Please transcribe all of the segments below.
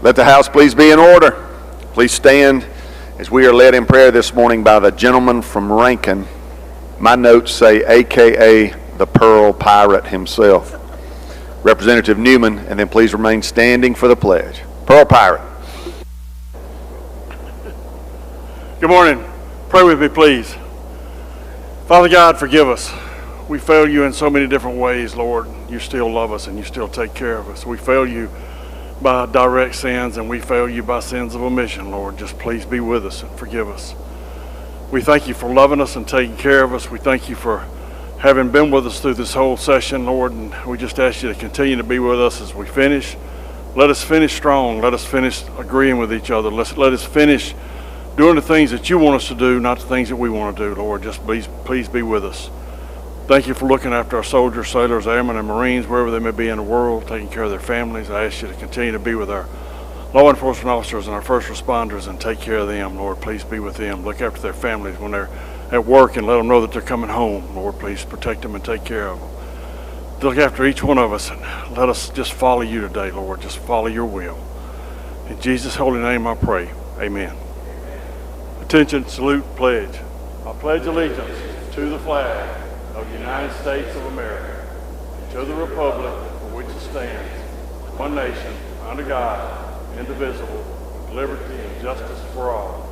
Let the house please be in order. Please stand as we are led in prayer this morning by the gentleman from Rankin. My notes say AKA the Pearl Pirate himself, Representative Newman, and then please remain standing for the pledge. Pearl Pirate. Good morning. Pray with me, please. Father God, forgive us. We fail you in so many different ways, Lord. You still love us and you still take care of us. We fail you by direct sins and we fail you by sins of omission, Lord. Just please be with us and forgive us. We thank you for loving us and taking care of us. We thank you for having been with us through this whole session, Lord, and we just ask you to continue to be with us as we finish. Let us finish strong. Let us finish agreeing with each other. Let us finish doing the things that you want us to do, not the things that we want to do, Lord. Just please be with us. Thank you for looking after our soldiers, sailors, airmen, and Marines, wherever they may be in the world, taking care of their families. I ask you to continue to be with our law enforcement officers and our first responders and take care of them, Lord. Please be with them. Look after their families when they're at work and let them know that they're coming home. Lord, please protect them and take care of them. Look after each one of us and let us just follow you today, Lord. Just follow your will. In Jesus' holy name I pray. Amen. Attention, salute, pledge. I pledge allegiance to the flag of the United States of America, to the republic for which it stands, one nation, under God, indivisible, with liberty and justice for all.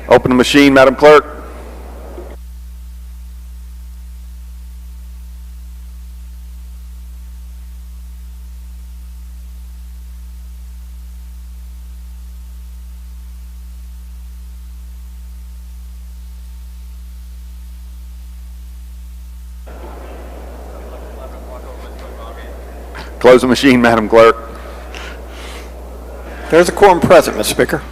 Open the machine, Madam Clerk. Close the machine, Madam Clerk. There's a quorum present, Mr. Speaker.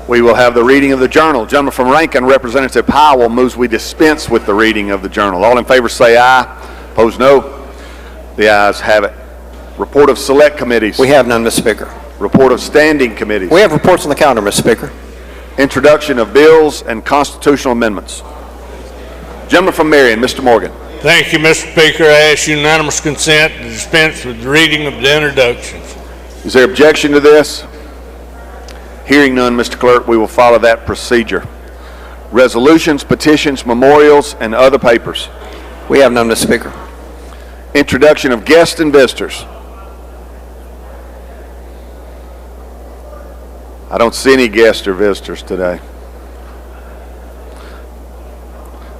We will have the reading of the journal. Gentleman from Rankin, Representative Powell, moves we dispense with the reading of the journal. All in favor say aye. Opposed no. The ayes have it. Report of select committees. We have none, Mr. Speaker. Report of standing committees. We have reports on the calendar, Mr. Speaker. Introduction of bills and constitutional amendments. Gentleman from Marion, Mr. Morgan. Thank you, Mr. Speaker. I ask unanimous consent to dispense with the reading of the introductions. Is there objection to this? Hearing none, Mr. Clerk, we will follow that procedure. Resolutions, petitions, memorials, and other papers. We have none, Mr. Speaker. Introduction of guests and visitors. I don't see any guests or visitors today.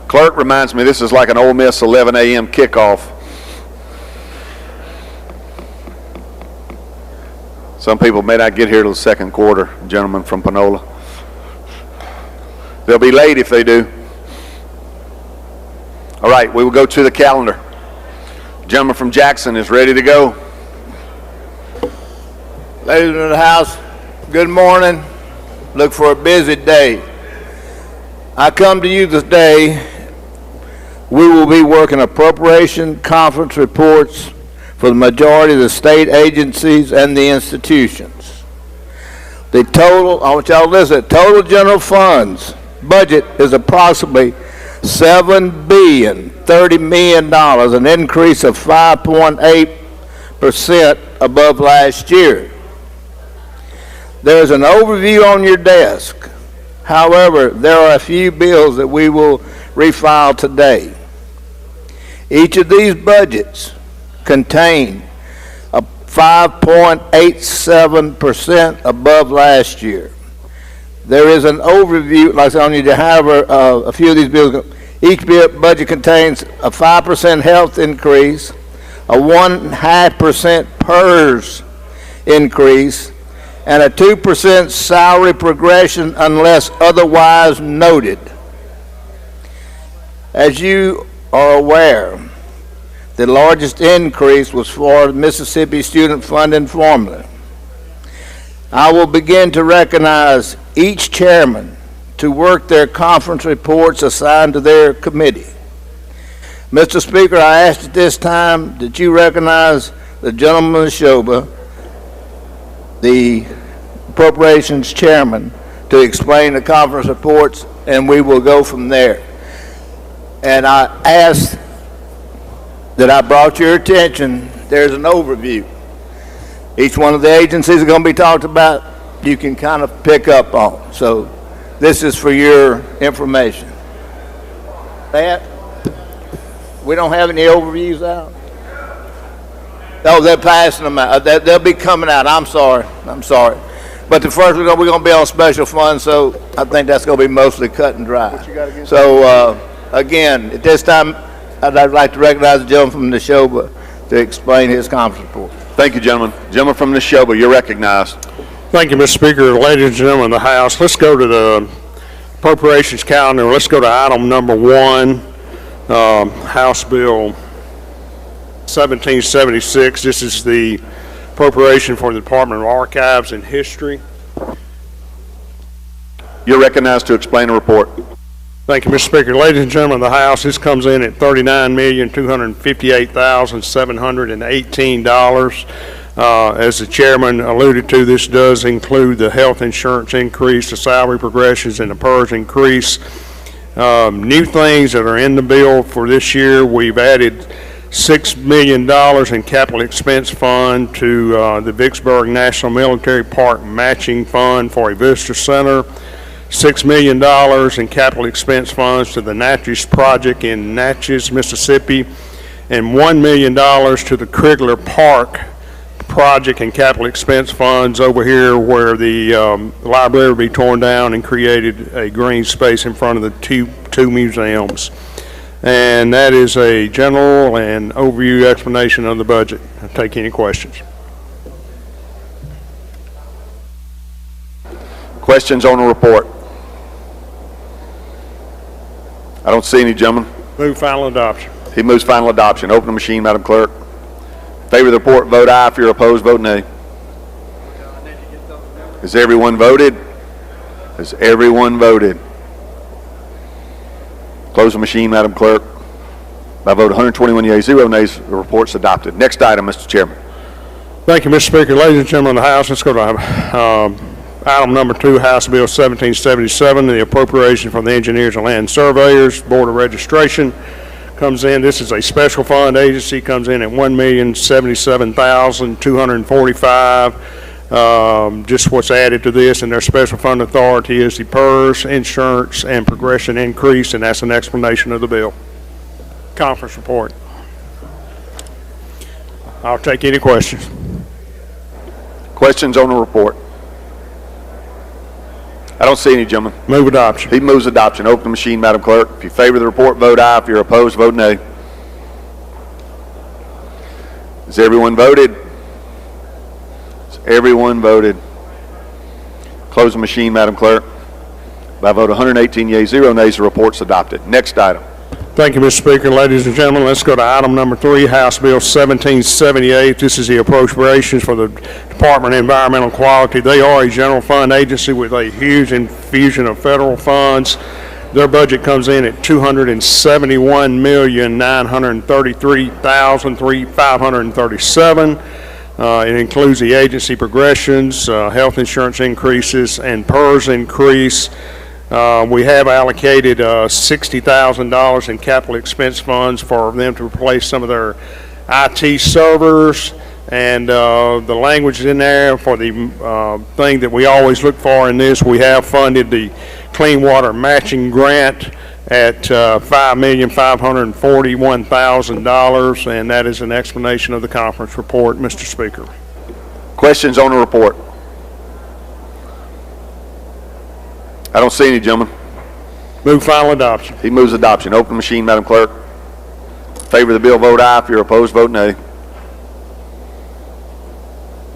Clerk reminds me this is like an Ole Miss 11 a.m. kickoff. Some people may not get here till the second quarter, gentlemen from Panola. They'll be late if they do. All right, we will go to the calendar. Gentleman from Jackson is ready to go. Ladies of the House, good morning. Look for a busy day. I come to you this day. We will be working appropriation conference reports for the majority of the state agencies and the institutions. The total, I want y'all to listen, total general funds budget is approximately $7.030 billion, an increase of 5.8% above last year. There is an overview on your desk. However, there are a few bills that we will refile today. Each of these budgets contain a 5.87% above last year. There is an overview, like I said, I need to have a few of these bills. Each budget contains a 5% health increase, a 1.5% PERS increase, and a 2% salary progression unless otherwise noted. As you are aware, the largest increase was for the Mississippi Student Funding Formula. I will begin to recognize each chairman to work their conference reports assigned to their committee. Mr. Speaker, I ask at this time that you recognize the gentleman of Shoba, the Appropriations Chairman, to explain the conference reports, and we will go from there. And I ask that I brought to your attention, there's an overview. Each one of the agencies are going to be talked about, you can kind of pick up on. So this is for your information. Pat, we don't have any overviews out? Oh, they're passing them out. They'll be coming out. I'm sorry. But the first we're going to be on special funds, so I think that's going to be mostly cut and dry. So again, at this time, I'd like to recognize the gentleman from the show to explain his conference report. Thank you, gentlemen. Gentleman from the show, you're recognized. Thank you, Mr. Speaker. Ladies and gentlemen of the House, let's go to the appropriations calendar. Let's go to item number 1, House Bill 1776. This is the appropriation for the Department of Archives and History. You're recognized to explain the report. Thank you, Mr. Speaker. Ladies and gentlemen of the House, this comes in at $39,258,718. As the chairman alluded to, this does include the health insurance increase, the salary progressions, and the PERS increase. New things that are in the bill for this year, we've added $6 million in capital expense fund to the Vicksburg National Military Park matching fund for a visitor center, $6 million in capital expense funds to the Natchez project in Natchez, Mississippi, and $1 million to the Krigler Park project and capital expense funds over here where the library will be torn down and created a green space in front of the two museums. And that is a general and overview explanation of the budget. I'll take any questions. Questions on the report? I don't see any, gentlemen. Move final adoption. He moves final adoption. Open the machine, Madam Clerk. In favor of the report, vote aye. If you're opposed, vote nay. Has everyone voted? Has everyone voted? Close the machine, Madam Clerk. By vote 121 yeas, 0 nays, the report's adopted. Next item, Mr. Chairman. Thank you, Mr. Speaker. Ladies and gentlemen of the House, let's go to item number 2, House Bill 1777, the appropriation from the Engineers and Land Surveyors Board of Registration comes in. This is a special fund agency, comes in at $1,077,245. Just what's added to this, and their special fund authority is the PERS, insurance, and progression increase, and that's an explanation of the bill. Conference report. I'll take any questions. Questions on the report? I don't see any, gentlemen. Move adoption. He moves adoption. Open the machine, Madam Clerk. If you favor the report, vote aye. If you're opposed, vote nay. Has everyone voted? Has everyone voted? Close the machine, Madam Clerk. By vote 118 yeas, 0 nays, the report's adopted. Next item. Thank you, Mr. Speaker. Ladies and gentlemen, let's go to item number 3, House Bill 1778. This is the appropriations for the Department of Environmental Quality. They are a general fund agency with a huge infusion of federal funds. Their budget comes in at $271,933,537. It includes the agency progressions, health insurance increases, and PERS increase. We have allocated $60,000 in capital expense funds for them to replace some of their IT servers, and the language is in there for the thing that we always look for in this. We have funded the Clean Water Matching Grant at $5,541,000, and that is an explanation of the conference report, Mr. Speaker. Questions on the report? I don't see any, gentlemen. Move final adoption. He moves adoption. Open the machine, Madam Clerk. In favor of the bill, vote aye. If you're opposed, vote nay.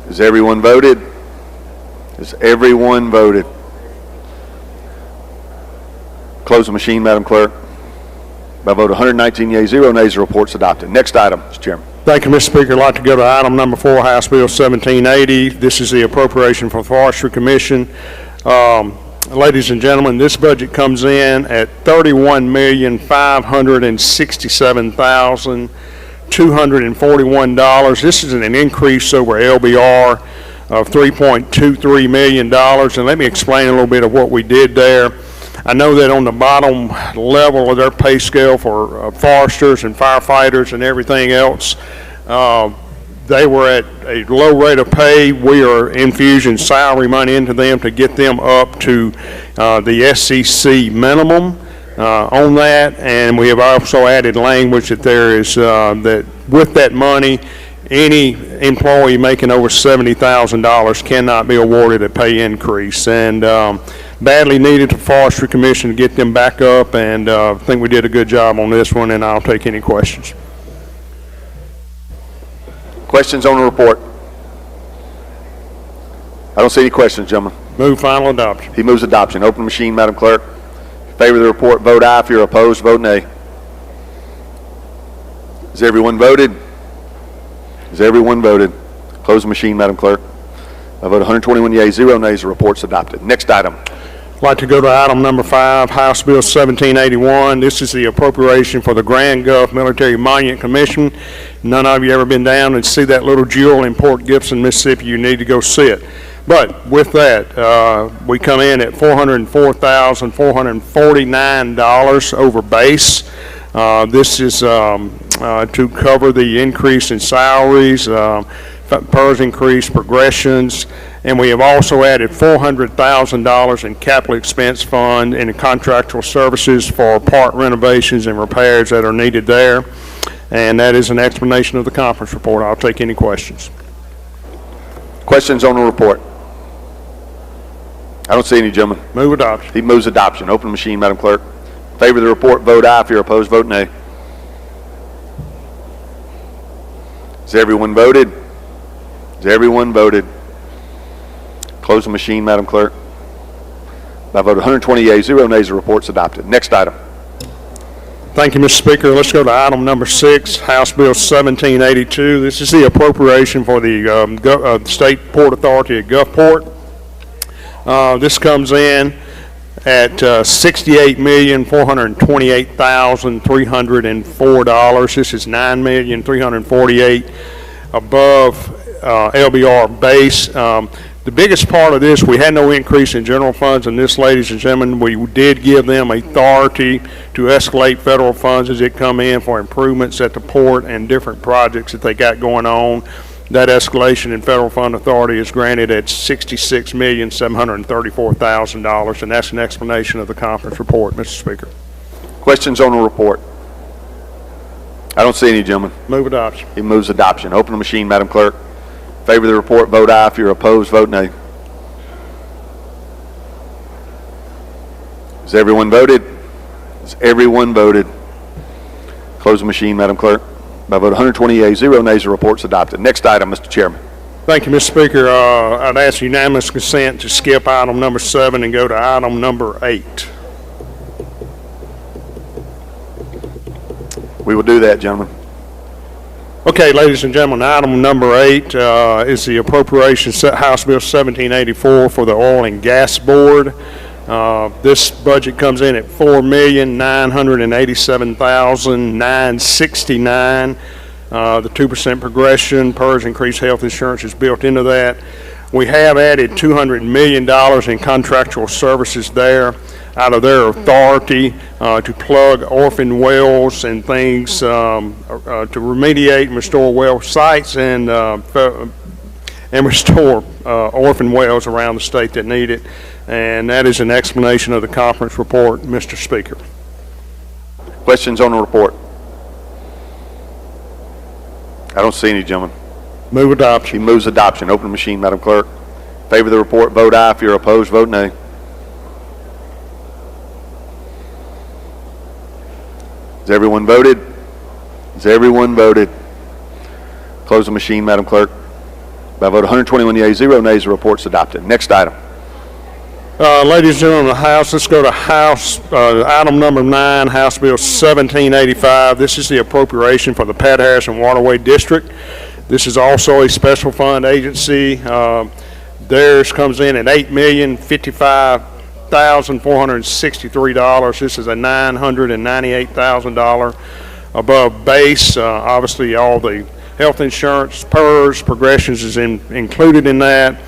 Has everyone voted? Has everyone voted? Close the machine, Madam Clerk. By vote 119 yeas, 0 nays, the report's adopted. Next item, Mr. Chairman. Thank you, Mr. Speaker. I'd like to go to item number 4, House Bill 1780. This is the appropriation for the Forestry Commission. Ladies and gentlemen, this budget comes in at $31,567,241. This is an increase over LBR of $3.23 million. And let me explain a little bit of what we did there. I know that on the bottom level of their pay scale for foresters and firefighters and everything else, they were at a low rate of pay. We are infusing salary money into them to get them up to the SEC minimum on that, and we have also added language that there is that with that money, any employee making over $70,000 cannot be awarded a pay increase, and badly needed the Forestry Commission to get them back up, and I think we did a good job on this one, and I'll take any questions. Questions on the report? I don't see any questions, gentlemen. Move final adoption. He moves adoption. Open the machine, Madam Clerk. In favor of the report, vote aye. If you're opposed, vote nay. Has everyone voted? Has everyone voted? Close the machine, Madam Clerk. I vote 121 yeas, 0 nays. The report's adopted. Next item. I'd like to go to item number 5, House Bill 1781. This is the appropriation for the Grand Gulf Military Monument Commission. None of you ever been down and see that little jewel in Port Gibson, Mississippi. You need to go see it. But with that, we come in at $404,449 over base. This is to cover the increase in salaries, PERS increase, progressions, and we have also added $400,000 in capital expense fund and contractual services for park renovations and repairs that are needed there. And that is an explanation of the conference report. I'll take any questions. Questions on the report? I don't see any, gentlemen. Move adoption. He moves adoption. Open the machine, Madam Clerk. In favor of the report, vote aye. If you're opposed, vote nay. Has everyone voted? Has everyone voted? Close the machine, Madam Clerk. By vote 120 yeas, 0 nays, the report's adopted. Next item. Thank you, Mr. Speaker. Let's go to item number 6, House Bill 1782. This is the appropriation for the State Port Authority at Gulfport. This comes in at $68,428,304. This is $9,348,000 above LBR base. The biggest part of this, we had no increase in general funds, and this, ladies and gentlemen, we did give them authority to escalate federal funds as it come in for improvements at the port and different projects that they got going on. That escalation in federal fund authority is granted at $66,734,000, and that's an explanation of the conference report, Mr. Speaker. Questions on the report? I don't see any, gentlemen. Move adoption. He moves adoption. Open the machine, Madam Clerk. In favor of the report, vote aye. If you're opposed, vote nay. Has everyone voted? Has everyone voted? Close the machine, Madam Clerk. By vote 120 yeas, 0 nays, the report's adopted. Next item, Mr. Chairman. Thank you, Mr. Speaker. I'd ask unanimous consent to skip item number 7 and go to item number 8. We will do that, gentlemen. Okay, ladies and gentlemen, item number 8 is the appropriation House Bill 1784 for the Oil and Gas Board. This budget comes in at $4,987,969. The 2% progression, PERS increased health insurance is built into that. We have added $200 million in contractual services there out of their authority to plug orphan wells and things, to remediate and restore well sites and restore orphan wells around the state that need it. And that is an explanation of the conference report, Mr. Speaker. Questions on the report? I don't see any, gentlemen. Move adoption. He moves adoption. Open the machine, Madam Clerk. In favor of the report, vote aye. If you're opposed, vote nay. Has everyone voted? Has everyone voted? Close the machine, Madam Clerk. By vote 121 yeas, 0 nays, the report's adopted. Next item. Ladies and gentlemen of the House, let's go to item number 9, House Bill 1785. This is the appropriation for the Pat Harrison Waterway District. This is also a special fund agency. Theirs comes in at $8,055,463. This is a $998,000 above base. Obviously, all the health insurance, PERS, progressions is included in that.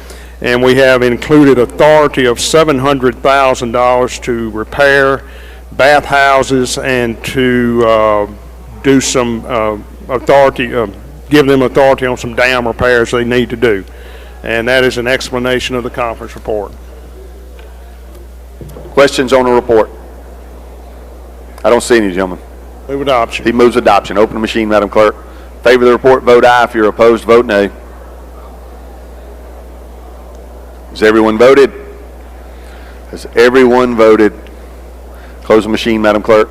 And we have included authority of $700,000 to repair bathhouses and to do some give them authority on some dam repairs they need to do. And that is an explanation of the conference report. Questions on the report? I don't see any, gentlemen. Move adoption. He moves adoption. Open the machine, Madam Clerk. In favor of the report, vote aye. If you're opposed, vote nay. Has everyone voted? Has everyone voted? Close the machine, Madam Clerk.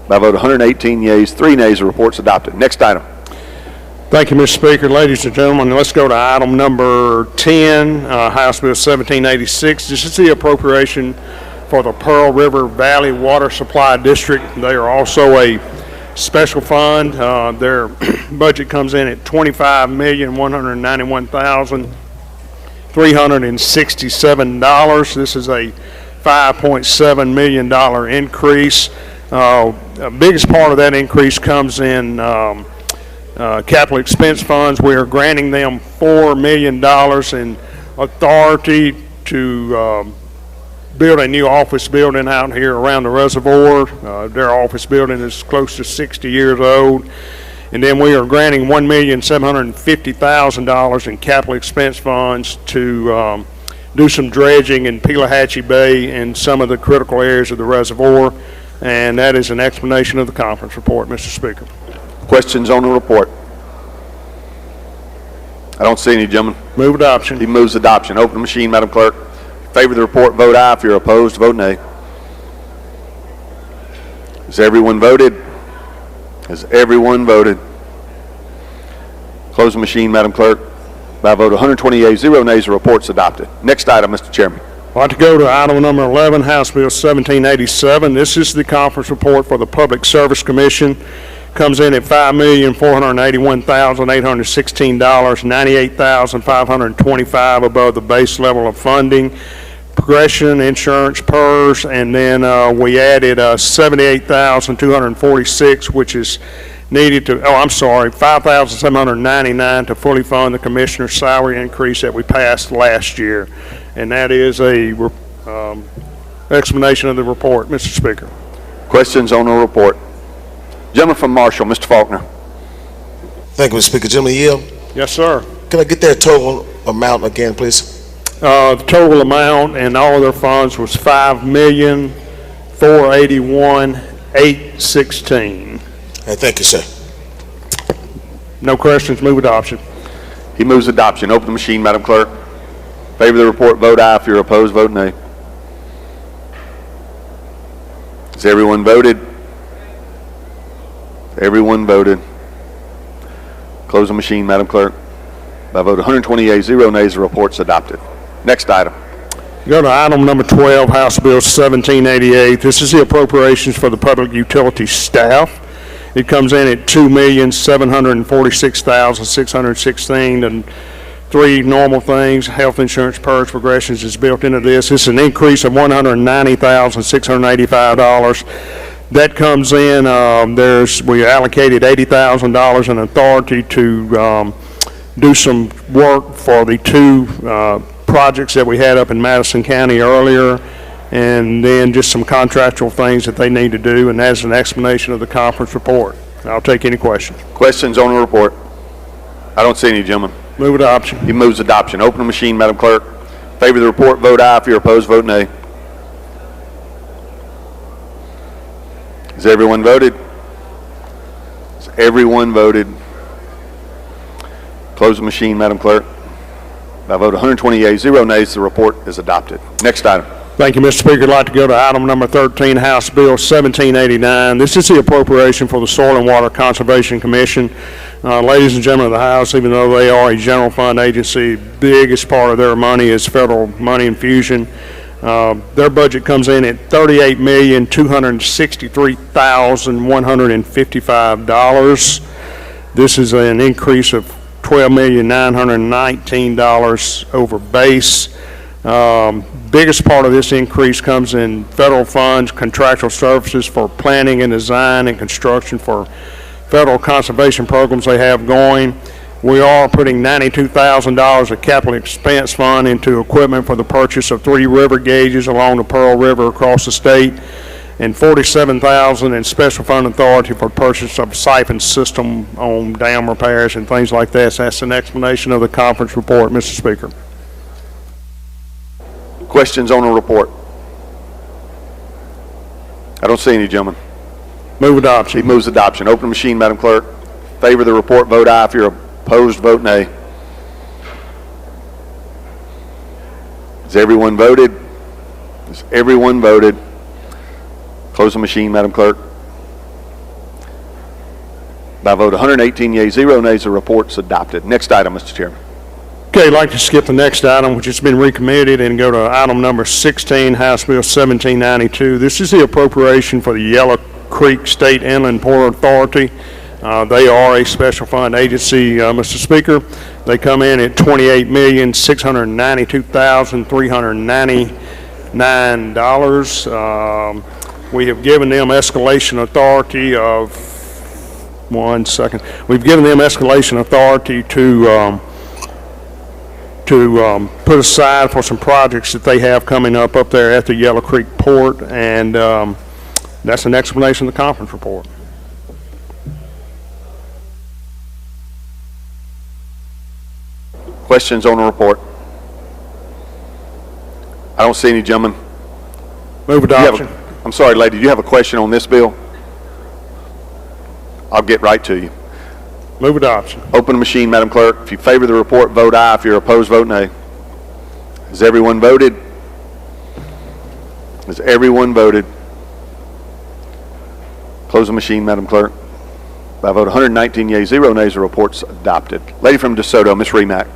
By a vote of 118 yeas, 3 nays, the report's adopted. Next item. Thank you, Mr. Speaker. Ladies and gentlemen, let's go to item number 10, House Bill 1786. This is the appropriation for the Pearl River Valley Water Supply District. They are also a special fund. Their budget comes in at $25,191,367. This is a $5.7 million increase. Biggest part of that increase comes in capital expense funds. We are granting them $4 million in authority to build a new office building out here around the reservoir. Their office building is close to 60 years old. And then we are granting $1,750,000 in capital expense funds to do some dredging in Pelahatchie Bay and some of the critical areas of the reservoir. And that is an explanation of the conference report, Mr. Speaker. Questions on the report? I don't see any, gentlemen. Move adoption. He moves adoption. Open the machine, Madam Clerk. In favor of the report, vote aye. If you're opposed, vote nay. Has everyone voted? Has everyone voted? Close the machine, Madam Clerk. By a vote of 120 yeas, 0 nays, the report's adopted. Next item, Mr. Chairman. I'd like to go to item number 11, House Bill 1787. This is the conference report for the Public Service Commission. Comes in at $5,481,816, $98,525 above the base level of funding. Progression, insurance, PERS, and then we added $78,246, which is needed to, $5,799 to fully fund the commissioner's salary increase that we passed last year. And that is a explanation of the report, Mr. Speaker. Questions on the report? Gentleman from Marshall, Mr. Faulkner. Thank you, Mr. Speaker. Gentleman Yield. Yes, sir. Can I get their total amount again, please? The total amount and all of their funds was $5,481,816. Thank you, sir. No questions. Move adoption. He moves adoption. Open the machine, Madam Clerk. In favor of the report, vote aye. If you're opposed, vote nay. Has everyone voted? Everyone voted. Close the machine, Madam Clerk. By a vote of 120 yeas, 0 nays, the report's adopted. Next item. Go to item number 12, House Bill 1788. This is the appropriations for the public utility staff. It comes in at $2,746,616, and 3 normal things. Health insurance, PERS, progressions is built into this. It's an increase of $190,685. That comes in, we allocated $80,000 in authority to do some work for the 2 projects that we had up in Madison County earlier, and then just some contractual things that they need to do, and that's an explanation of the conference report. I'll take any questions. Questions on the report? I don't see any, gentlemen. Move adoption. He moves adoption. Open the machine, Madam Clerk. In favor of the report, vote aye. If you're opposed, vote nay. Has everyone voted? Has everyone voted? Close the machine, Madam Clerk. By a vote of 120 yeas, 0 nays, the report is adopted. Next item. Thank you, Mr. Speaker. I'd like to go to item number 13, House Bill 1789. This is the appropriation for the Soil and Water Conservation Commission. Ladies and gentlemen of the House, even though they are a general fund agency, the biggest part of their money is federal money infusion. Their budget comes in at $38,263,155. This is an increase of $12,919 over base. Biggest part of this increase comes in federal funds, contractual services for planning and design and construction for federal conservation programs they have going. We are putting $92,000 of capital expense fund into equipment for the purchase of 3 river gauges along the Pearl River across the state, and $47,000 in special fund authority for purchase of a siphon system on dam repairs and things like that. So that's an explanation of the conference report, Mr. Speaker. Questions on the report? I don't see any, gentlemen. Move adoption. He moves adoption. Open the machine, Madam Clerk. Favor the report, vote aye. If you're opposed, vote nay. Has everyone voted? Has everyone voted? Close the machine, Madam Clerk. By vote 118 yeas, 0 nays, the report's adopted. Next item, Mr. Chairman. Okay, I'd like to skip the next item, which has been recommitted, and go to item number 16, House Bill 1792. This is the appropriation for the Yellow Creek State Inland Port Authority. They are a special fund agency, Mr. Speaker. They come in at $28,692,399. We have given them escalation authority of, we've given them escalation authority to put aside for some projects that they have coming up there at the Yellow Creek Port, and that's an explanation of the conference report. Questions on the report? I don't see any, gentlemen. Move adoption. I'm sorry, lady, do you have a question on this bill? I'll get right to you. Move adoption. Open the machine, Madam Clerk. If you favor the report, vote aye. If you're opposed, vote nay. Has everyone voted? Has everyone voted? Close the machine, Madam Clerk. By vote 119 yeas, 0 nays, the report's adopted. Lady from DeSoto, Ms. Remack.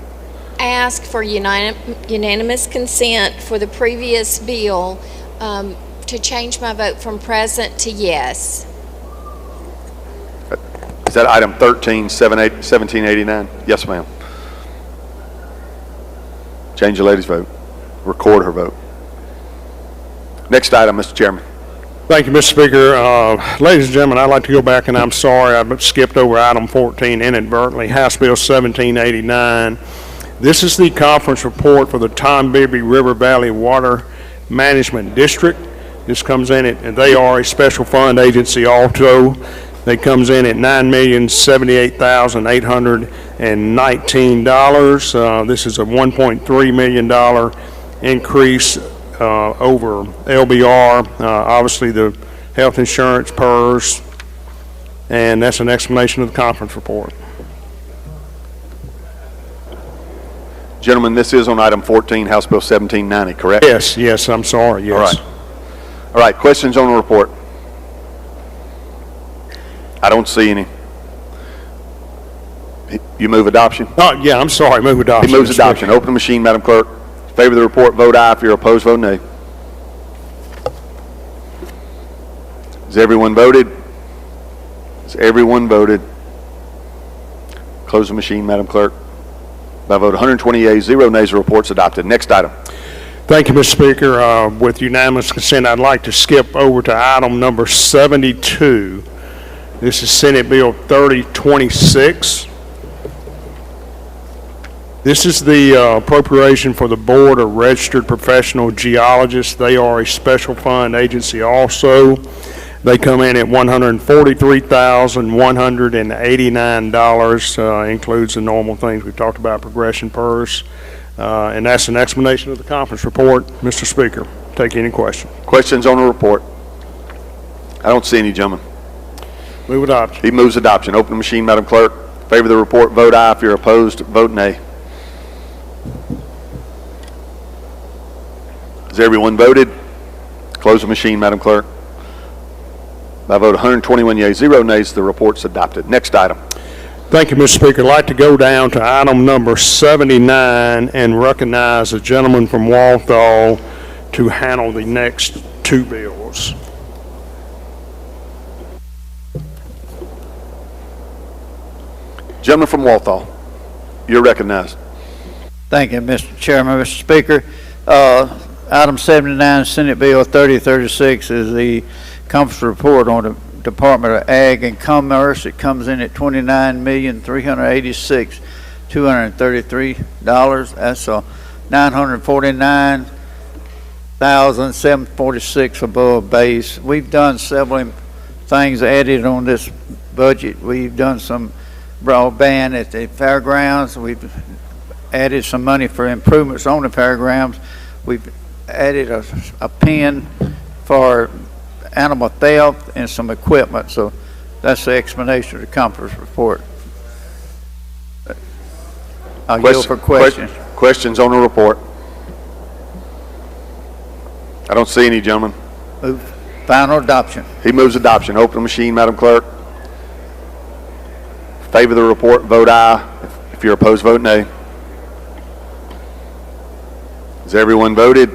Ask for unanimous consent for the previous bill to change my vote from present to yes. Is that item 1789? Yes, ma'am. Change the lady's vote. Record her vote. Next item, Mr. Chairman. Thank you, Mr. Speaker. Ladies and gentlemen, I'd like to go back, and I'm sorry I skipped over item 14 inadvertently, House Bill 1789. This is the conference report for the Tom Bibby River Valley Water Management District. This comes in at, and they are a special fund agency also. That comes in at $9,078,819. This is a $1.3 million increase over LBR. Obviously, the health insurance, PERS, and that's an explanation of the conference report. Gentlemen, this is on item 14, House Bill 1790, correct? Yes, I'm sorry, yes. All right, questions on the report? I don't see any. You move adoption? Oh, yeah, I'm sorry, move adoption. He moves adoption. Open the machine, Madam Clerk. Favor the report, vote aye. If you're opposed, vote nay. Has everyone voted? Has everyone voted? Close the machine, Madam Clerk. By vote 120 yeas, 0 nays, the report's adopted. Next item. Thank you, Mr. Speaker. With unanimous consent, I'd like to skip over to item number 72. This is Senate Bill 3026. This is the appropriation for the Board of Registered Professional Geologists. They are a special fund agency also. They come in at $143,189, includes the normal things we've talked about, progression, PERS, and that's an explanation of the conference report. Mr. Speaker, take any question. Questions on the report? I don't see any, gentlemen. Move adoption. He moves adoption. Open the machine, Madam Clerk. Favor the report, vote aye. If you're opposed, vote nay. Has everyone voted? Close the machine, Madam Clerk. By vote 121 yeas, 0 nays, the report's adopted. Next item. Thank you, Mr. Speaker. I'd like to go down to item number 79 and recognize a gentleman from Walthall to handle the next two bills. Gentleman from Walthall, you're recognized. Thank you, Mr. Chairman. Mr. Speaker, item 79, Senate Bill 3036, is the conference report on the Department of Ag and Commerce, it comes in at $29,386,233. That's a $949,746 above base. We've done several things added on this budget. We've done some broadband at the fairgrounds. We've added some money for improvements on the fairgrounds. We've added a pen for animal theft and some equipment. So that's the explanation of the conference report. I'll yield for questions. Questions on the report? I don't see any, gentlemen. Move final adoption. He moves adoption. Open the machine, Madam Clerk. Favor the report, vote aye. If you're opposed, vote nay. Has everyone voted?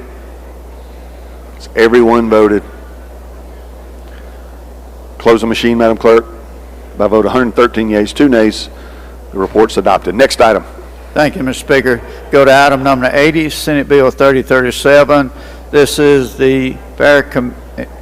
Has everyone voted? Close the machine, Madam Clerk. By vote 113 yeas, 2 nays, the report's adopted. Next item. Thank you, Mr. Speaker. Go to item number 80, Senate Bill 3037. This is the Fair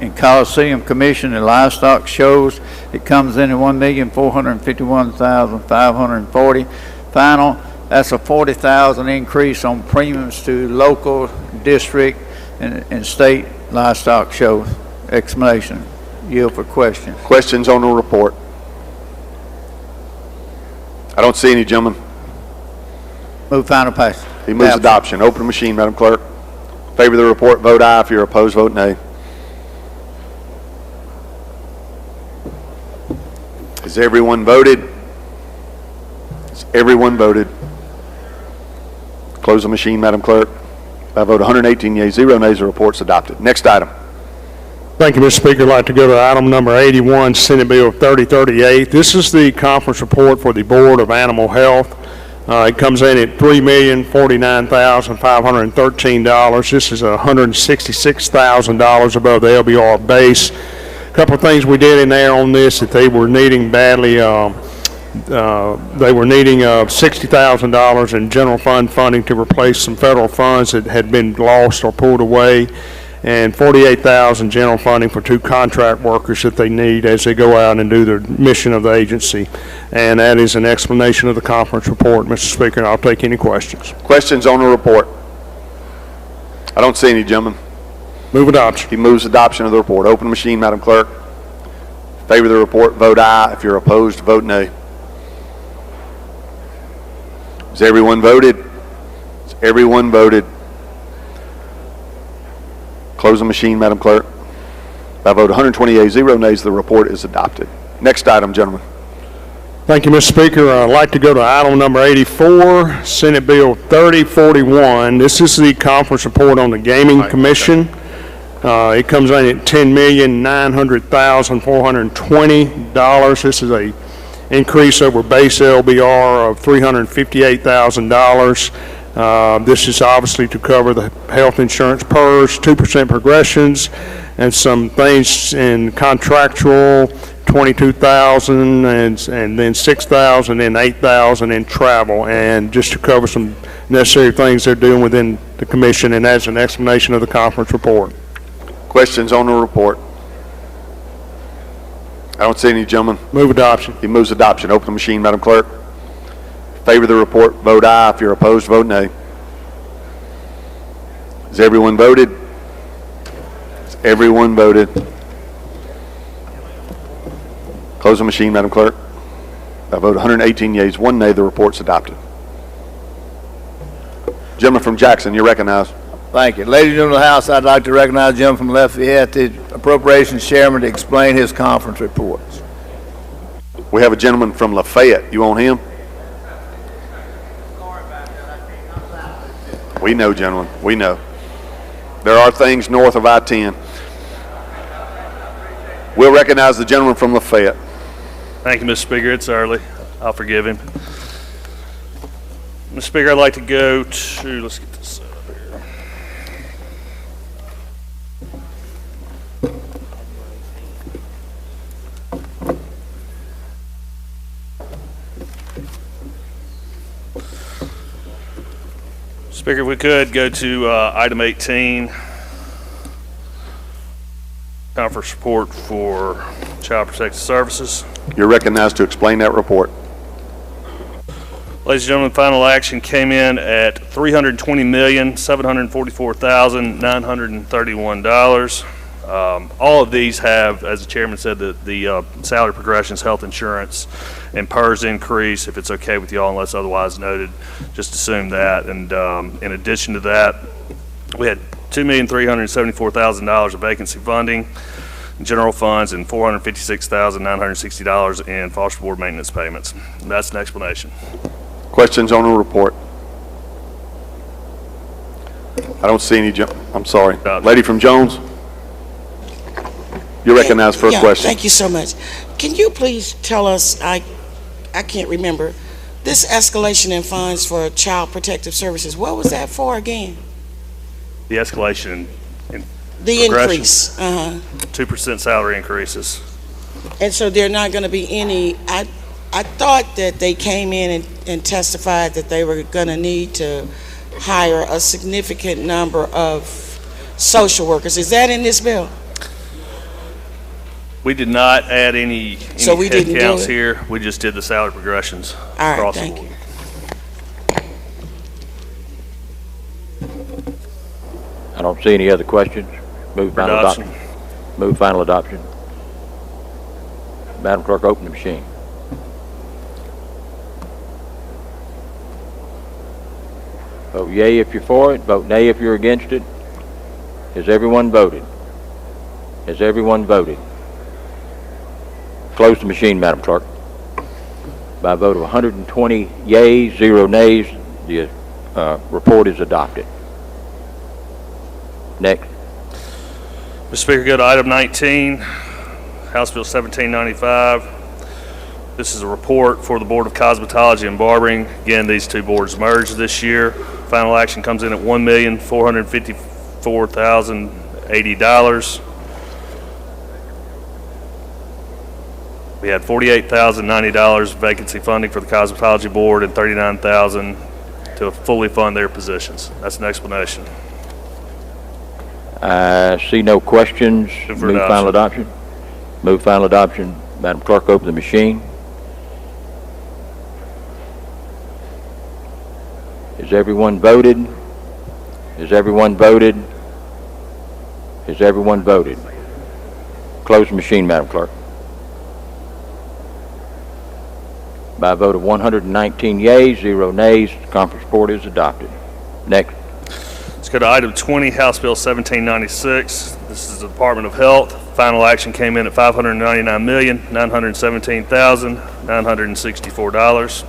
and Coliseum Commission and Livestock Shows. It comes in at $1,451,540. Final, that's a $40,000 increase on premiums to local, district, and state livestock shows. Explanation. Yield for question. Questions on the report? I don't see any, gentlemen. Move final passage. He moves adoption. Open the machine, Madam Clerk. Favor the report, vote aye. If you're opposed, vote nay. Has everyone voted? Has everyone voted? Close the machine, Madam Clerk. By vote 118 yeas, 0 nays, the report's adopted. Next item. Thank you, Mr. Speaker. I'd like to go to item number 81, Senate Bill 3038. This is the conference report for the Board of Animal Health. It comes in at $3,049,513. This is $166,000 above the LBR base. A couple of things we did in there on this that they were needing badly. They were needing $60,000 in general fund funding to replace some federal funds that had been lost or pulled away, and $48,000 general funding for 2 contract workers that they need as they go out and do the mission of the agency. And that is an explanation of the conference report, Mr. Speaker, and I'll take any questions. Questions on the report? I don't see any, gentlemen. Move adoption. He moves adoption of the report. Open the machine, Madam Clerk. Favor the report, vote aye. If you're opposed, vote nay. Has everyone voted? Has everyone voted? Close the machine, Madam Clerk. By vote 120 yeas, 0 nays, the report is adopted. Next item, gentlemen. Thank you, Mr. Speaker. I'd like to go to item number 84, Senate Bill 3041. This is the conference report on the Gaming Commission. It comes in at $10,900,420. This is a increase over base LBR of $358,000. This is obviously to cover the health insurance PERS, 2% progressions, and some things in contractual, $22,000, and then $6,000 and $8,000 in travel, and just to cover some necessary things they're doing within the commission, and that's an explanation of the conference report. Questions on the report? I don't see any, gentlemen. Move adoption. He moves adoption. Open the machine, Madam Clerk. Favor the report, vote aye. If you're opposed, vote nay. Has everyone voted? Has everyone voted? Close the machine, Madam Clerk. By vote 118 yeas, 1 nay, the report's adopted. Gentleman from Jackson, you're recognized. Thank you. Ladies and gentlemen of the House, I'd like to recognize the gentleman from Lafayette, the Appropriations Chairman, to explain his conference reports. We have a gentleman from Lafayette. You want him? We know, gentlemen. We know. There are things north of I-10. We'll recognize the gentleman from Lafayette. Thank you, Mr. Speaker. It's early. I'll forgive him. Mr. Speaker, I'd like to go to, let's get this up here. Speaker, if we could go to item 18, conference report for Child Protective Services. You're recognized to explain that report. Ladies and gentlemen, final action came in at $320,744,931. All of these have, as the chairman said, the salary progressions, health insurance, and PERS increase. If it's okay with you all, unless otherwise noted, just assume that. And in addition to that, we had $2,374,000 of vacancy funding, general funds, and $456,960 in foster board maintenance payments. And that's an explanation. Questions on the report? I don't see any, I'm sorry. Lady from Jones? You're recognized for a question. Thank you so much. Can you please tell us, I can't remember, this escalation in funds for Child Protective Services, what was that for again? The escalation in the increase. 2% salary increases. And so there are not going to be any, I thought that they came in and testified that they were going to need to hire a significant number of social workers. Is that in this bill? We did not add any So we head didn't do counts it? here. We just did the salary progressions All right, across the thank board. you. I don't see any other questions. Move final adoption. Move final adoption. Madam Clerk, open the machine. Vote yea if you're for it. Vote nay if you're against it. Has everyone voted? Has everyone voted? Close the machine, Madam Clerk. By a vote of 120 yeas, 0 nays, the report is adopted. Next. Mr. Speaker, go to item 19, House Bill 1795. This is a report for the Board of Cosmetology and Barbering. Again, these two boards merged this year. Final action comes in at $1,454,080. We had $48,090 vacancy funding for the Cosmetology Board and $39,000 to fully fund their positions. That's an explanation. I see no questions. Move final adoption. Move final adoption. Madam Clerk, open the machine. Has everyone voted? Has everyone voted? Has everyone voted? Close the machine, Madam Clerk. By a vote of 119 yeas, 0 nays, the conference report is adopted. Next. Let's go to item 20, House Bill 1796. This is the Department of Health. Final action came in at $599,917,964.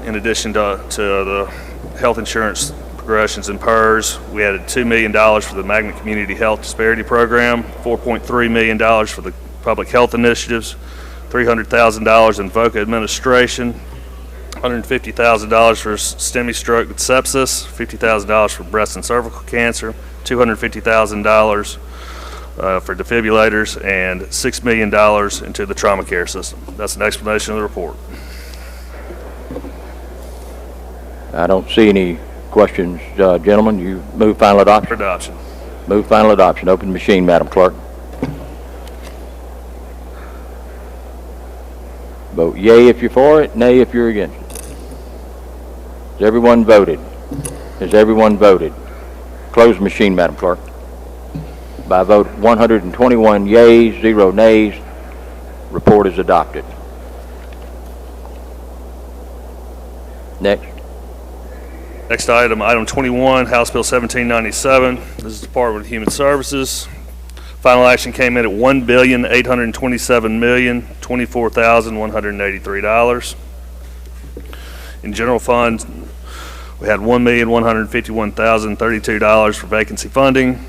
In addition to the health insurance progressions and PERS, we added $2 million for the Magna Community Health Disparity Program, $4.3 million for the public health initiatives, $300,000 in VOCA administration, $150,000 for STEMI stroke with sepsis, $50,000 for breast and cervical cancer, $250,000 for defibrillators, and $6 million into the trauma care system. That's an explanation of the report. I don't see any questions, gentlemen. You move final adoption. For adoption. Move final adoption. Open the machine, Madam Clerk. Vote yea if you're for it, nay if you're against it. Has everyone voted? Has everyone voted? Close the machine, Madam Clerk. By a vote of 121 yeas, 0 nays, report is adopted. Next. Next item, item 21, House Bill 1797. This is Department of Human Services. Final action came in at $1,827,024,183. In general fund, we had $1,151,032 for vacancy funding,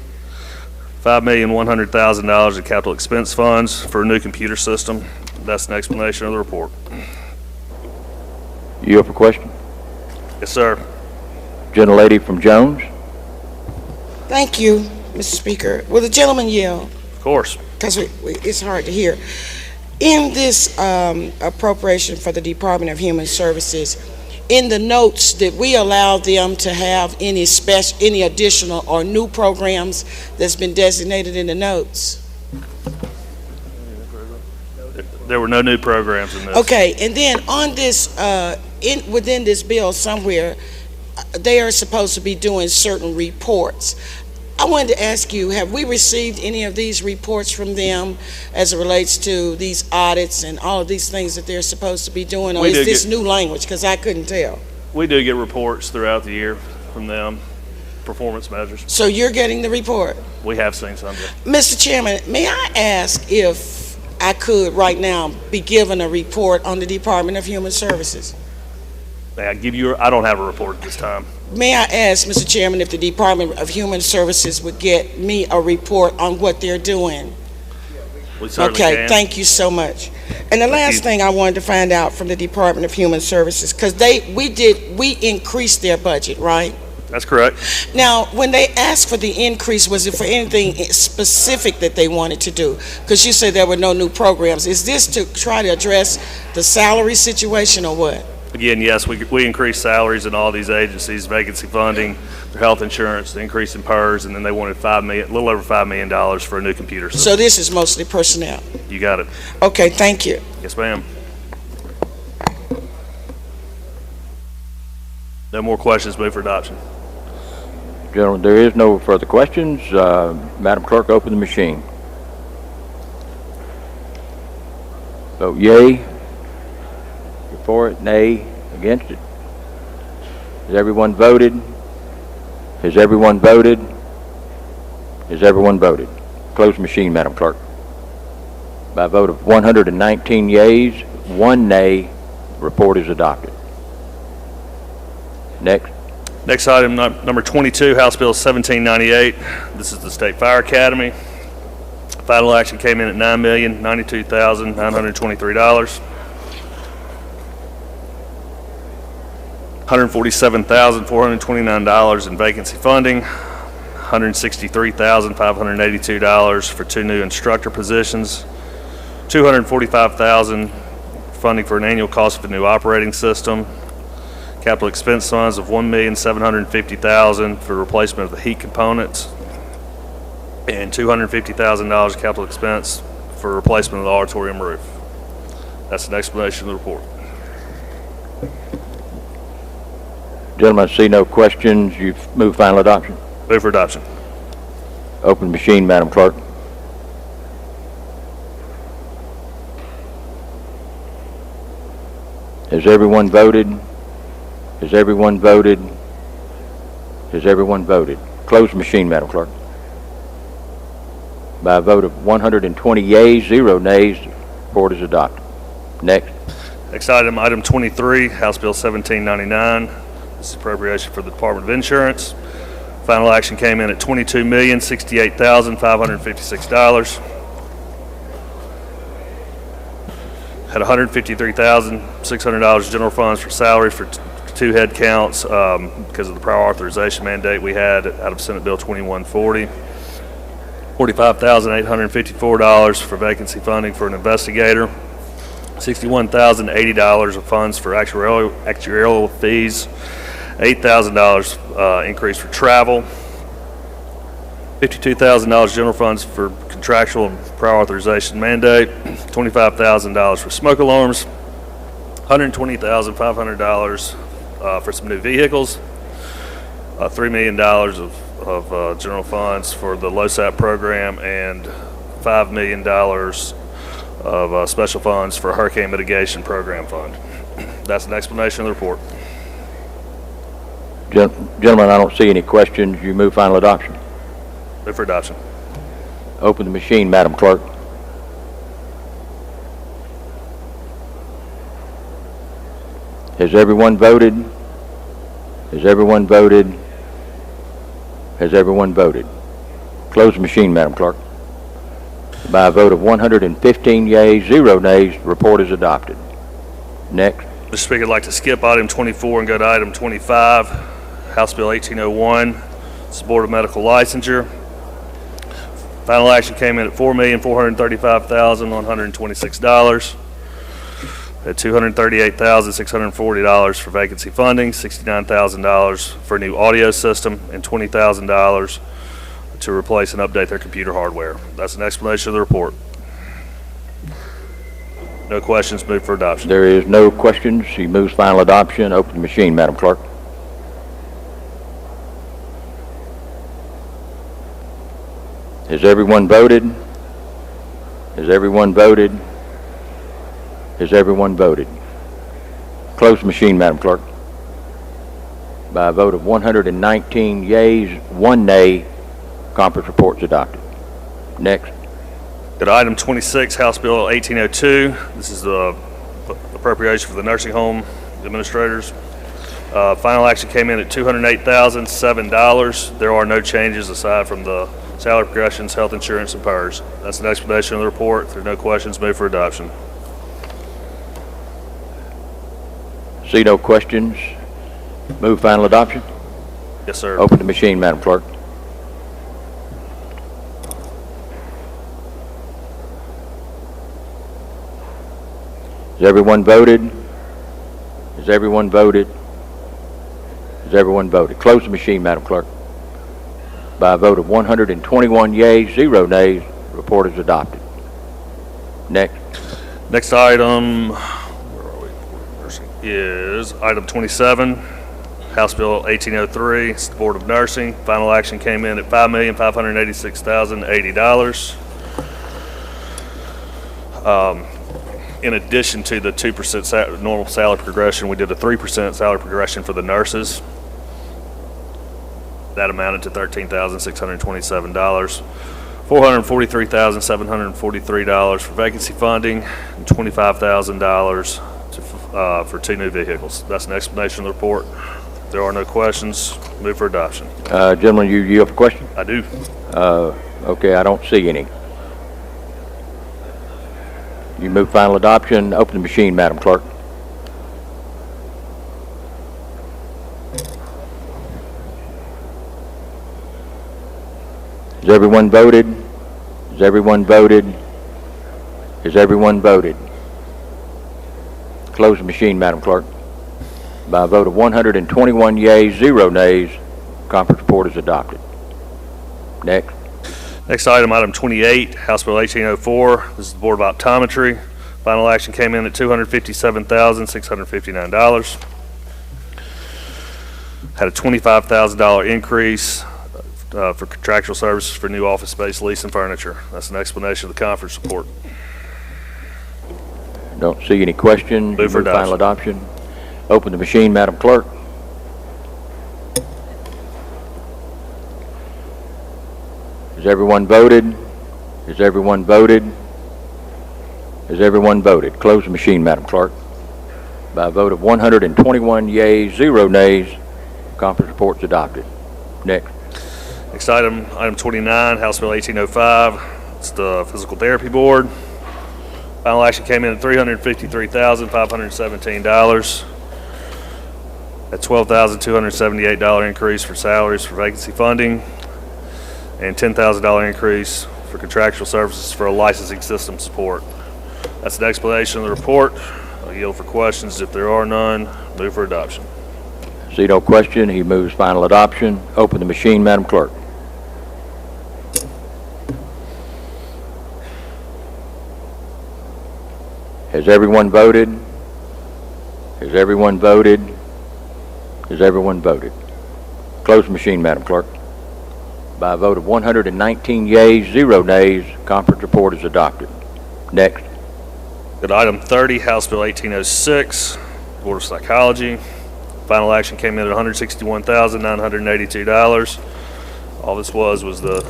$5,100,000 in capital expense funds for a new computer system. That's an explanation of the report. You have a question? Yes, sir. Gentlelady from Jones. Thank you, Mr. Speaker. Will the gentleman yell? Of course. Because it's hard to hear. In this appropriation for the Department of Human Services, in the notes, did we allow them to have any additional or new programs that's been designated in the notes? There were no new programs in this. Okay, and then on this, within this bill somewhere, they are supposed to be doing certain reports. I wanted to ask you, have we received any of these reports from them as it relates to these audits and all of these things that they're supposed to be doing? Or We is do this get- new language? Because I couldn't tell. We do get reports throughout the year from them, performance measures. So you're getting the report? We have seen some. Yeah. Mr. Chairman, may I ask if I could right now be given a report on the Department of Human Services? May I give you, I don't have a report at this time. May I ask, Mr. Chairman, if the Department of Human Services would get me a report on what they're doing? We certainly Okay, can. thank you so much. And the last thing I wanted to find out from the Department of Human Services, because we increased their budget, right? That's correct. Now, when they asked for the increase, was it for anything specific that they wanted to do? Because you said there were no new programs. Is this to try to address the salary situation or what? Again, yes, we increased salaries in all these agencies, vacancy funding, their health insurance, the increase in PERS, and then they wanted a little over $5 million for a new computer system. So this is mostly personnel? You got it. Okay, thank you. Yes, ma'am. No more questions, move for adoption. Gentlemen, there is no further questions. Madam Clerk, open the machine. Vote yea. You're for it, nay, against it. Has everyone voted? Has everyone voted? Has everyone voted? Close machine, Madam Clerk. By a vote of 119 yeas, 1 nay, report is adopted. Next. Next item, number 22, House Bill 1798. This is the State Fire Academy. Final action came in at $9,092,923. $147,429 in vacancy funding, $163,582 for 2 new instructor positions, $245,000 funding for an annual cost of a new operating system, capital expense funds of $1,750,000 for replacement of the heat components, and $250,000 capital expense for replacement of the auditorium roof. That's an explanation of the report. Gentlemen, I see no questions. You've moved final adoption. Move for adoption. Open machine, Madam Clerk. Has everyone voted? Has everyone voted? Has everyone voted? Close machine, Madam Clerk. By a vote of 120 yeas, 0 nays, report is adopted. Next. Next item, item 23, House Bill 1799. This is appropriation for the Department of Insurance. Final action came in at $22,068,556. Had $153,600 general funds for salary for 2 head counts because of the prior authorization mandate we had out of Senate Bill 2140. $45,854 for vacancy funding for an investigator. $61,080 of funds for actuarial fees. $8,000 increase for travel. $52,000 general funds for contractual and prior authorization mandate. $25,000 for smoke alarms. $120,500 for some new vehicles. $3 million of general funds for the LoSAP program, and $5 million of special funds for hurricane mitigation program fund. That's an explanation of the report. Gentlemen, I don't see any questions. You move final adoption. Move for adoption. Open the machine, Madam Clerk. Has everyone voted? Has everyone voted? Has everyone voted? Close the machine, Madam Clerk. By a vote of 115 yeas, 0 nays, the report is adopted. Next. Mr. Speaker, I'd like to skip item 24 and go to item 25, House Bill 1801. It's the Board of Medical Licensure. Final action came in at $4,435,126. At $238,640 for vacancy funding, $69,000 for a new audio system, and $20,000 to replace and update their computer hardware. That's an explanation of the report. No questions, move for adoption. There is no questions. He moves final adoption. Open the machine, Madam Clerk. Has everyone voted? Has everyone voted? Has everyone voted? Close the machine, Madam Clerk. By a vote of 119 yeas, 1 nay, conference report's adopted. Next. Go to item 26, House Bill 1802. This is the appropriation for the nursing home administrators. Final action came in at $208,007. There are no changes aside from the salary progressions, health insurance, and PERS. That's an explanation of the report. If there are no questions, move for adoption. See no questions. Move final adoption. Yes, sir. Open the machine, Madam Clerk. Has everyone voted? Has everyone voted? Has everyone voted? Close the machine, Madam Clerk. By a vote of 121 yeas, 0 nays, the report is adopted. Next. Next item, where are we? Is item 27, House Bill 1803. It's the Board of Nursing. Final action came in at $5,586,080. In addition to the 2% normal salary progression, we did a 3% salary progression for the nurses. That amounted to $13,627. $443,743 for vacancy funding, and $25,000 for 2 new vehicles. That's an explanation of the report. If there are no questions, move for adoption. Gentlemen, you yield for question? I do. Okay, I don't see any. You move final adoption. Open the machine, Madam Clerk. Has everyone voted? Has everyone voted? Has everyone voted? Close the machine, Madam Clerk. By a vote of 121 yeas, 0 nays, conference report is adopted. Next. Next item, item 28, House Bill 1804. This is the Board of Optometry. Final action came in at $257,659. Had a $25,000 increase for contractual services for new office space, lease, and furniture. That's an explanation of the conference report. Don't see any questions. Move for final adoption. Open the machine, Madam Clerk. Has everyone voted? Has everyone voted? Has everyone voted? Close the machine, Madam Clerk. By a vote of 121 yeas, 0 nays, conference report's adopted. Next. Next item, item 29, House Bill 1805. It's the Physical Therapy Board. Final action came in at $353,517. A $12,278 increase for salaries for vacancy funding, and $10,000 increase for contractual services for a licensing system support. That's an explanation of the report. I'll yield for questions. If there are none, move for adoption. See no question. He moves final adoption. Open the machine, Madam Clerk. Has everyone voted? Has everyone voted? Has everyone voted? Close the machine, Madam Clerk. By a vote of 119 yeas, 0 nays, conference report is adopted. Next. Good. Item 30, House Bill 1806, Board of Psychology. Final action came in at $161,982. All this was the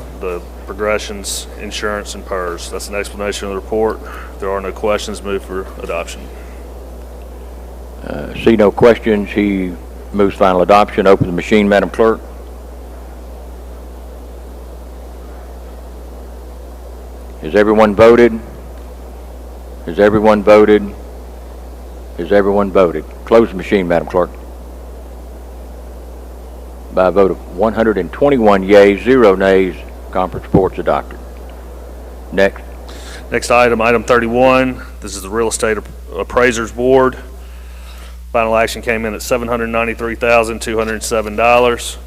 progressions, insurance, and PERS. That's an explanation of the report. If there are no questions, move for adoption. See no questions. He moves final adoption. Open the machine, Madam Clerk. Has everyone voted? Has everyone voted? Has everyone voted? Close the machine, Madam Clerk. By a vote of 121 yeas, 0 nays, conference report's adopted. Next. Next item, item 31. This is the Real Estate Appraisers Board. Final action came in at $793,207.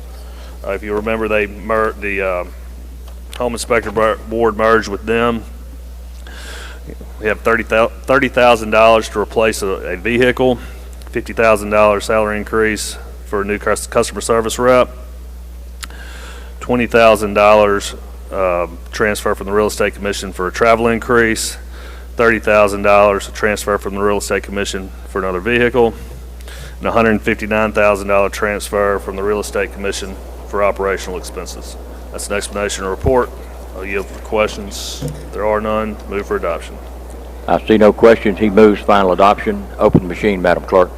If you remember, the Home Inspector Board merged with them. We have $30,000 to replace a vehicle, $50,000 salary increase for a new customer service rep, $20,000 transfer from the Real Estate Commission for a travel increase, $30,000 to transfer from the Real Estate Commission for another vehicle, and $159,000 transfer from the Real Estate Commission for operational expenses. That's an explanation and report. I'll yield for questions. If there are none, move for adoption. I see no questions. He moves final adoption. Open the machine, Madam Clerk.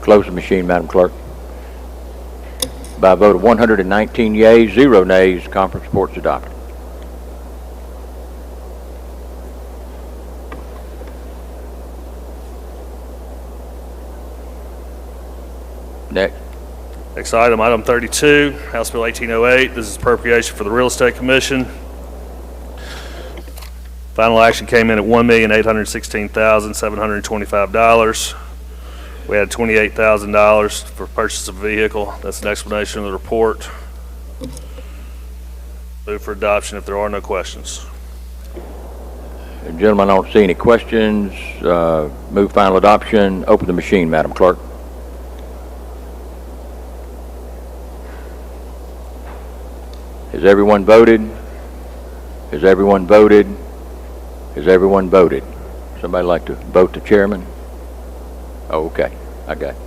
Close the machine, Madam Clerk. By a vote of 119 yeas, 0 nays, conference report's adopted. Next. Next item, item 32, House Bill 1808. This is appropriation for the Real Estate Commission. Final action came in at $1,816,725. We had $28,000 for purchase of a vehicle. That's an explanation of the report. Move for adoption if there are no questions. Gentlemen, I don't see any questions. Move final adoption. Open the machine, Madam Clerk. Has everyone voted? Has everyone voted? Has everyone voted? Somebody like to vote the chairman? Oh, okay. I got it.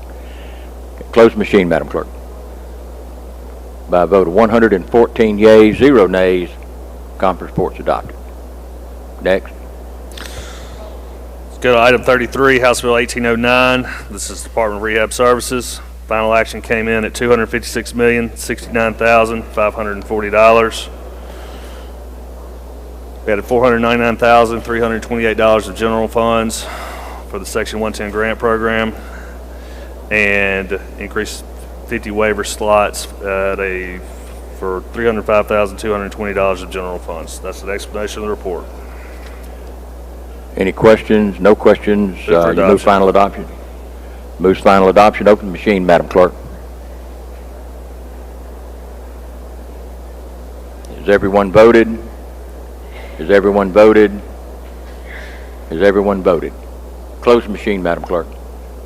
Close the machine, Madam Clerk. By a vote of 114 yeas, 0 nays, conference report's adopted. Next. Let's go to item 33, House Bill 1809. This is Department of Rehab Services. Final action came in at $256,069,540. We had $499,328 of general funds for the Section 110 grant program, and increased 50 waiver slots for $305,220 of general funds. That's an explanation of the report. Any questions? No questions. You move final adoption. Moves final adoption. Open the machine, Madam Clerk. Has everyone voted? Has everyone voted? Has everyone voted? Close the machine, Madam Clerk.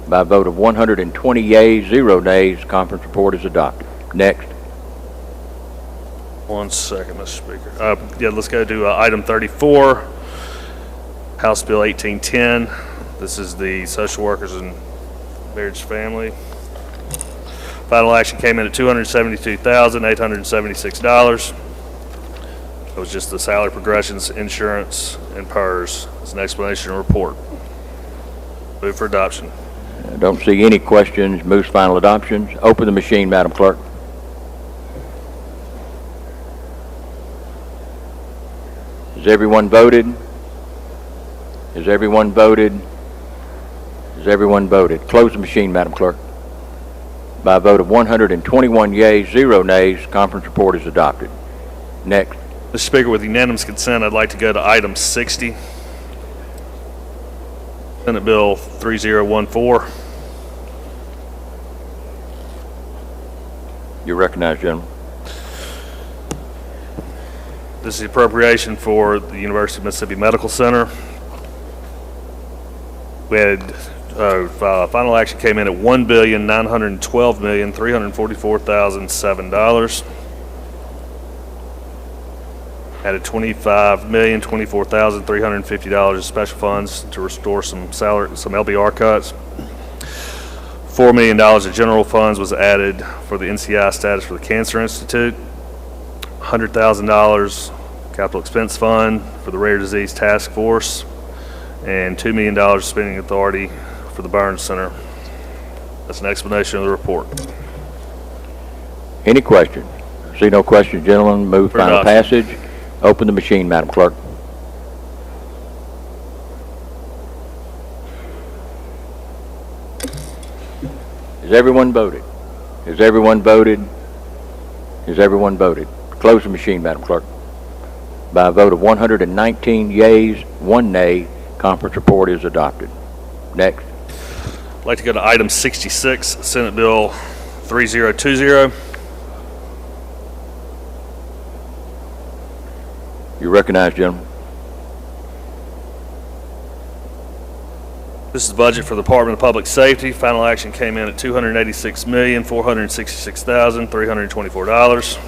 By a vote of 120 yeas, 0 nays, conference report is adopted. Next. 1 second, Mr. Speaker. Let's go to item 34, House Bill 1810. This is the Social Workers and Marriage Family. Final action came in at $272,876. It was just the salary progressions, insurance, and PERS. It's an explanation and report. Move for adoption. I don't see any questions. Moves final adoptions. Open the machine, Madam Clerk. Has everyone voted? Has everyone voted? Has everyone voted? Close the machine, Madam Clerk. By a vote of 121 yeas, 0 nays, conference report is adopted. Next. Mr. Speaker, with unanimous consent, I'd like to go to item 60. Senate Bill 3014. You're recognized, gentlemen. This is the appropriation for the University of Mississippi Medical Center. We had final action came in at $1,912,344,007. Added $25,024,350 of special funds to restore some LBR cuts. $4 million of general funds was added for the NCI status for the Cancer Institute. $100,000 capital expense fund for the Rare Disease Task Force, and $2 million spending authority for the Burns Center. That's an explanation of the report. Any questions? See no questions, gentlemen. Move final passage. Open the machine, Madam Clerk. Has everyone voted? Has everyone voted? Has everyone voted? Close the machine, Madam Clerk. By a vote of 119 yeas, 1 nay, conference report is adopted. Next. I'd like to go to item 66, Senate Bill 3020. You recognize, gentlemen. This is the budget for the Department of Public Safety. Final action came in at $286,466,324.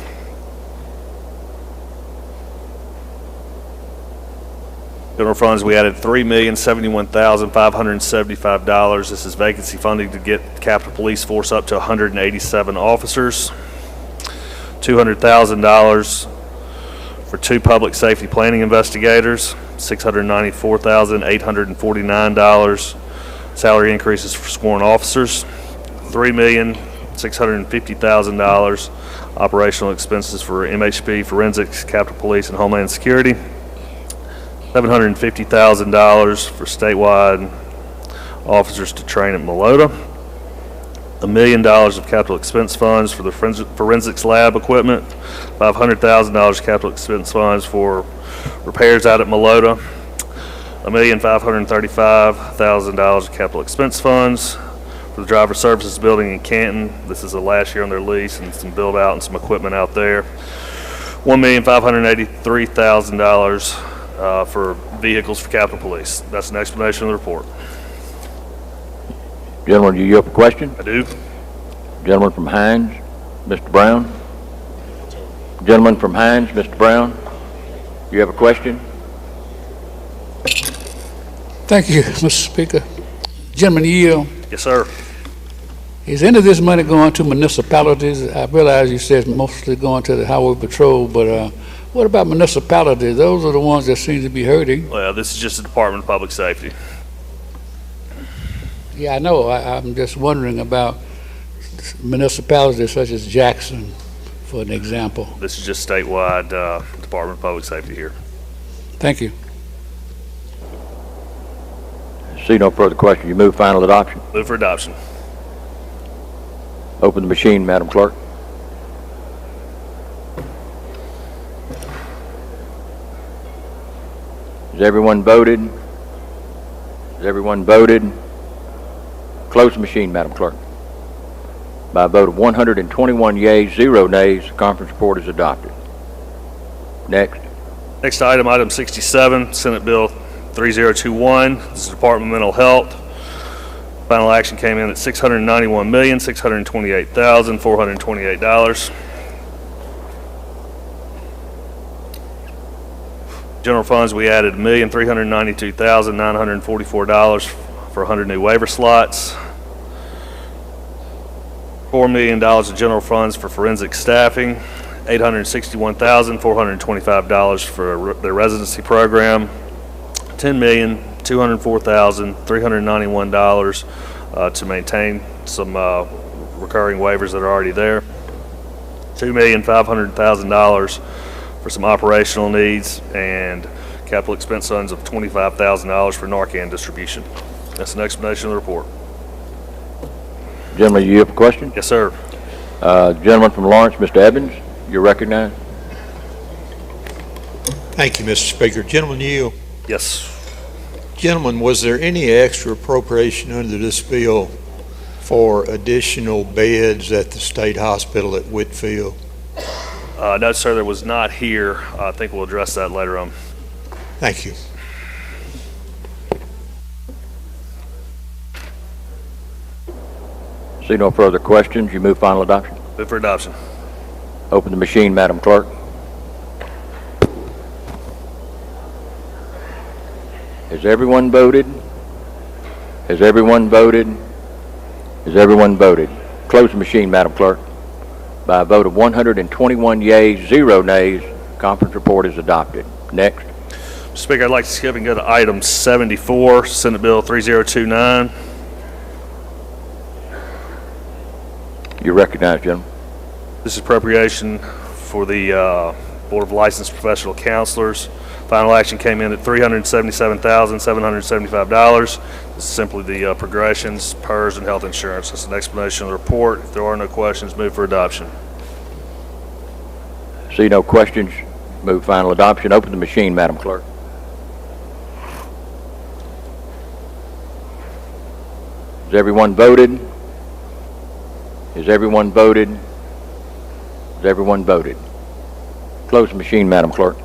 General funds, we added $3,071,575. This is vacancy funding to get the Capitol Police Force up to 187 officers. $200,000 for 2 public safety planning investigators. $694,849 salary increases for sworn officers. $3,650,000 operational expenses for MHP, forensics, Capitol Police, and Homeland Security. $750,000 for statewide officers to train at Melota. $1 million of capital expense funds for the forensics lab equipment. $500,000 capital expense funds for repairs out at Melota. $1,535,000 of capital expense funds for the driver services building in Canton. This is the last year on their lease, and some build out and some equipment out there. $1,583,000 for vehicles for Capitol Police. That's an explanation of the report. Gentlemen, do you have a question? I do. Gentleman from Hines, Mr. Brown. Gentleman from Hines, Mr. Brown. You have a question? Thank you, Mr. Speaker. Gentleman Yield. Yes, sir. Is any of this money going to municipalities? I realize you said mostly going to the highway patrol, but what about municipalities? Those are the ones that seem to be hurting. Well, this is just the Department of Public Safety. Yeah, I know. I'm just wondering about municipalities such as Jackson, for an example. This is just statewide Department of Public Safety here. Thank you. See no further question. You move final adoption. Move for adoption. Open the machine, Madam Clerk. Has everyone voted? Has everyone voted? Close the machine, Madam Clerk. By a vote of 121 yeas, 0 nays, the conference report is adopted. Next. Next item 67, Senate Bill 3021. This is Department of Mental Health. Final action came in at $691,628,428. General funds, we added $1,392,944 for 100 new waiver slots. $4 million of general funds for forensic staffing. $861,425 for their residency program. $10,204,391 to maintain some recurring waivers that are already there. $2,500,000 for some operational needs, and capital expense funds of $25,000 for Narcan distribution. That's an explanation of the report. Gentlemen, you have a question? Yes, sir. Gentleman from Lawrence, Mr. Evans, you're recognized. Thank you, Mr. Speaker. Gentleman Yield. Yes. Gentlemen, was there any extra appropriation under this bill for additional beds at the state hospital at Whitfield? No, sir, there was not here. I think we'll address that later on. Thank you. See no further questions. You move final adoption. Move for adoption. Open the machine, Madam Clerk. Has everyone voted? Has everyone voted? Has everyone voted? Close the machine, Madam Clerk. By a vote of 121 yeas, 0 nays, conference report is adopted. Next. Mr. Speaker, I'd like to skip and go to item 74, Senate Bill 3029. You recognize, gentlemen. This is appropriation for the Board of Licensed Professional Counselors. Final action came in at $377,775. This is simply the progressions, PERS, and health insurance. That's an explanation of the report. If there are no questions, move for adoption. See no questions, move final adoption. Open the machine, Madam Clerk. Has everyone voted? Has everyone voted? Has everyone voted? Close the machine, Madam Clerk.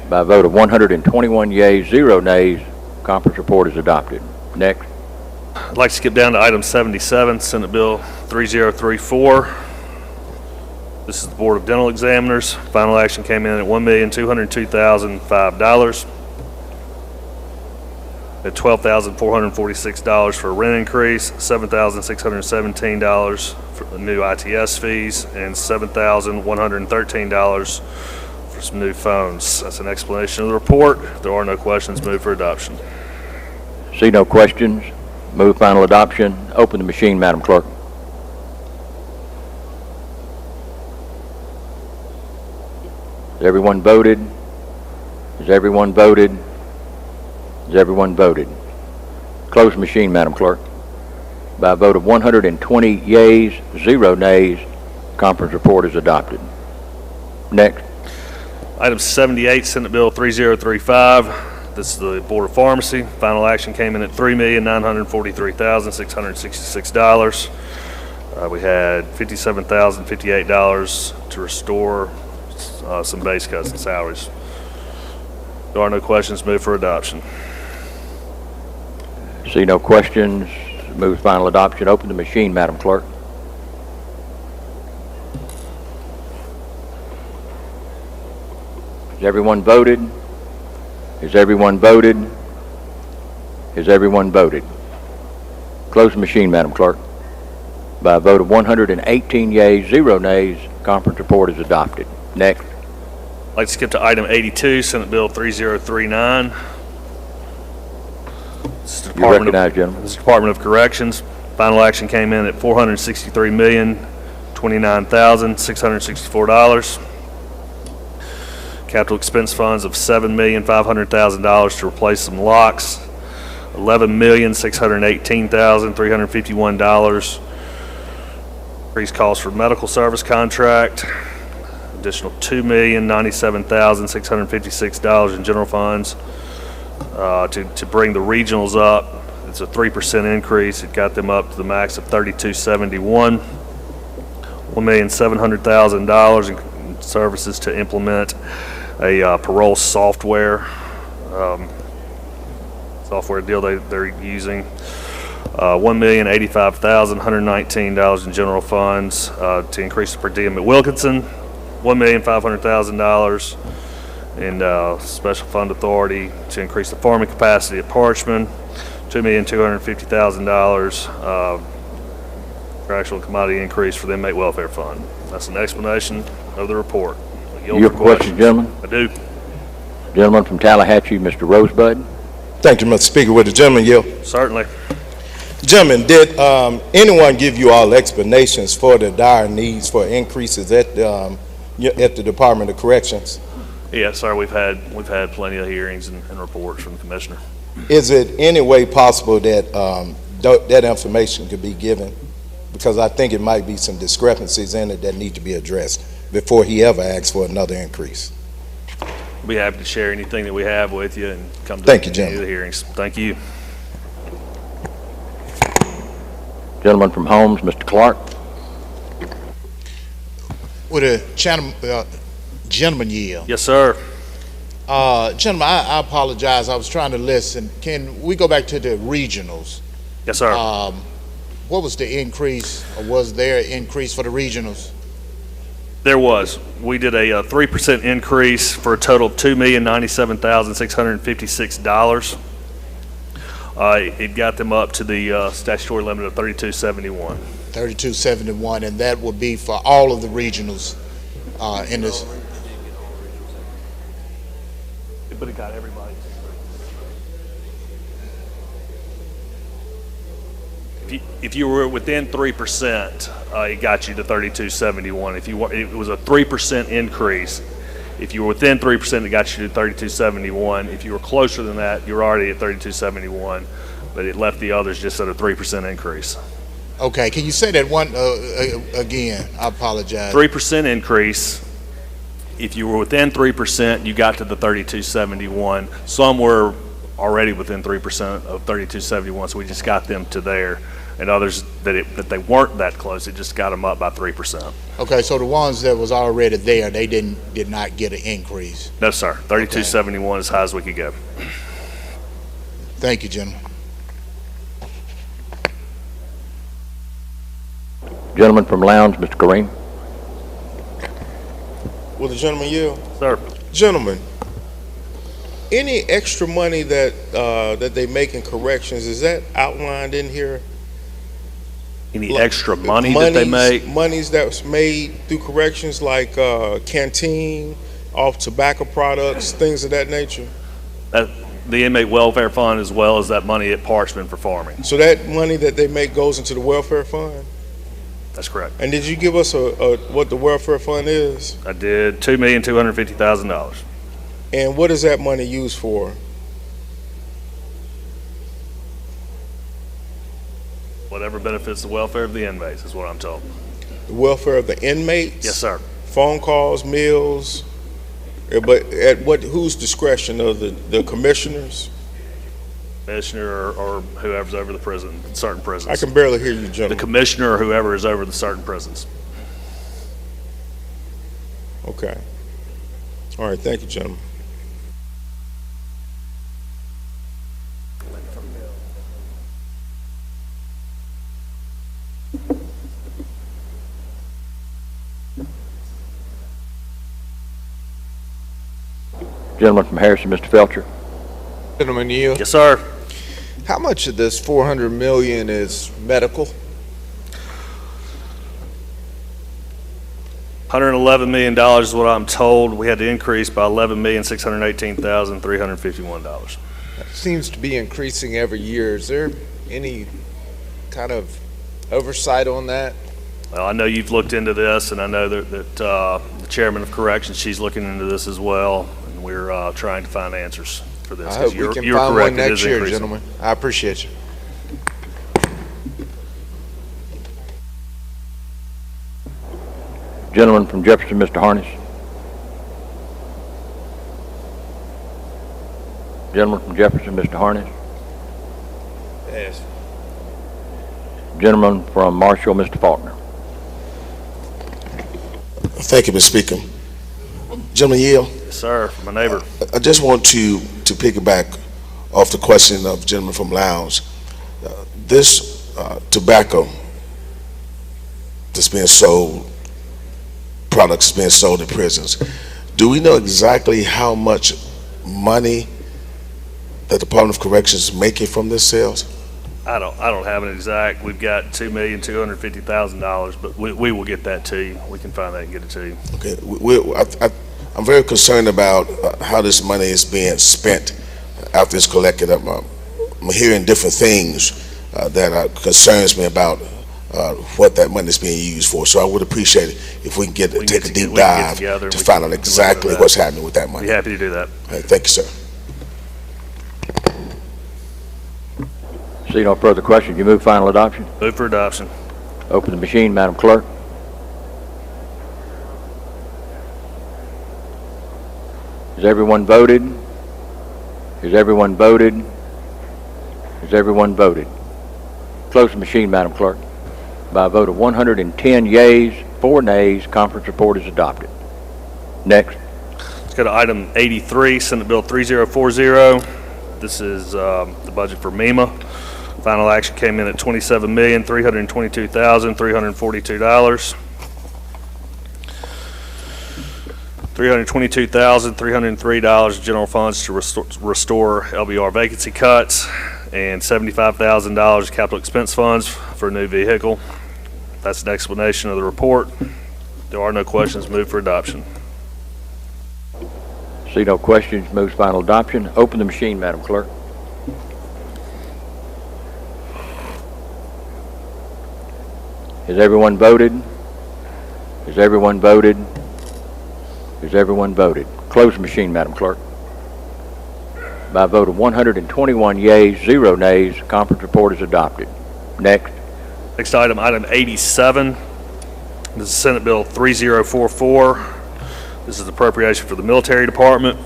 By a vote of 121 yeas, 0 nays, conference report is adopted. Next. I'd like to skip down to item 77, Senate Bill 3034. This is the Board of Dental Examiners. Final action came in at $1,202,005. At $12,446 for a rent increase, $7,617 for the new ITS fees, and $7,113 for some new phones. That's an explanation of the report. If there are no questions, move for adoption. See no questions. Move final adoption. Open the machine, Madam Clerk. Has everyone voted? Has everyone voted? Has everyone voted? Close the machine, Madam Clerk. By a vote of 120 yeas, 0 nays, conference report is adopted. Next. Item 78, Senate Bill 3035. This is the Board of Pharmacy. Final action came in at $3,943,666. We had $57,058 to restore some base cuts and salaries. If there are no questions, move for adoption. See no questions. Move final adoption. Open the machine, Madam Clerk. Has everyone voted? Has everyone voted? Has everyone voted? Close the machine, Madam Clerk. By a vote of 118 yeas, 0 nays, conference report is adopted. Next. I'd like to skip to item 82, Senate Bill 3039. You recognize, gentlemen. This is Department of Corrections. Final action came in at $463,029,664. Capital expense funds of $7,500,000 to replace some locks. $11,618,351. Increased costs for medical service contract. Additional $2,097,656 in general funds to bring the regionals up. It's a 3% increase. It got them up to the max of $3,271. $1,700,000 in services to implement a parole software deal they're using. $1,085,119 in general funds to increase the per diem at Wilkinson. $1,500,000 in special fund authority to increase the farming capacity at Parchman. $2,250,000 for actual commodity increase for the inmate welfare fund. That's an explanation of the report. You have a question, gentlemen? I do. Gentleman from Tallahatchie, Mr. Rosebud. Thank you, Mr. Speaker. Would the gentleman yield? Certainly. Gentlemen, did anyone give you all explanations for the dire needs for increases at the Department of Corrections? Yes, sir. We've had plenty of hearings and reports from the commissioner. Is it any way possible that that information could be given? Because I think it might be some discrepancies in it that need to be addressed before he ever asks for another increase. We'll be happy to share anything that we have with you and come to Thank you, any of gentlemen. the hearings. Thank you. Gentleman from Holmes, Mr. Clark. Would a gentleman yield? Yes, sir. Gentlemen, I apologize. I was trying to listen. Can we go back to the regionals? Yes, sir. What was the increase, or was there an increase for the regionals? There was. We did a 3% increase for a total of $2,097,656. It got them up to the statutory limit of $3,271. $3,271, and that would be for all of the regionals in this. But it got everybody. If you were within 3%, it got you to $3,271. It was a 3% increase. If you were within 3%, it got you to $3,271. If you were closer than that, you're already at $3,271. But it left the others just at a 3% increase. Okay, can you say that one again? I apologize. 3% increase. If you were within 3%, you got to the $3,271. Some were already within 3% of 3271, so we just got them to there. And others that they weren't that close, it just got them up by 3%. Okay, so the ones that was already there, they did not get an increase? No, sir. 3271 as high as we could go. Thank you, gentlemen. Gentleman from Lowndes, Mr. Kareem. Will the gentleman yield? Sir. Gentlemen, any extra money that that they make in corrections, is that outlined in here? Any extra money that they make? Monies that was made through corrections, like canteen, off tobacco products, things of that nature? The inmate welfare fund, as well as that money at Parchman for farming. So that money that they make goes into the welfare fund? That's correct. And did you give us what the welfare fund is? I did $2,250,000. And what is that money used for? Whatever benefits the welfare of the inmates is what I'm told. The welfare of the inmates? Yes, sir. Phone calls, meals, but at whose discretion of the commissioners? Commissioner or whoever's over the prison, certain prisons. I can barely hear you, gentlemen. The commissioner or whoever is over the certain prisons. Okay. All right, thank you, gentlemen. Gentleman from Harrison, Mr. Felcher. Gentleman, yield. Yes, sir. How much of this $400 million is medical? $111 million is what I'm told. We had to increase by $11,618,351. That seems to be increasing every year. Is there any kind of oversight on that? Well, I know you've looked into this, and I know that the chairman of corrections, she's looking into this as well, and we're trying to find answers for this. I hope we can find one next year, gentlemen. I appreciate you. Gentleman from Jefferson, Mr. Harness. Gentleman from Jefferson, Mr. Harness. Yes. Gentleman from Marshall, Mr. Faulkner. Thank you, Mr. Speaker. Gentleman yield. Yes, sir, from my neighbor. I just want to piggyback off the question of the gentleman from Lowndes. This tobacco that's being sold, products being sold in prisons, do we know exactly how much money that the Department of Corrections is making from this sales? I don't have an exact. We've got $2,250,000, but we will get that to you. We can find that and get it to you. Okay, I'm very concerned about how this money is being spent after it's collected. I'm hearing different things that concerns me about what that money is being used for. So I would appreciate it if we can take a deep dive to find out exactly what's happening with that money. Be happy to do that. All right, thank you, sir. See no further questions. You move final adoption? Move for adoption. Open the machine, Madam Clerk. Has everyone voted? Has everyone voted? Has everyone voted? Close the machine, Madam Clerk. By a vote of 110 yeas, 4 nays, conference report is adopted. Next. Let's go to item 83, Senate Bill 3040. This is the budget for MEMA. Final action came in at $27,322,342. $322,303 general funds to restore LBR vacancy cuts, and $75,000 capital expense funds for a new vehicle. That's an explanation of the report. There are no questions. Move for adoption. See no questions. Moves final adoption. Open the machine, Madam Clerk. Has everyone voted? Has everyone voted? Has everyone voted? Close the machine, Madam Clerk. By a vote of 121 yeas, 0 nays, conference report is adopted. Next. Next item, item 87. This is Senate Bill 3044. This is appropriation for the military department.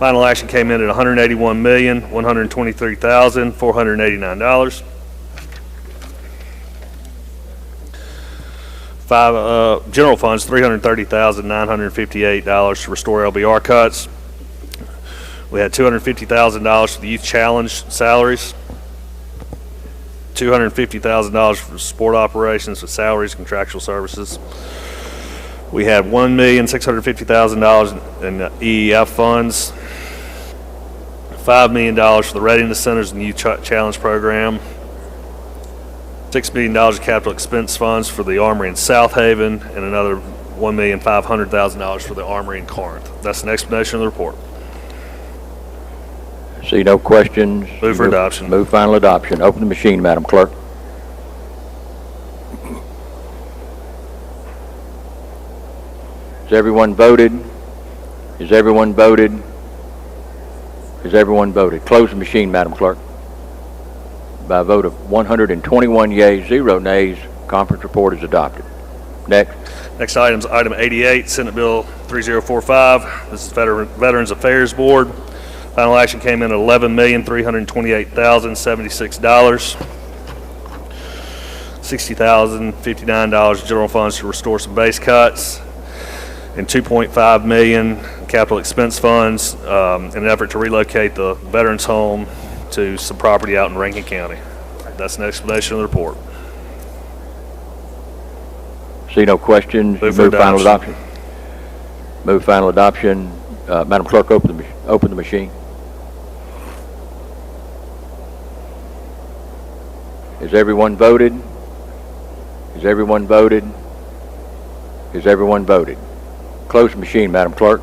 Final action came in at $181,123,489. General funds, $330,958 to restore LBR cuts. We had $250,000 for the Youth Challenge salaries, $250,000 for sport operations with salaries, contractual services. We had $1,650,000 in EEF funds, $5 million for the readiness centers and Youth Challenge program, $6 million of capital expense funds for the Armory in South Haven, and another $1,500,000 for the Armory in Corinth. That's an explanation of the report. See no questions. Move for adoption. Move final adoption. Open the machine, Madam Clerk. Has everyone voted? Has everyone voted? Has everyone voted? Close the machine, Madam Clerk. By a vote of 121 yeas, 0 nays, conference report is adopted. Next. Next item is item 88, Senate Bill 3045. This is Veterans Affairs Board. Final action came in at $11,328,076. $60,059 general funds to restore some base cuts, and $2.5 million capital expense funds in an effort to relocate the Veterans Home to some property out in Rankin County. That's an explanation of the report. See no questions. Move for final adoption. Move final adoption. Madam Clerk, open the machine. Has everyone voted? Has everyone voted? Has everyone voted? Close the machine, Madam Clerk.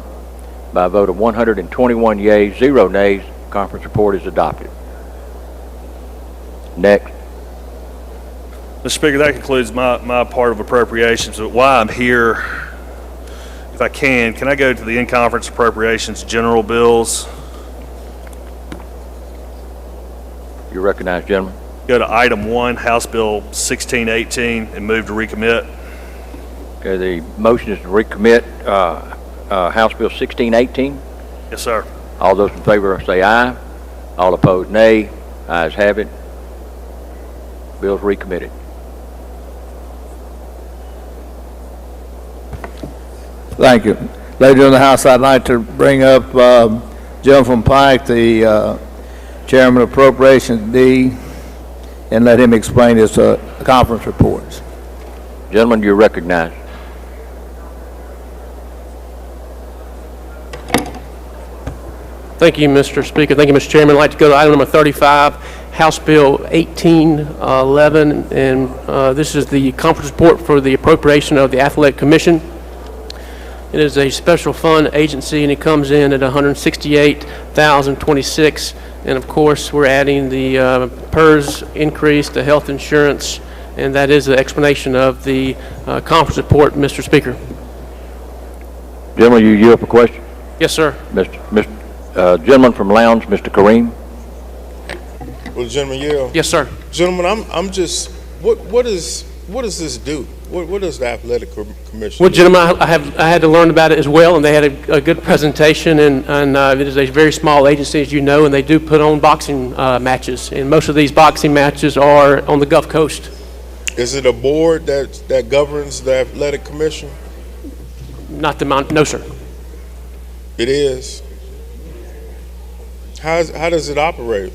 By a vote of 121 yeas, 0 nays, conference report is adopted. Next. Mr. Speaker, that concludes my part of appropriations. But while I'm here, if I can I go to the in-conference appropriations general bills? You're recognized, gentlemen. Go to item 1, House Bill 1618, and move to recommit. Okay, the motion is to recommit House Bill 1618. Yes, sir. All those in favor say aye. All opposed, nay. Ayes have it. Bill's recommitted. Thank you. Ladies of the House, I'd like to bring up Gentleman from Pike, the Chairman of Appropriations D, and let him explain his conference reports. Gentlemen, you're recognized. Thank you, Mr. Speaker. Thank you, Mr. Chairman. I'd like to go to item number 35, House Bill 1811, and this is the conference report for the appropriation of the Athletic Commission. It is a special fund agency, and it comes in at $168,026. And of course, we're adding the PERS increase, the health insurance, and that is the explanation of the conference report, Mr. Speaker. Gentlemen, you up a question? Yes, sir. Gentleman from Lowndes, Mr. Kareem. Well, gentleman, yeah. Yes, sir. Gentlemen, I'm just, what does this do? What does the Athletic Commission Well, do? gentlemen, I had to learn about it as well, and they had a good presentation, and it is a very small agency, as you know, and they do put on boxing matches, and most of these boxing matches are on the Gulf Coast. Is it a board that governs the Athletic Commission? No, sir. It is. How does it operate?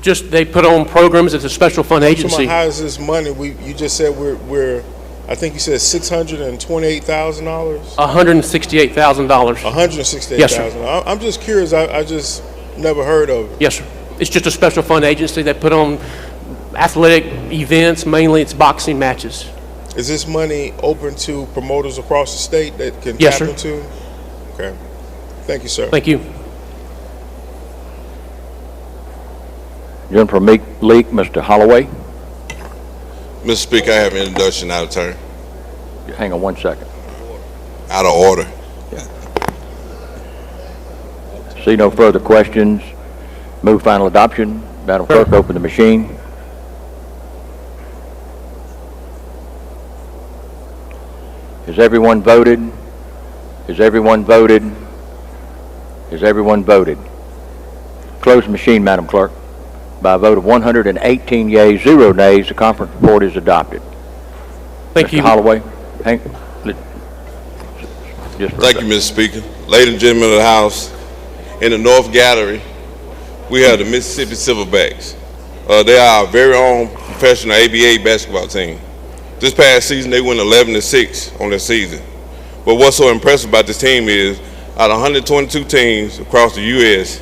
Just they put on programs. It's a special fund agency. How is this money? You just said we're I think you said $628,000. $168,000. $168,000. Yes, sir. I'm just curious. I just never heard of it. Yes, sir. It's just a special fund agency that put on athletic events. Mainly, it's boxing matches. Is this money open to promoters across the state that can Yes, tap sir. into? Okay. Thank you, sir. Thank you. Gentleman from Meek Leak, Mr. Holloway. Mr. Speaker, I have an introduction out of turn. Hang on 1 second. Out of order. See no further questions. Move final adoption. Madam Clerk, open the machine. Has everyone voted? Has everyone voted? Has everyone voted? Close the machine, Madam Clerk. By a vote of 118 yeas, 0 nays, the conference report is adopted. Thank you. Mr. Holloway, just for a Thank you, Mr. Speaker. Ladies and gentlemen of the House, in the North Gallery, we have the Mississippi Silverbacks. They are our very own professional ABA basketball team. This past season, they went 11-6 on their season. But what's so impressive about this team is, out of 122 teams across the U.S.,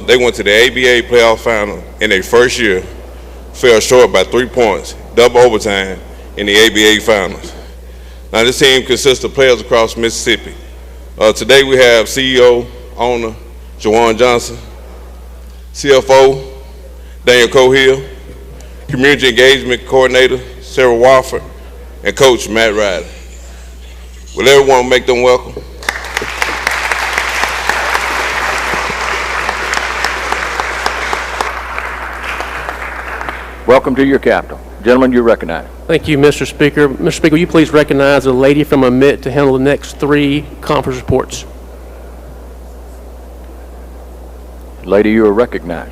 they went to the ABA playoff final in their first year, fell short by 3 points, double overtime in the ABA finals. Now, this team consists of players across Mississippi. Today, we have CEO, owner, Jawan Johnson, CFO, Daniel Cohill, Community Engagement Coordinator, Sarah Wofford, and Coach Matt Riley. Will everyone make them welcome? welcome to your capital. Gentlemen, you're recognized. Thank you, Mr. Speaker. Mr. Speaker, will you please recognize the lady from Omit to handle the next 3 conference reports? Lady, you are recognized.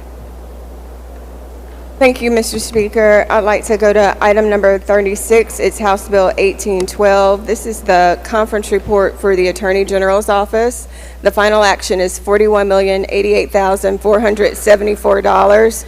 Thank you, Mr. Speaker. I'd like to go to item number 36. It's House Bill 1812. This is the conference report for the Attorney General's office. The final action is $41,088,474.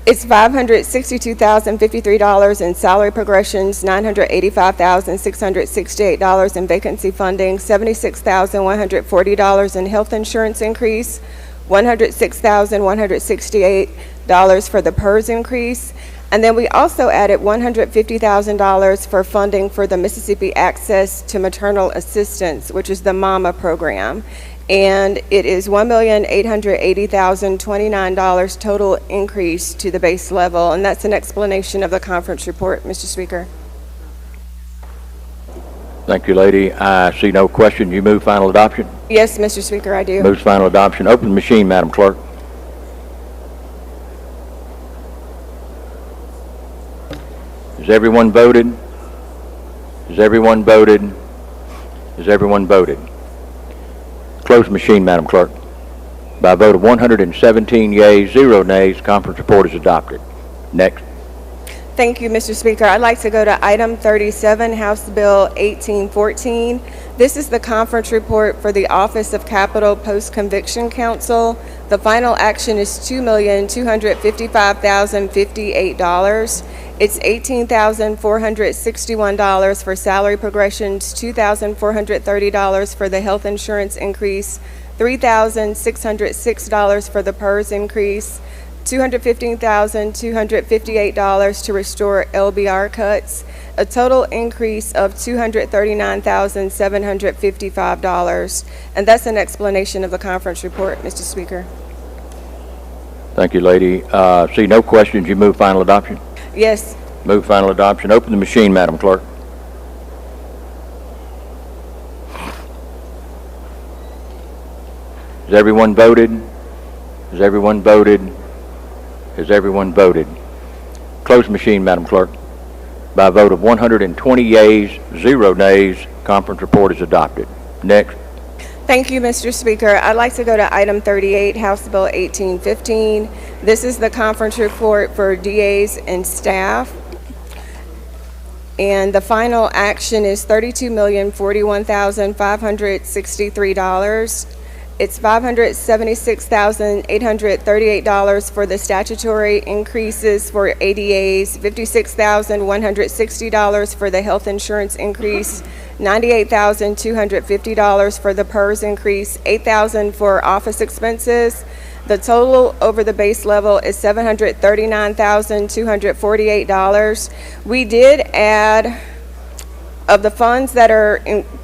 It's $562,053 in salary progressions, $985,668 in vacancy funding, $76,140 in health insurance increase, $106,168 for the PERS increase, and then we also added $150,000 for funding for the Mississippi Access to Maternal Assistance, which is the MAMA program, and it is $1,880,029 total increase to the base level, and that's an explanation of the conference report, Mr. Speaker. Thank you, lady. I see no question. You move final adoption? Yes, Mr. Speaker, I do. Moves final adoption. Open the machine, Madam Clerk. Has everyone voted? Has everyone voted? Has everyone voted? Close the machine, Madam Clerk. By a vote of 117 yeas, 0 nays, conference report is adopted. Next. Thank you, Mr. Speaker. I'd like to go to item 37, House Bill 1814. This is the conference report for the Office of Capital Post-Conviction Counsel. The final action is $2,255,058. It's $18,461 for salary progressions, $2,430 for the health insurance increase, $3,606 for the PERS increase, $215,258 to restore LBR cuts, a total increase of $239,755. And that's an explanation of the conference report, Mr. Speaker. Thank you, lady. See no questions. You move final adoption? Yes. Move final adoption. Open the machine, Madam Clerk. Has everyone voted? Has everyone voted? Has everyone voted? Close the machine, Madam Clerk. By a vote of 120 yeas, 0 nays, conference report is adopted. Next. Thank you, Mr. Speaker. I'd like to go to item 38, House Bill 1815. This is the conference report for DAs and staff. And the final action is $32,041,563. It's $576,838 for the statutory increases for ADAs, $56,160 for the health insurance increase, $98,250 for the PERS increase, $8,000 for office expenses. The total over the base level is $739,248. We did add, of the funds that are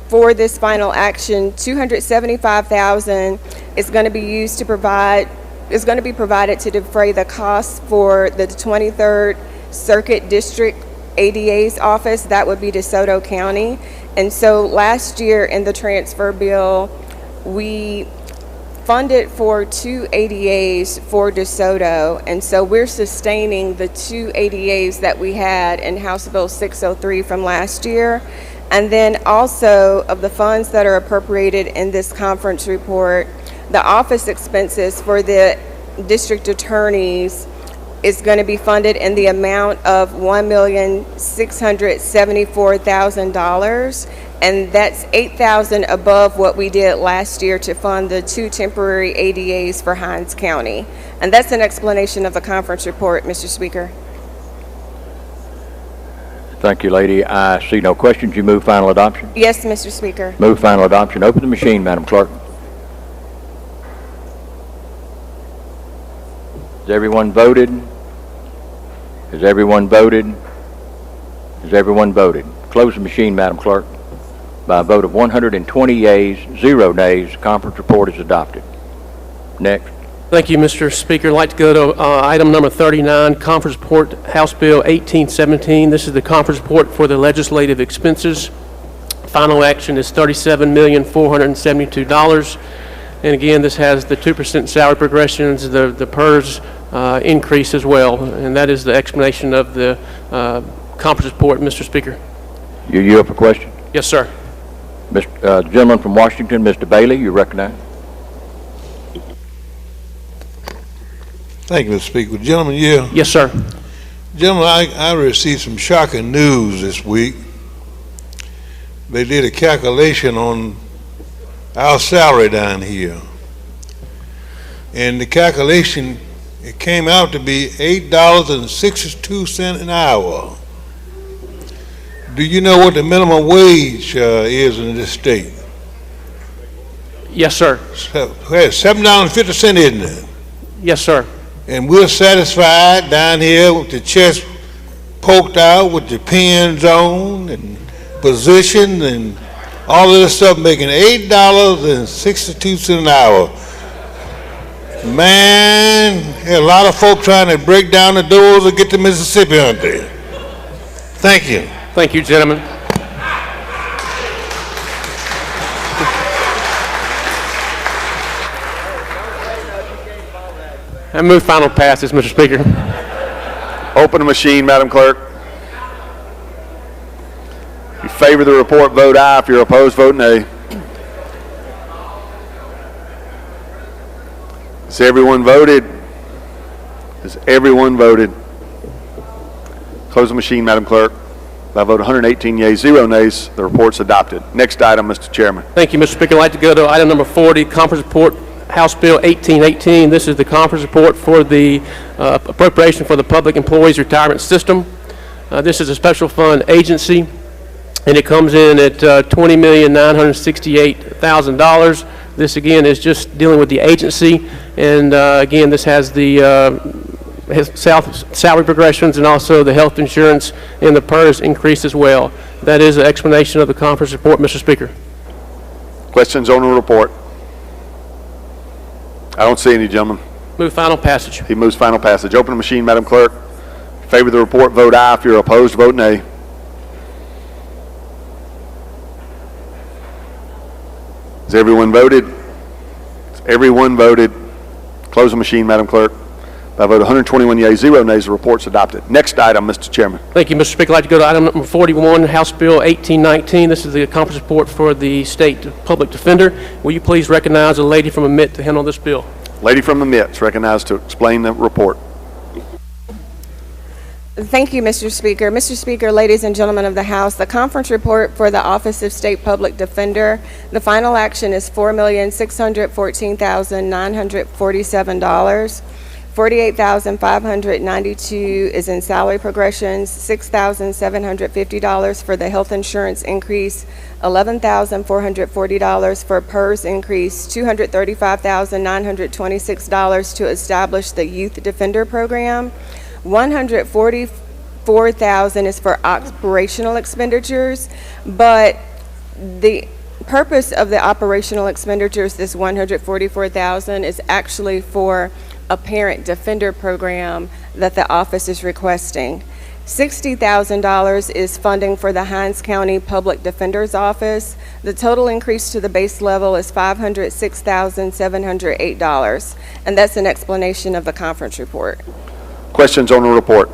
for this final action, $275,000 is going to be used to provide, is going to be provided to defray the costs for the 23rd Circuit District ADA's office. That would be DeSoto County. And so last year in the transfer bill, we funded for 2 ADAs for DeSoto, and so we're sustaining the 2 ADAs that we had in House Bill 603 from last year. And then also, of the funds that are appropriated in this conference report, the office expenses for the district attorneys is going to be funded in the amount of $1,674,000, and that's $8,000 above what we did last year to fund the 2 temporary ADAs for Hinds County. And that's an explanation of the conference report, Mr. Speaker. Thank you, lady. I see no questions. You move final adoption? Yes, Mr. Speaker. Move final adoption. Open the machine, Madam Clerk. Has everyone voted? Has everyone voted? Has everyone voted? Close the machine, Madam Clerk. By a vote of 120 yeas, 0 nays, the conference report is adopted. Next. Thank you, Mr. Speaker. I'd like to go to item number 39, Conference Report, House Bill 1817. This is the conference report for the legislative expenses. Final action is $37,472. And again, this has the 2% salary progressions, the PERS increase as well. And that is the explanation of the conference report, Mr. Speaker. You up for question? Yes, sir. The gentleman from Washington, Mr. Bailey, you recognize. Thank you, Mr. Speaker. Gentlemen, yeah. Yes, sir. Gentlemen, I received some shocking news this week. They did a calculation on our salary down here. And the calculation, it came out to be $8.62 an hour. Do you know what the minimum wage is in this state? Yes, sir. $7.50, isn't it? Yes, sir. And we're satisfied down here with the chest poked out, with the pins on and position and all of this stuff, making $8.62 an hour. Man, a lot of folk trying to break down the doors and get to Mississippi, aren't they? Thank you. Thank you, gentlemen. I move final passage, Mr. Speaker. Open the machine, Madam Clerk. If you favor the report, vote aye. If you're opposed, vote nay. Has everyone voted? Has everyone voted? Close the machine, Madam Clerk. By a vote of 118 yeas, 0 nays, the report's adopted. Next item, Mr. Chairman. Thank you, Mr. Speaker. I'd like to go to item number 40, Conference Report, House Bill 1818. This is the conference report for the appropriation for the Public Employees Retirement System. This is a special fund agency, and it comes in at $20,968,000. This, again, is just dealing with the agency, and again, this has the salary progressions and also the health insurance and the PERS increase as well. That is an explanation of the conference report, Mr. Speaker. Questions on the report? I don't see any, gentlemen. Move final passage. He moves final passage. Open the machine, Madam Clerk. In favor of the report, vote aye. If you're opposed, vote nay. Has everyone voted? Has everyone voted? Close the machine, Madam Clerk. By a vote of 121 yeas, 0 nays, the report's adopted. Next item, Mr. Chairman. Thank you, Mr. Speaker. I'd like to go to item number 41, House Bill 1819. This is the conference report for the State Public Defender. Will you please recognize a lady from the MIT to handle this bill? Lady from the MIT is recognized to explain the report. Thank you, Mr. Speaker. Mr. Speaker, ladies and gentlemen of the House, the conference report for the Office of State Public Defender, the final action is $4,614,947. $48,592 is in salary progressions, $6,750 for the health insurance increase, $11,440 for PERS increase, $235,926 to establish the Youth Defender Program, $144,000 is for operational expenditures, but the purpose of the operational expenditures, this $144,000, is actually for a parent defender program that the office is requesting. $60,000 is funding for the Hinds County Public Defender's Office. The total increase to the base level is $506,708, and that's an explanation of the conference report. Questions on the report?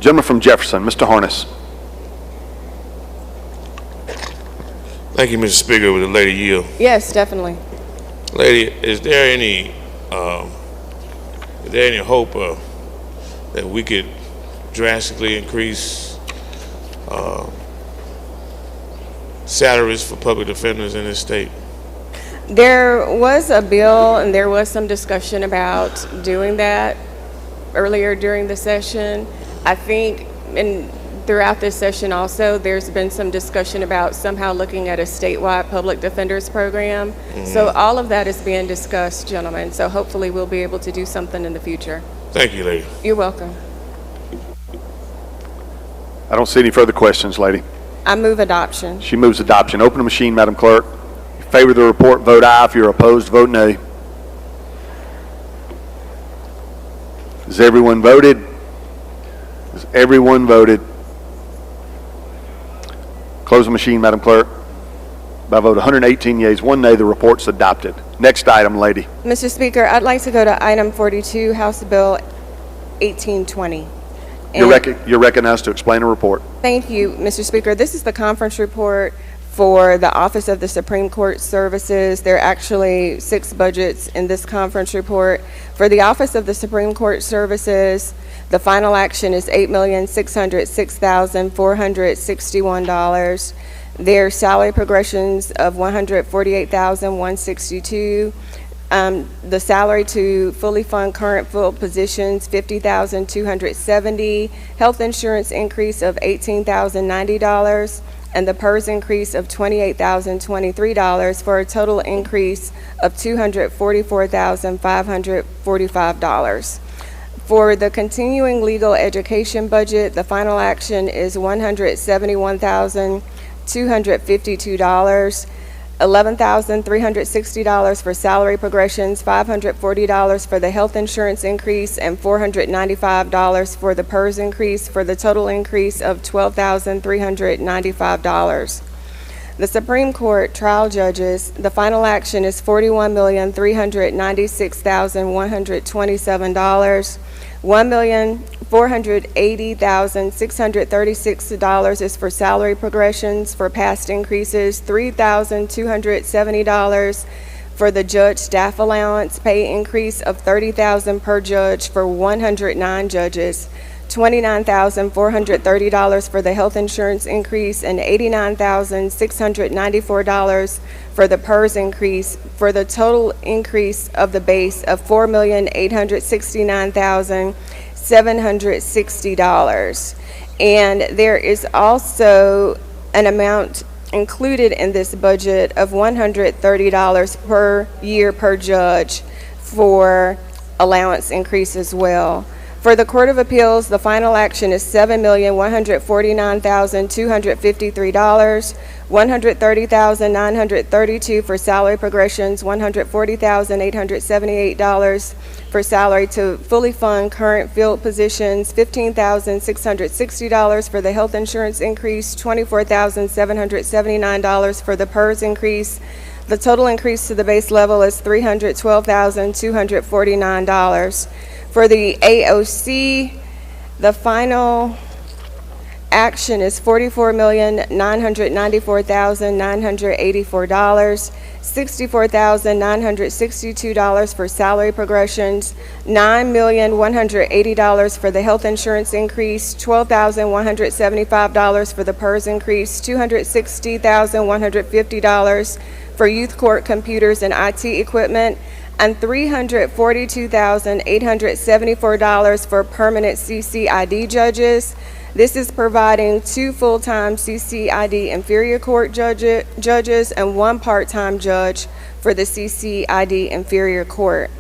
Gentleman from Jefferson, Mr. Harness. Thank you, Mr. Speaker. With the lady yield. Yes, definitely. Lady, is there any hope that we could drastically increase salaries for public defenders in this state? There was a bill and there was some discussion about doing that earlier during the session. I think throughout this session also, there's been some discussion about somehow looking at a statewide public defenders program. So all of that is being discussed, gentlemen. So hopefully we'll be able to do something in the future. Thank you, lady. You're welcome. I don't see any further questions, lady. I move adoption. She moves adoption. Open the machine, Madam Clerk. If you favor the report, vote aye. If you're opposed, vote nay. Has everyone voted? Has everyone voted? Close the machine, Madam Clerk. By a vote 118 yeas, 1 nay, the report's adopted. Next item, lady. Mr. Speaker, I'd like to go to item 42, House Bill 1820. You're recognized to explain a report. Thank you, Mr. Speaker. This is the conference report for the Office of the Supreme Court Services. There are actually 6 budgets in this conference report. For the Office of the Supreme Court Services, the final action is $8,606,461. Their salary progressions of $148,162. The salary to fully fund current field positions, $50,270. Health insurance increase of $18,090. And the PERS increase of $28,023 for a total increase of $244,545. For the continuing legal education budget, the final action is $171,252, $11,360 for salary progressions, $540 for the health insurance increase, and $495 for the PERS increase, for the total increase of $12,395. The Supreme Court trial judges, the final action is $41,396,127. $1,480,636 is for salary progressions for past increases, $3,270 for the judge staff allowance pay increase of $30,000 per judge for 109 judges, $29,430 for the health insurance increase, and $89,694 for the PERS increase, for the total increase of the base of $4,869,760. And there is also an amount included in this budget of $130 per year per judge for allowance increase as well. For the Court of Appeals, the final action is $7,149,253, $130,932 for salary progressions, $140,878 for salary to fully fund current field positions, $15,660 for the health insurance increase, $24,779 for the PERS increase. The total increase to the base level is $312,249. For the AOC, the final action is $44,994,984, $64,962 for salary progressions, $9,180 for the health insurance increase, $12,175 for the PERS increase, $260,150 for youth court computers and IT equipment, and $342,874 for permanent CCID judges. This is providing 2 full-time CCID inferior court judges and 1 part-time judge for the CCID inferior court.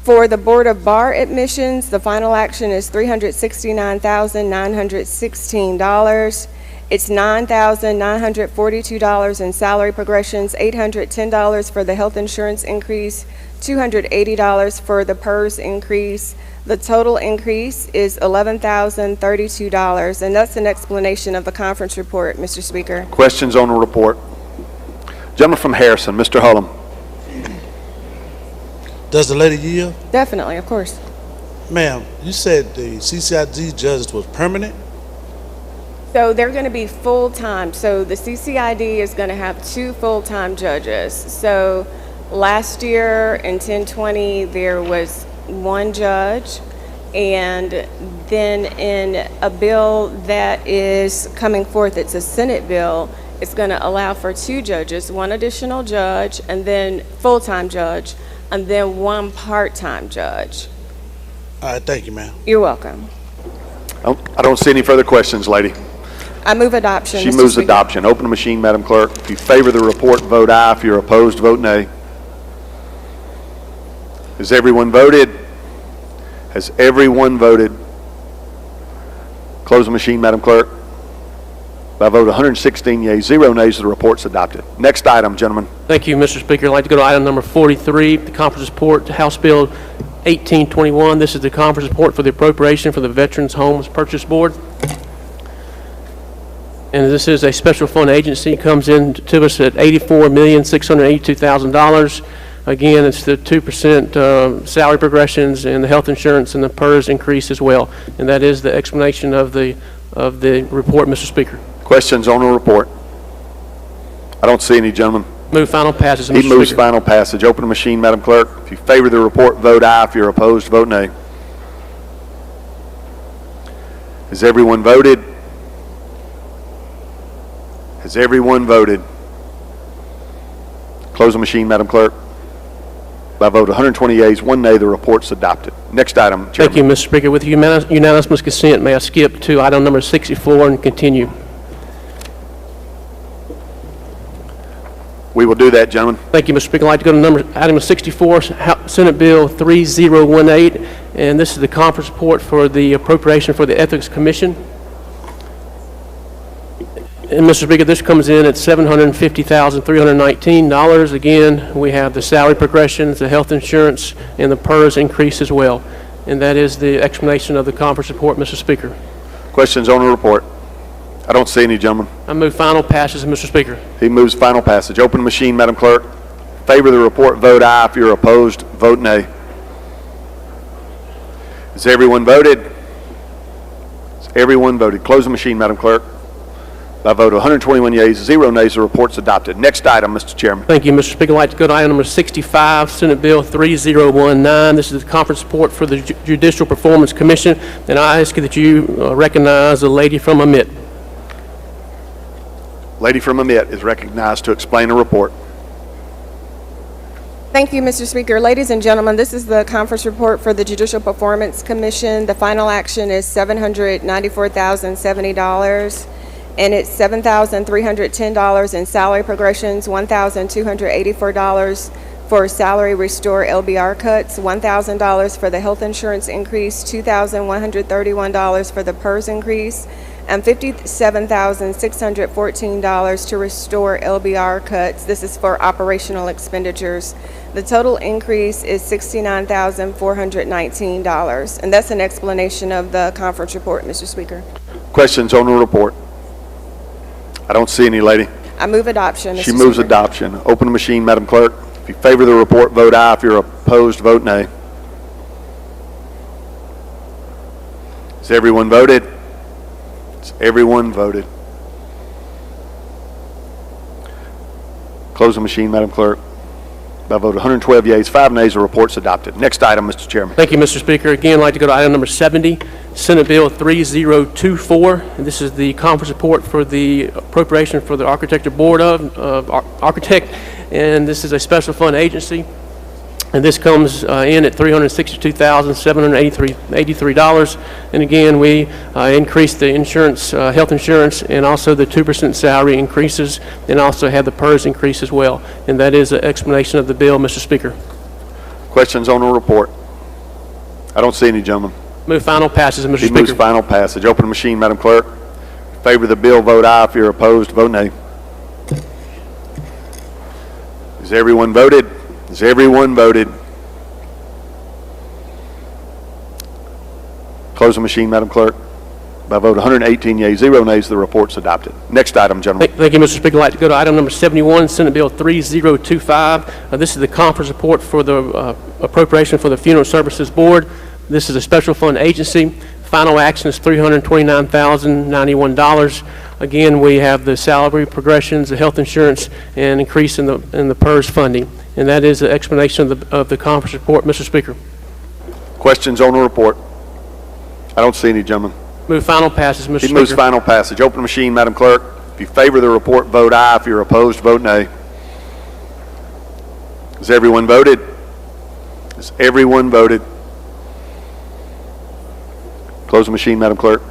For the Board of Bar Admissions, the final action is $369,916. It's $9,942 in salary progressions, $810 for the health insurance increase, $280 for the PERS increase. The total increase is $11,032, and that's an explanation of the conference report, Mr. Speaker. Questions on the report? Gentleman from Harrison, Mr. Hullum. Does the lady yield? Definitely, of course. Ma'am, you said the CCID judges was permanent? So they're going to be full-time. So the CCID is going to have 2 full-time judges. So last year in 1020, there was 1 judge. And then in a bill that is coming forth, it's a Senate bill, it's going to allow for 2 judges, 1 additional judge, and then full-time judge, and then 1 part-time judge. All right, thank you, ma'am. You're welcome. I don't see any further questions, lady. I move adoption. She Mr. moves Speaker. adoption. Open the machine, Madam Clerk. If you favor the report, vote aye. If you're opposed, vote nay. Has everyone voted? Has everyone voted? Close the machine, Madam Clerk. By a vote of 116 yeas, 0 nays, the report's adopted. Next item, gentlemen. Thank you, Mr. Speaker. I'd like to go to item number 43, the conference report to House Bill 1821. This is the conference report for the appropriation for the Veterans Homes Purchase Board. And this is a special fund agency. It comes in to us at $84,682,000. Again, it's the 2% salary progressions and the health insurance and the PERS increase as well. And that is the explanation of the report, Mr. Speaker. Questions on the report? I don't see any, gentlemen. Move final passage, Mr. He moves Speaker. final passage. Open the machine, Madam Clerk. If you favor the report, vote aye. If you're opposed, vote nay. Has everyone voted? Has everyone voted? Close the machine, Madam Clerk. By a vote of 120 yeas, 1 nay, the report's adopted. Next item, Chairman. Thank you, Mr. Speaker. With unanimous consent, may I skip to item number 64 and continue? We will do that, gentlemen. Thank you, Mr. Speaker. I'd like to go to item 64, Senate Bill 3018, and this is the conference report for the appropriation for the Ethics Commission. And Mr. Speaker, this comes in at $750,319. Again, we have the salary progressions, the health insurance, and the PERS increase as well. And that is the explanation of the conference report, Mr. Speaker. Questions on the report? I don't see any, gentlemen. I move final passage, Mr. Speaker. He moves final passage. Open the machine, Madam Clerk. Favor the report, vote aye. If you're opposed, vote nay. Has everyone voted? Has everyone voted? Close the machine, Madam Clerk. By a vote of 121 yeas, 0 nays, the report's adopted. Next item, Mr. Chairman. Thank you, Mr. Speaker. I'd like to go to item number 65, Senate Bill 3019. This is the conference report for the Judicial Performance Commission, and I ask that you recognize the lady from Amit. Lady from Amit is recognized to explain the report. Thank you, Mr. Speaker. Ladies and gentlemen, this is the conference report for the Judicial Performance Commission. The final action is $794,070. And it's $7,310 in salary progressions, $1,284 for salary restore LBR cuts, $1,000 for the health insurance increase, $2,131 for the PERS increase, and $57,614 to restore LBR cuts. This is for operational expenditures. The total increase is $69,419. And that's an explanation of the conference report, Mr. Speaker. Questions on the report? I don't see any, lady. I move adoption, Mr. She moves Speaker. adoption. Open the machine, Madam Clerk. If you favor the report, vote aye. If you're opposed, vote nay. Has everyone voted? Has everyone voted? Close the machine, Madam Clerk. By a vote of 112 yeas, 5 nays, the report's adopted. Next item, Mr. Chairman. Thank you, Mr. Speaker. Again, I'd like to go to item number 70, Senate Bill 3024. And this is the conference report for the appropriation for the Architecture Board of Architect. And this is a special fund agency. And this comes in at $362,783. And again, we increased the insurance, health insurance, and also the 2% salary increases, and also have the PERS increase as well. And that is an explanation of the bill, Mr. Speaker. Questions on the report? I don't see any, gentlemen. Move final passage, Mr. He Speaker. moves final passage. Open the machine, Madam Clerk. In favor of the bill, vote aye. If you're opposed, vote nay. Has everyone voted? Has everyone voted? Close the machine, Madam Clerk. By a vote of 118 yeas, 0 nays, the report's adopted. Next item, gentlemen. Thank you, Mr. Speaker. I'd like to go to item number 71, Senate Bill 3025. This is the conference report for the appropriation for the Funeral Services Board. This is a special fund agency. Final action is $329,091. Again, we have the salary progressions, the health insurance, and increase in the PERS funding. And that is the explanation of the conference report, Mr. Speaker. Questions on the report? I don't see any, gentlemen. Move final passage, Mr. Speaker. He moves final passage. Open the machine, Madam Clerk. If you favor the report, vote aye. If you're opposed, vote nay. Has everyone voted? Has everyone voted? Close the machine, Madam Clerk.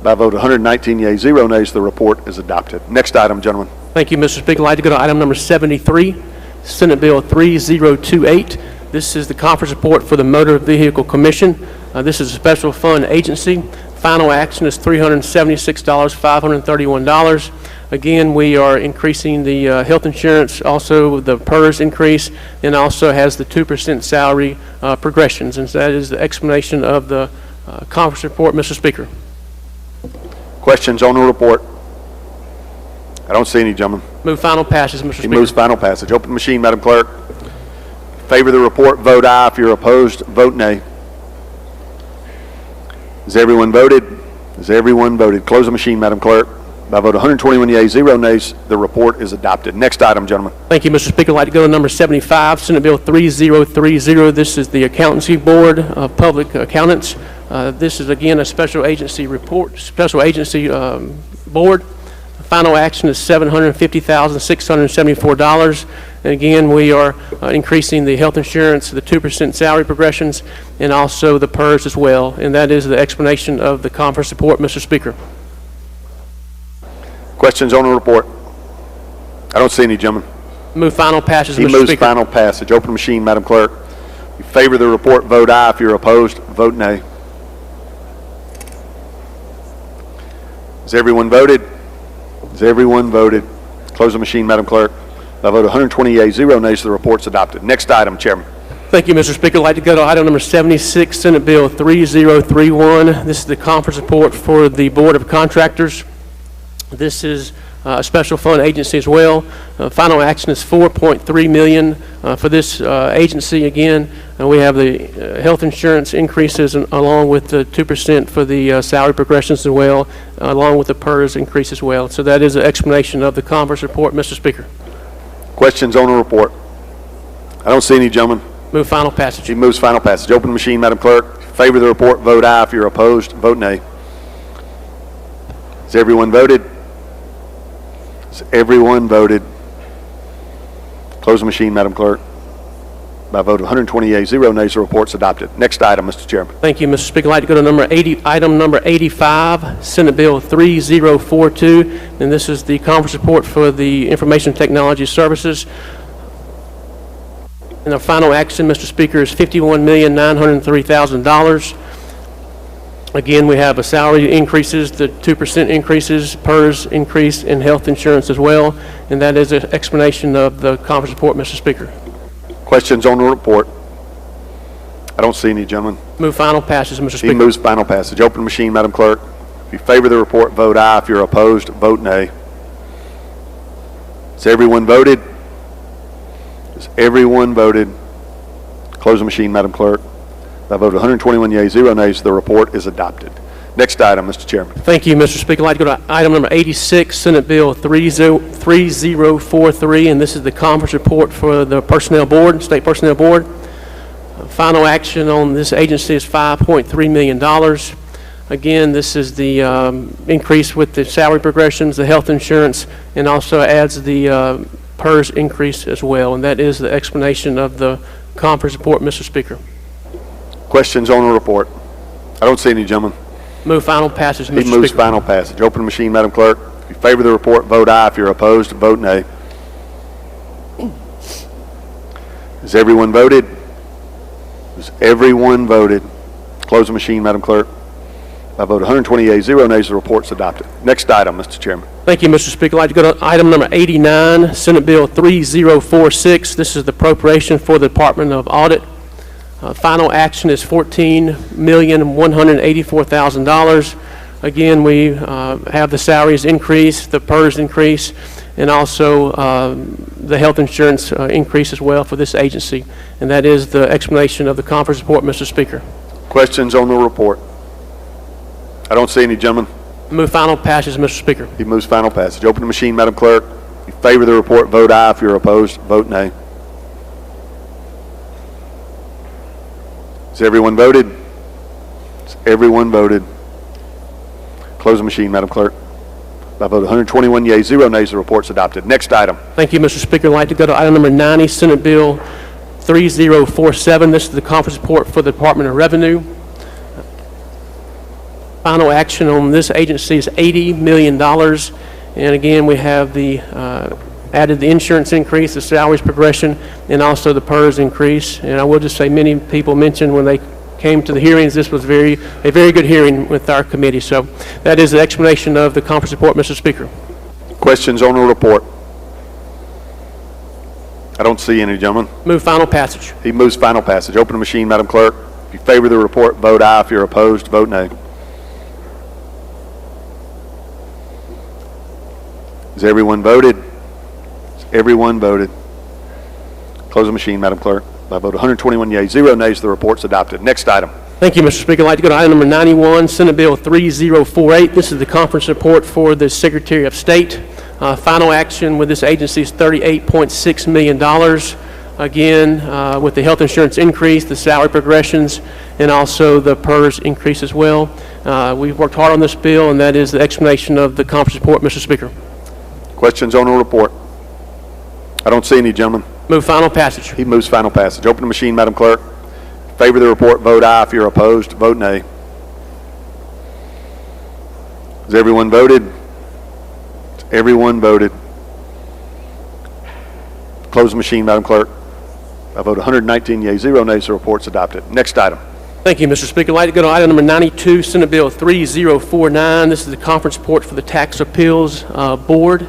By a vote of 119 yeas, 0 nays, the report is adopted. Next item, gentlemen. Thank you, Mr. Speaker. I'd like to go to item number 73, Senate Bill 3028. This is the conference report for the Motor Vehicle Commission. This is a special fund agency. Final action is $376,531. Again, we are increasing the health insurance, also the PERS increase, and also has the 2% salary progressions. And so that is the explanation of the conference report, Mr. Speaker. Questions on the report? I don't see any, gentlemen. Move final passage, Mr. Speaker. He moves final passage. Open the machine, Madam Clerk. Favor the report, vote aye. If you're opposed, vote nay. Has everyone voted? Has everyone voted? Close the machine, Madam Clerk. By a vote of 121 yeas, 0 nays, the report is adopted. Next item, gentlemen. Thank you, Mr. Speaker. I'd like to go to number 75, Senate Bill 3030. This is the Accountancy Board of Public Accountants. This is, again, a special agency report, board. Final action is $750,674. And again, we are increasing the health insurance, the 2% salary progressions, and also the PERS as well. And that is the explanation of the conference report, Mr. Speaker. Questions on the report? I don't see any, gentlemen. Move final passage, Mr. Speaker. He moves final passage. Open the machine, Madam Clerk. If you favor the report, vote aye. If you're opposed, vote nay. Has everyone voted? Has everyone voted? Close the machine, Madam Clerk. By a vote of 120 yeas, 0 nays, the report's adopted. Next item, Chairman. Thank you, Mr. Speaker. I'd like to go to item number 76, Senate Bill 3031. This is the conference report for the Board of Contractors. This is a special fund agency as well. Final action is $4.3 million for this agency. Again, we have the health insurance increases along with the 2% for the salary progressions as well, along with the PERS increase as well. So that is an explanation of the conference report, Mr. Speaker. Questions on the report? I don't see any, gentlemen. Move final passage. He moves final passage. Open the machine, Madam Clerk. Favor the report, vote aye. If you're opposed, vote nay. Has everyone voted? Has everyone voted? Close the machine, Madam Clerk. By a vote of 120 yeas, 0 nays, the report's adopted. Next item, Mr. Chairman. Thank you, Mr. Speaker. I'd like to go to item number 85, Senate Bill 3042. And this is the conference report for the Information Technology Services. And the final action, Mr. Speaker, is $51,903,000. Again, we have a salary increases, the 2% increases, PERS increase, and health insurance as well. And that is an explanation of the conference report, Mr. Speaker. Questions on the report? I don't see any, gentlemen. Move final passage, Mr. Speaker. He moves final passage. Open the machine, Madam Clerk. If you favor the report, vote aye. If you're opposed, vote nay. Has everyone voted? Has everyone voted? Close the machine, Madam Clerk. By a vote of 121 yeas, 0 nays, the report is adopted. Next item, Mr. Chairman. Thank you, Mr. Speaker. I'd like to go to item number 86, Senate Bill 3043, and this is the conference report for the Personnel Board, State Personnel Board. Final action on this agency is $5.3 million. Again, this is the increase with the salary progressions, the health insurance, and also adds the PERS increase as well. And that is the explanation of the conference report, Mr. Speaker. Questions on the report? I don't see any, gentlemen. Move final passage, Mr. Speaker. He moves final passage. Open the machine, Madam Clerk. If you favor the report, vote aye. If you're opposed, vote nay. Has everyone voted? Has everyone voted? Close the machine, Madam Clerk. By a vote of 120 yeas, 0 nays, the report's adopted. Next item, Mr. Chairman. Thank you, Mr. Speaker. I'd like to go to item number 89, Senate Bill 3046. This is the appropriation for the Department of Audit. Final action is $14,184,000. Again, we have the salaries increase, the PERS increase, and also the health insurance increase as well for this agency. And that is the explanation of the conference report, Mr. Speaker. Questions on the report? I don't see any, gentlemen. Move final passage, Mr. Speaker. He moves final passage. Open the machine, Madam Clerk. If you favor the report, vote aye. If you're opposed, vote nay. Has everyone voted? Has everyone voted? Close the machine, Madam Clerk. By vote 121 yeas, 0 nays, the report's adopted. Next item. Thank you, Mr. Speaker. I'd like to go to item number 90, Senate Bill 3047. This is the conference report for the Department of Revenue. Final action on this agency is $80 million. And again, we have the added the insurance increase, the salaries progression, and also the PERS increase. And I will just say many people mentioned when they came to the hearings, this was a very good hearing with our committee. So that is the explanation of the conference report, Mr. Speaker. Questions on the report? I don't see any, gentlemen. Move final passage. He moves final passage. Open the machine, Madam Clerk. If you favor the report, vote aye. If you're opposed, vote nay. Has everyone voted? Has everyone voted? Close the machine, Madam Clerk. By vote 121 yeas, 0 nays, the report's adopted. Next item. Thank you, Mr. Speaker. I'd like to go to item number 91, Senate Bill 3048. This is the conference report for the Secretary of State. Final action with this agency is $38.6 million. Again, with the health insurance increase, the salary progressions, and also the PERS increase as well. We've worked hard on this bill, and that is the explanation of the conference report, Mr. Speaker. Questions on the report? I don't see any, gentlemen. Move final passage. He moves final passage. Open the machine, Madam Clerk. Favor the report, vote aye. If you're opposed, vote nay. Has everyone voted? Has everyone voted? Close the machine, Madam Clerk. By vote 119 yeas, 0 nays, the report's adopted. Next item. Thank you, Mr. Speaker. I'd like to go to item number 92, Senate Bill 3049. This is the conference report for the Tax Appeals Board.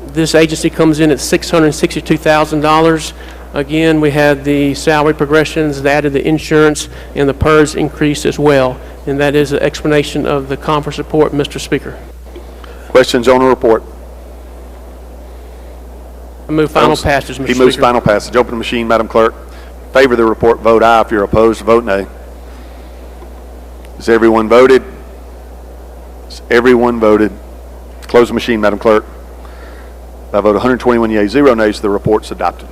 This agency comes in at $662,000. Again, we had the salary progressions, added the insurance, and the PERS increase as well. And that is an explanation of the conference report, Mr. Speaker. Questions on the report? I move final passage, Mr. Speaker. He moves final passage. Open the machine, Madam Clerk. Favor the report, vote aye. If you're opposed, vote nay. Has everyone voted? Has everyone voted? Close the machine, Madam Clerk. By vote 121 yeas, 0 nays, the report's adopted.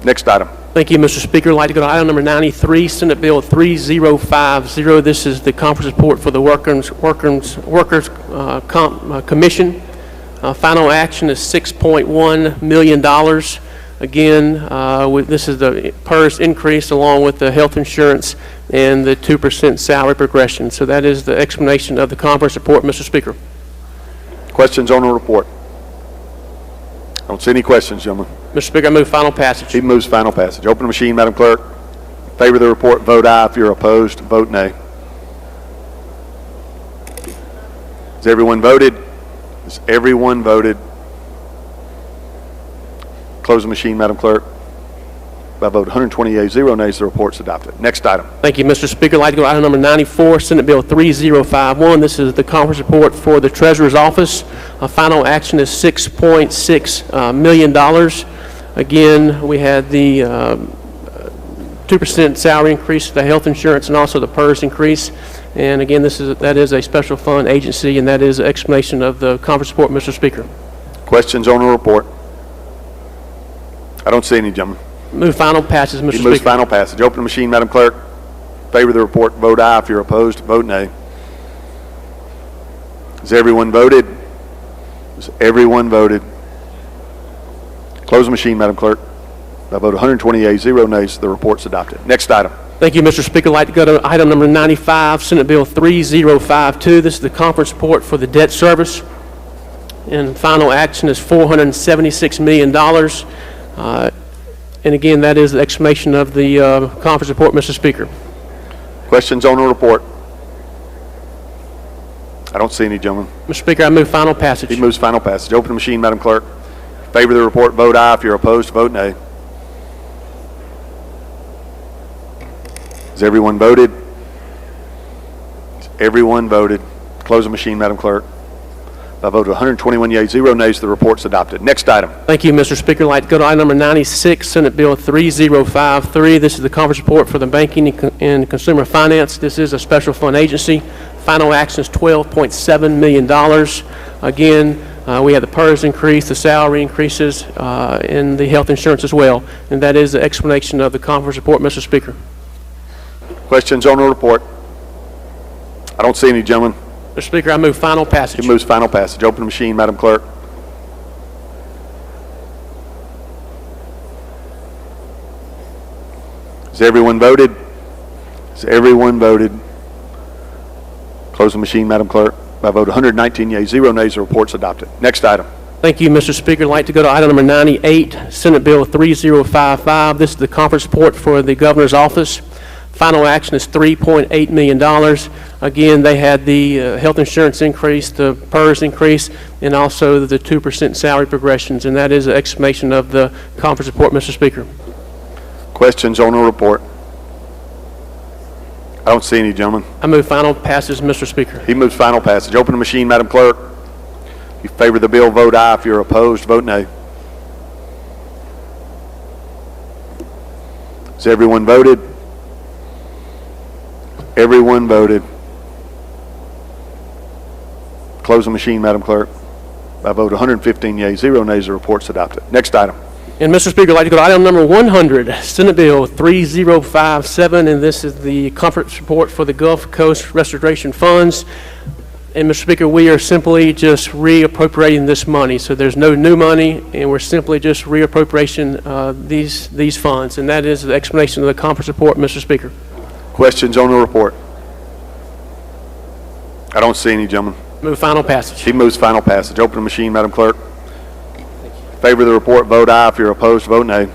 Next item. Thank you, Mr. Speaker. I'd like to go to item number 93, Senate Bill 3050. This is the conference report for the Workers' Commission. Final action is $6.1 million. Again, this is the PERS increase along with the health insurance and the 2% salary progression. So that is the explanation of the conference report, Mr. Speaker. Questions on the report? I don't see any questions, gentlemen. Mr. Speaker, I move final passage. He moves final passage. Open the machine, Madam Clerk. Favor the report, vote aye. If you're opposed, vote nay. Has everyone voted? Has everyone voted? Close the machine, Madam Clerk. By vote 120 yeas, 0 nays, the report's adopted. Next item. Thank you, Mr. Speaker. I'd like to go to item number 94, Senate Bill 3051. This is the conference report for the Treasurer's Office. Final action is $6.6 million. Again, we had the 2% salary increase, the health insurance, and also the PERS increase. And again, that is a special fund agency, and that is an explanation of the conference report, Mr. Speaker. Questions on the report? I don't see any, gentlemen. Move final passage, Mr. Speaker. He moves final passage. Open the machine, Madam Clerk. Favor the report, vote aye. If you're opposed, vote nay. Has everyone voted? Has everyone voted? Close the machine, Madam Clerk. By vote 120 yeas, 0 nays, the report's adopted. Next item. Thank you, Mr. Speaker. I'd like to go to item number 95, Senate Bill 3052. This is the conference report for the debt service. And final action is $476 million. And again, that is the explanation of the conference report, Mr. Speaker. Questions on the report? I don't see any, gentlemen. Mr. Speaker, I move final passage. He moves final passage. Open the machine, Madam Clerk. Favor the report, vote aye. If you're opposed, vote nay. Has everyone voted? Has everyone voted? Close the machine, Madam Clerk. By a vote of 121 yeas, 0 nays, the report's adopted. Next item. Thank you, Mr. Speaker. I'd like to go to item number 96, Senate Bill 3053. This is the conference report for the Banking and Consumer Finance. This is a special fund agency. Final action is $12.7 million. Again, we have the PERS increase, the salary increases, and the health insurance as well. And that is the explanation of the conference report, Mr. Speaker. Questions on the report? I don't see any, gentlemen. Mr. Speaker, I move final passage. He moves final passage. Open the machine, Madam Clerk. Has everyone voted? Has everyone voted? Close the machine, Madam Clerk. By a vote of 119 yeas, 0 nays, the report's adopted. Next item. Thank you, Mr. Speaker. I'd like to go to item number 98, Senate Bill 3055. This is the conference report for the governor's office. Final action is $3.8 million. Again, they had the health insurance increase, the PERS increase, and also the 2% salary progressions, and that is an explanation of the conference report, Mr. Speaker. Questions on the report? I don't see any, gentlemen. I move final passage, Mr. Speaker. He moves final passage. Open the machine, Madam Clerk. If you favor the bill, vote aye. If you're opposed, vote nay. Has everyone voted? Everyone voted. Close the machine, Madam Clerk. By a vote of 115 yeas, 0 nays, the report's adopted. Next item. And Mr. Speaker, I'd like to go to item number 100, Senate Bill 3057, and this is the conference report for the Gulf Coast Restoration Funds. And Mr. Speaker, we are simply just reappropriating this money. So there's no new money, and we're simply just reappropriation these funds. And that is the explanation of the conference report, Mr. Speaker. Questions on the report? I don't see any, gentlemen. Move final passage. He moves final passage. Open the machine, Madam Clerk. Favor the report, vote aye. If you're opposed, vote nay.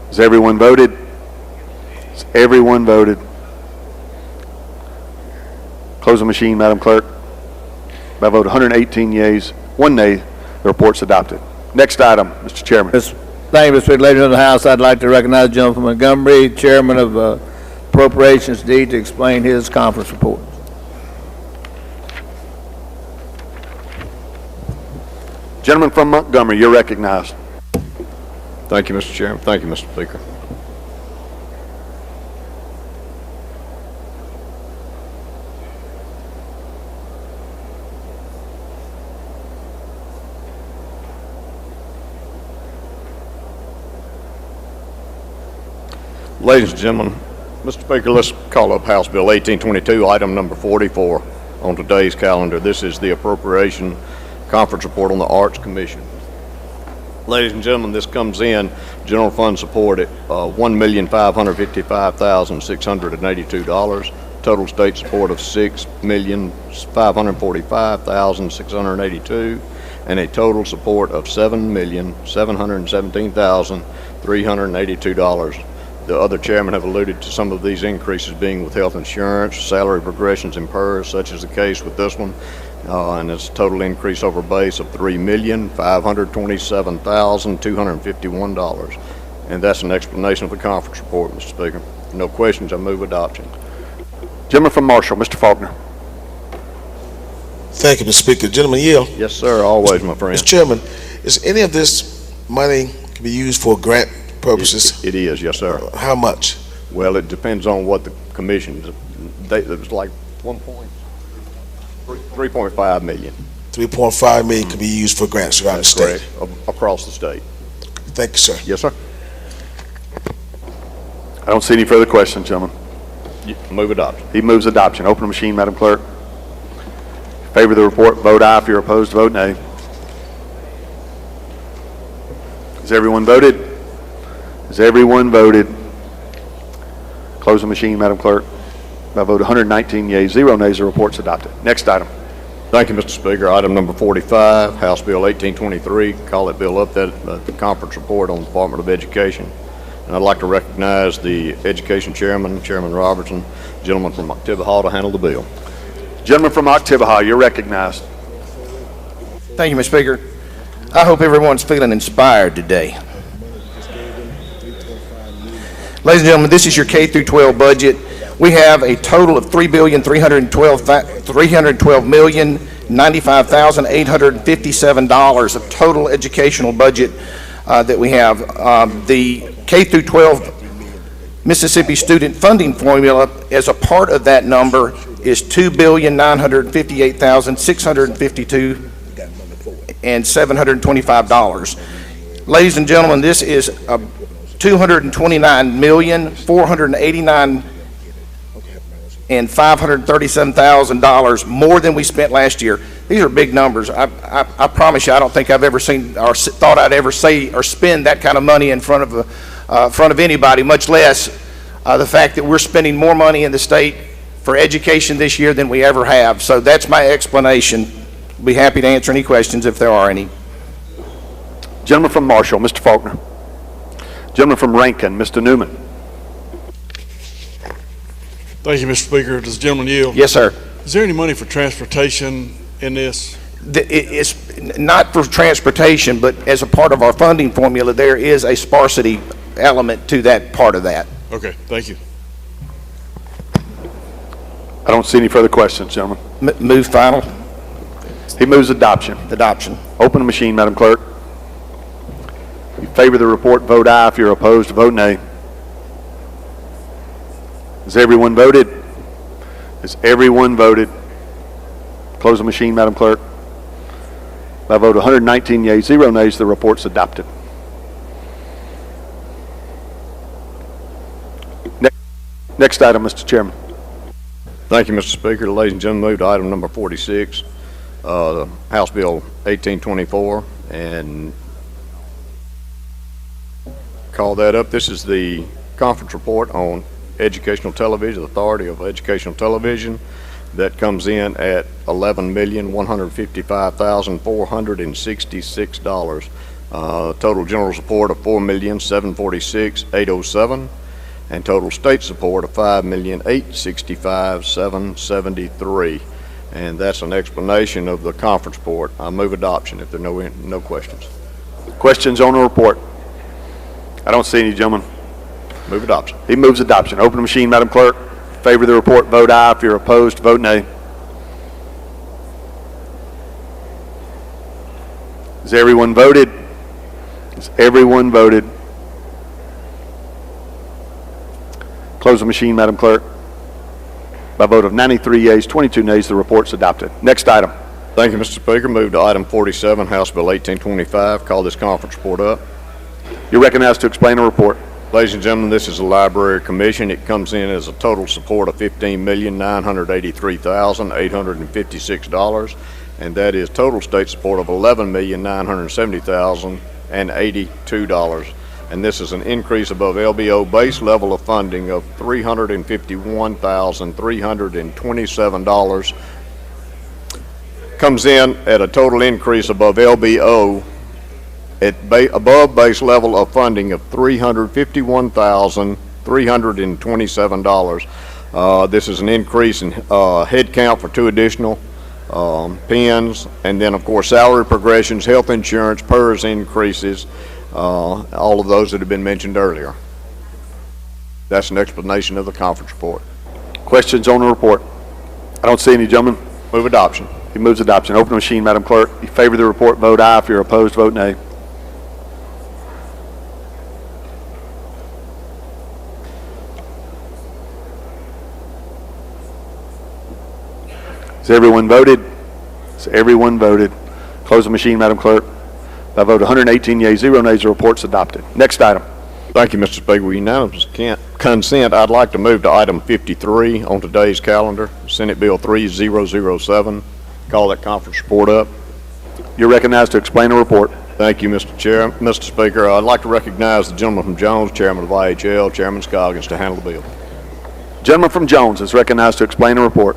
Has everyone voted? Has everyone voted? Close the machine, Madam Clerk. By a vote of 118 yeas, 1 nay, the report's adopted. Next item, Mr. Chairman. Thank you, Mr. Speaker. Ladies of the House, I'd like to recognize the gentleman from Montgomery, Chairman of Appropriations D, to explain his conference report. Gentleman from Montgomery, you're recognized. Thank you, Mr. Chairman. Thank you, Mr. Speaker. Ladies and gentlemen, Mr. Speaker, let's call up House Bill 1822, item number 44 on today's calendar. This is the appropriation conference report on the Arts Commission. Ladies and gentlemen, this comes in general fund support at $1,555,682, total state support of $6,545,682, and a total support of $7,717,382. The other chairmen have alluded to some of these increases being with health insurance, salary progressions, and PERS, such as the case with this one. And it's a total increase over base of $3,527,251. And that's an explanation of the conference report, Mr. Speaker. No questions, I move adoption. Gentleman from Marshall, Mr. Faulkner. Thank you, Mr. Speaker. Gentleman Yale. Yes, sir, always, my friend. Mr. Chairman, is any of this money can be used for grant purposes? It is, yes, sir. How much? Well, it depends on what the commission, it was like 3.5 million. 3.5 million can be used for grants throughout the state. Correct. Across the state. Thank you, sir. Yes, sir. I don't see any further questions, gentlemen. Move adoption. He moves adoption. Open the machine, Madam Clerk. Favor the report, vote aye. If you're opposed, vote nay. Has everyone voted? Has everyone voted? Close the machine, Madam Clerk. By a vote of 119 yeas, 0 nays, the report's adopted. Next item. Thank you, Mr. Speaker. Item number 45, House Bill 1823. Call that bill up, the conference report on the Department of Education. And I'd like to recognize the Education Chairman, Chairman Robertson, gentleman from Octavia to handle the bill. Gentleman from Octavia, you're recognized. Thank you, Mr. Speaker. I hope everyone's feeling inspired today. Ladies and gentlemen, this is your K through 12 budget. We have a total of $3,312,095,857 of total educational budget that we have. The K through 12 Mississippi student funding formula, as a part of that number, is $2,958,652 and $725. Ladies and gentlemen, this is $229,489,000 and $537,000 more than we spent last year. These are big numbers. I promise you, I don't think I've ever seen or thought I'd ever say or spend that kind of money in front of anybody, much less the fact that we're spending more money in the state for education this year than we ever have. So that's my explanation. Be happy to answer any questions if there are any. Gentleman from Marshall, Mr. Faulkner. Gentleman from Rankin, Mr. Newman. Thank you, Mr. Speaker. Does the gentleman yield? Yes, sir. Is there any money for transportation in this? It's not for transportation, but as a part of our funding formula, there is a sparsity element to that part of that. Okay, thank you. I don't see any further questions, gentlemen. Move final. He moves adoption. Adoption. Open the machine, Madam Clerk. If you favor the report, vote aye. If you're opposed, vote nay. Has everyone voted? Has everyone voted? Close the machine, Madam Clerk. By a vote of 119 yeas, 0 nays, the report's adopted. Next item, Mr. Chairman. Thank you, Mr. Speaker. Ladies and gentlemen, move to item number 46, House Bill 1824, and call that up. This is the conference report on educational television, the authority of educational television. That comes in at $11,155,466. Total general support of $4,746,807. And total state support of $5,865,773. And that's an explanation of the conference report. I move adoption if there are no questions. Questions on the report? I don't see any, gentlemen. Move adoption. He moves adoption. Open the machine, Madam Clerk. Favor the report, vote aye. If you're opposed, vote nay. Has everyone voted? Has everyone voted? Close the machine, Madam Clerk. By a vote of 93 yeas, 22 nays, the report's adopted. Next item. Thank you, Mr. Speaker. Move to item 47, House Bill 1825. Call this conference report up. You're recognized to explain the report. Ladies and gentlemen, this is the Library Commission. It comes in as a total support of $15,983,856, and that is total state support of $11,970,082. And this is an increase above LBO base level of funding of $351,327. Comes in at a total increase above LBO at above base level of funding of $351,327. This is an increase in head count for 2 additional pens, and then of course salary progressions, health insurance, PERS increases, all of those that have been mentioned earlier. That's an explanation of the conference report. Questions on the report? I don't see any, gentlemen. Move adoption. He moves adoption. Open the machine, Madam Clerk. If you favor the report, vote aye. If you're opposed, vote nay. Has everyone voted? Has everyone voted? Close the machine, Madam Clerk. By a vote of 118 yeas, 0 nays, the report's adopted. Next item. Thank you, Mr. Speaker. With unanimous consent, I'd like to move to item 53 on today's calendar, Senate Bill 3007. Call that conference report up. You're recognized to explain the report. Thank you, Mr. Chair. Mr. Speaker, I'd like to recognize the gentleman from Jones, Chairman of IHL, Chairman Scoggins, to handle the bill. Gentleman from Jones is recognized to explain the report.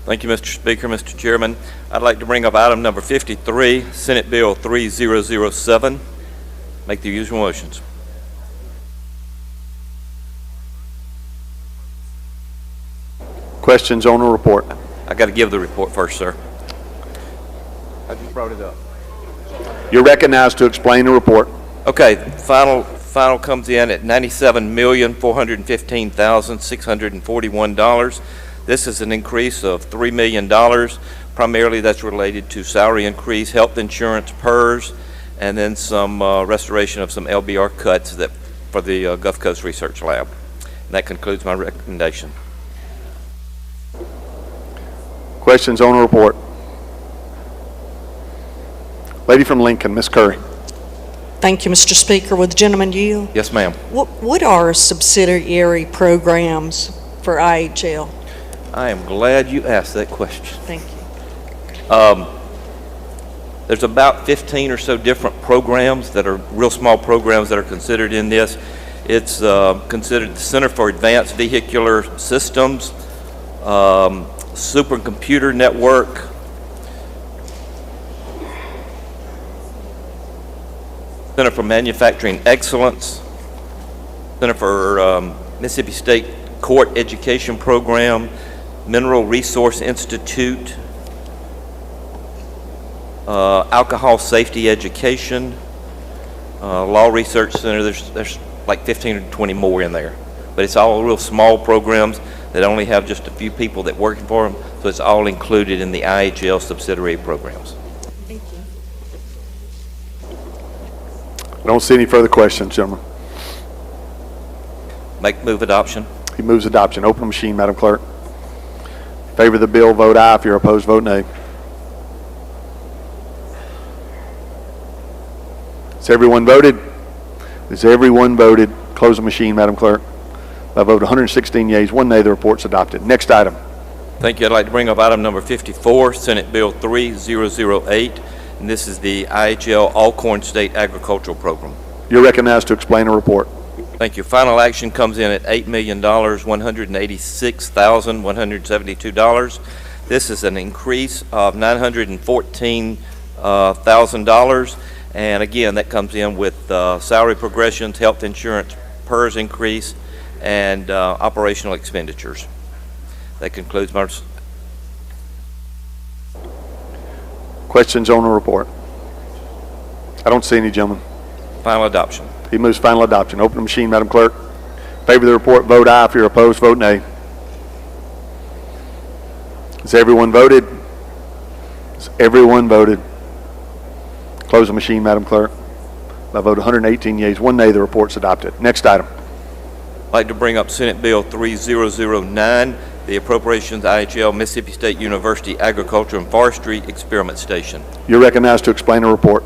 Thank you, Mr. Speaker. Mr. Chairman, I'd like to bring up item number 53, Senate Bill 3007. Make the usual motions. Questions on the report? I got to give the report first, sir. I just brought it up. You're recognized to explain the report. Okay, final comes in at $97,415,641. This is an increase of $3 million. Primarily that's related to salary increase, health insurance, PERS, and then some restoration of some LBR cuts that for the Gulf Coast Research Lab. And that concludes my recommendation. Questions on the report? Lady from Lincoln, Ms. Curry. Thank you, Mr. Speaker. Would the gentleman yield? Yes, ma'am. What are subsidiary programs for IHL? I am glad you asked that question. Thank you. There's about 15 or so different programs that are real small programs that are considered in this. It's considered the Center for Advanced Vehicular Systems, Supercomputer Network, Center for Manufacturing Excellence, Center for Mississippi State Court Education Program, Mineral Resource Institute, Alcohol Safety Education, Law Research Center. There's like 15 or 20 more in there. But it's all real small programs that only have just a few people that working for them, so it's all included in the IHL subsidiary programs. Thank you. I don't see any further questions, gentlemen. Move adoption. He moves adoption. Open the machine, Madam Clerk. In favor of the bill, vote aye. If you're opposed, vote nay. Has everyone voted? Has everyone voted? Close the machine, Madam Clerk. By vote 116 yeas, 1 nay, the report's adopted. Next item. Thank you. I'd like to bring up item number 54, Senate Bill 3008, and this is the IHL Alcorn State Agricultural Program. You're recognized to explain the report. Thank you. Final action comes in at $8,186,172. This is an increase of $914,000. And again, that comes in with salary progressions, health insurance, PERS increase, and operational expenditures. That concludes my... Questions on the report? I don't see any, gentlemen. Final adoption. He moves final adoption. Open the machine, Madam Clerk. In favor of the report, vote aye. If you're opposed, vote nay. Has everyone voted? Has everyone voted? Close the machine, Madam Clerk. By vote 118 yeas, 1 nay, the report's adopted. Next item. I'd like to bring up Senate Bill 3009, the Appropriations IHL Mississippi State University Agriculture and Forestry Experiment Station. You're recognized to explain the report.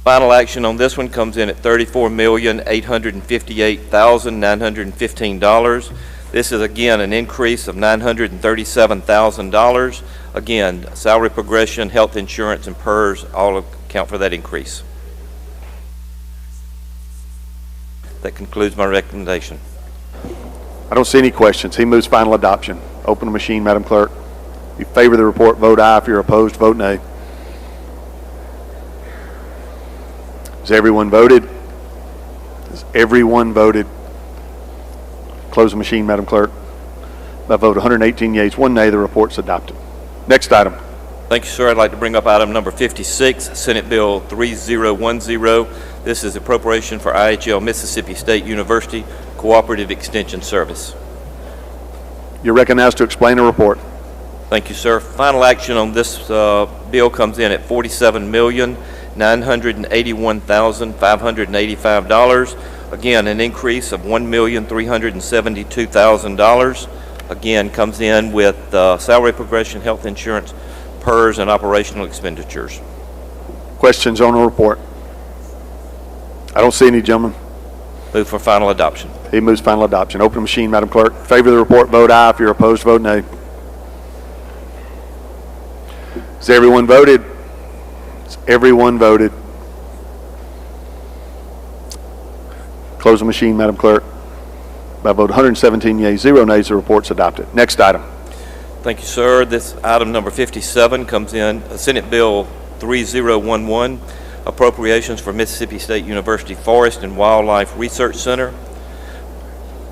Final action on this one comes in at $34,858,915. This is again an increase of $937,000. Again, salary progression, health insurance, and PERS all account for that increase. That concludes my recommendation. I don't see any questions. He moves final adoption. Open the machine, Madam Clerk. If you favor the report, vote aye. If you're opposed, vote nay. Has everyone voted? Has everyone voted? Close the machine, Madam Clerk. By vote 118 yeas, 1 nay, the report's adopted. Next item. Thank you, sir. I'd like to bring up item number 56, Senate Bill 3010. This is appropriation for IHL Mississippi State University Cooperative Extension Service. You're recognized to explain the report. Thank you, sir. Final action on this bill comes in at $47,981,585. Again, an increase of $1,372,000. Again, comes in with salary progression, health insurance, PERS, and operational expenditures. Questions on the report? I don't see any, gentlemen. Move for final adoption. He moves final adoption. Open the machine, Madam Clerk. In favor of the report, vote aye. If you're opposed, vote nay. Has everyone voted? Has everyone voted? Close the machine, Madam Clerk. By vote 117 yeas, 0 nays, the report's adopted. Next item. Thank you, sir. This item number 57 comes in Senate Bill 3011, appropriations for Mississippi State University Forest and Wildlife Research Center.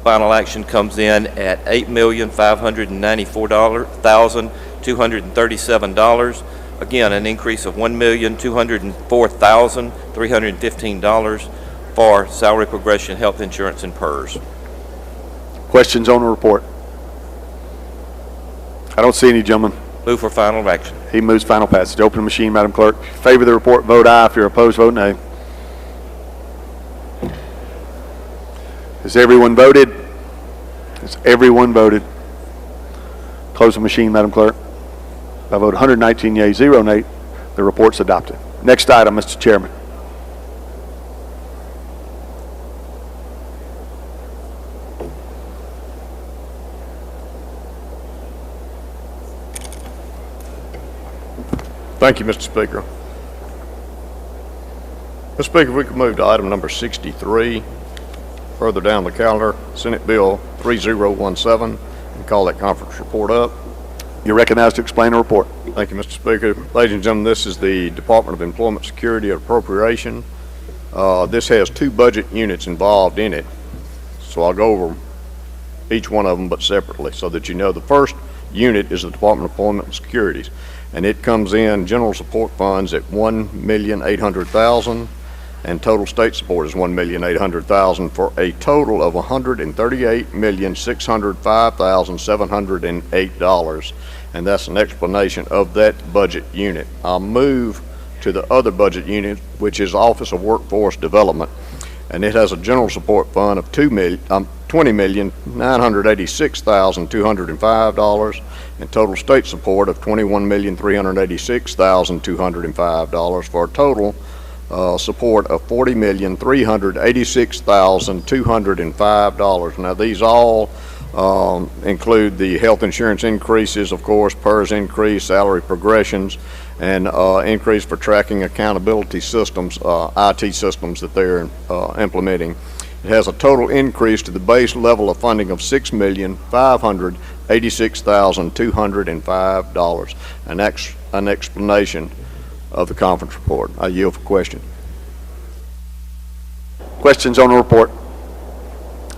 Final action comes in at $8,594,237. Again, an increase of $1,204,315 for salary progression, health insurance, and PERS. Questions on the report? I don't see any, gentlemen. Move for final action. He moves final passage. Open the machine, Madam Clerk. If you favor the report, vote aye. If you're opposed, vote nay. Has everyone voted? Has everyone voted? Close the machine, Madam Clerk. By vote 119 yeas, 0 nay, the report's adopted. Next item, Mr. Chairman. Thank you, Mr. Speaker. Mr. Speaker, if we could move to item number 63, further down the calendar, Senate Bill 3017, and call that conference report up. You're recognized to explain the report. Thank you, Mr. Speaker. Ladies and gentlemen, this is the Department of Employment Security and Appropriation. This has two budget units involved in it, so I'll go over each one of them but separately so that you know. The first unit is the Department of Employment and Securities, and it comes in general support funds at $1,800,000, and total state support is $1,800,000 for a total of $138,605,708, and that's an explanation of that budget unit. I'll move to the other budget unit, which is Office of Workforce Development, and it has a general support fund of $20,986,205 and total state support of $21,386,205 for a total support of $40,386,205. Now these all include the health insurance increases, of course, PERS increase, salary progressions, and increase for tracking accountability systems, IT systems that they're implementing. It has a total increase to the base level of funding of $6,586,205. An explanation of the conference report. I yield for question. Questions on the report?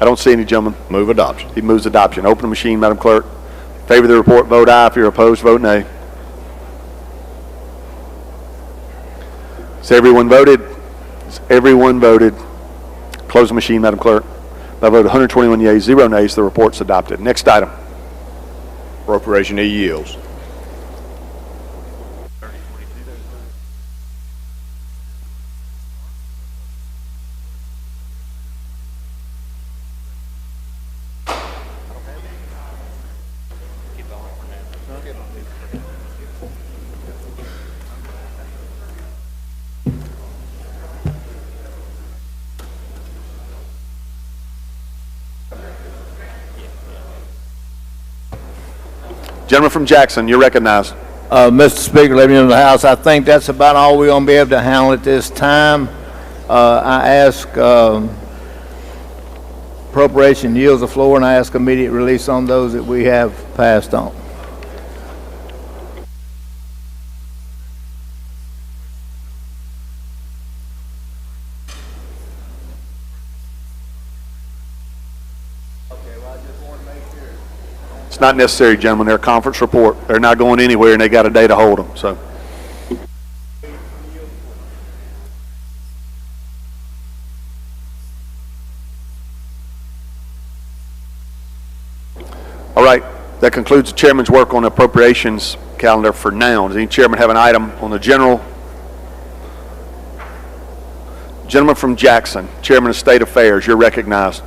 I don't see any, gentlemen. Move adoption. He moves adoption. Open the machine, Madam Clerk. In favor of the report, vote aye. If you're opposed, vote nay. Has everyone voted? Has everyone voted? Close the machine, Madam Clerk. By vote 121 yeas, 0 nays, the report's adopted. Next item. Appropriation E yields. Gentleman from Jackson, you're recognized. Mr. Speaker, ladies and gentlemen of the House, I think that's about all we're going to be able to handle at this time. I ask appropriation yields the floor, and I ask immediate release on those that we have passed on. It's not necessary, gentlemen. They're a conference report. They're not going anywhere, and they got a day to hold them. So, all right. That concludes the chairman's work on the appropriations calendar for now. Does any chairman have an item on the general? Gentleman from Jackson, Chairman of State Affairs, you're recognized.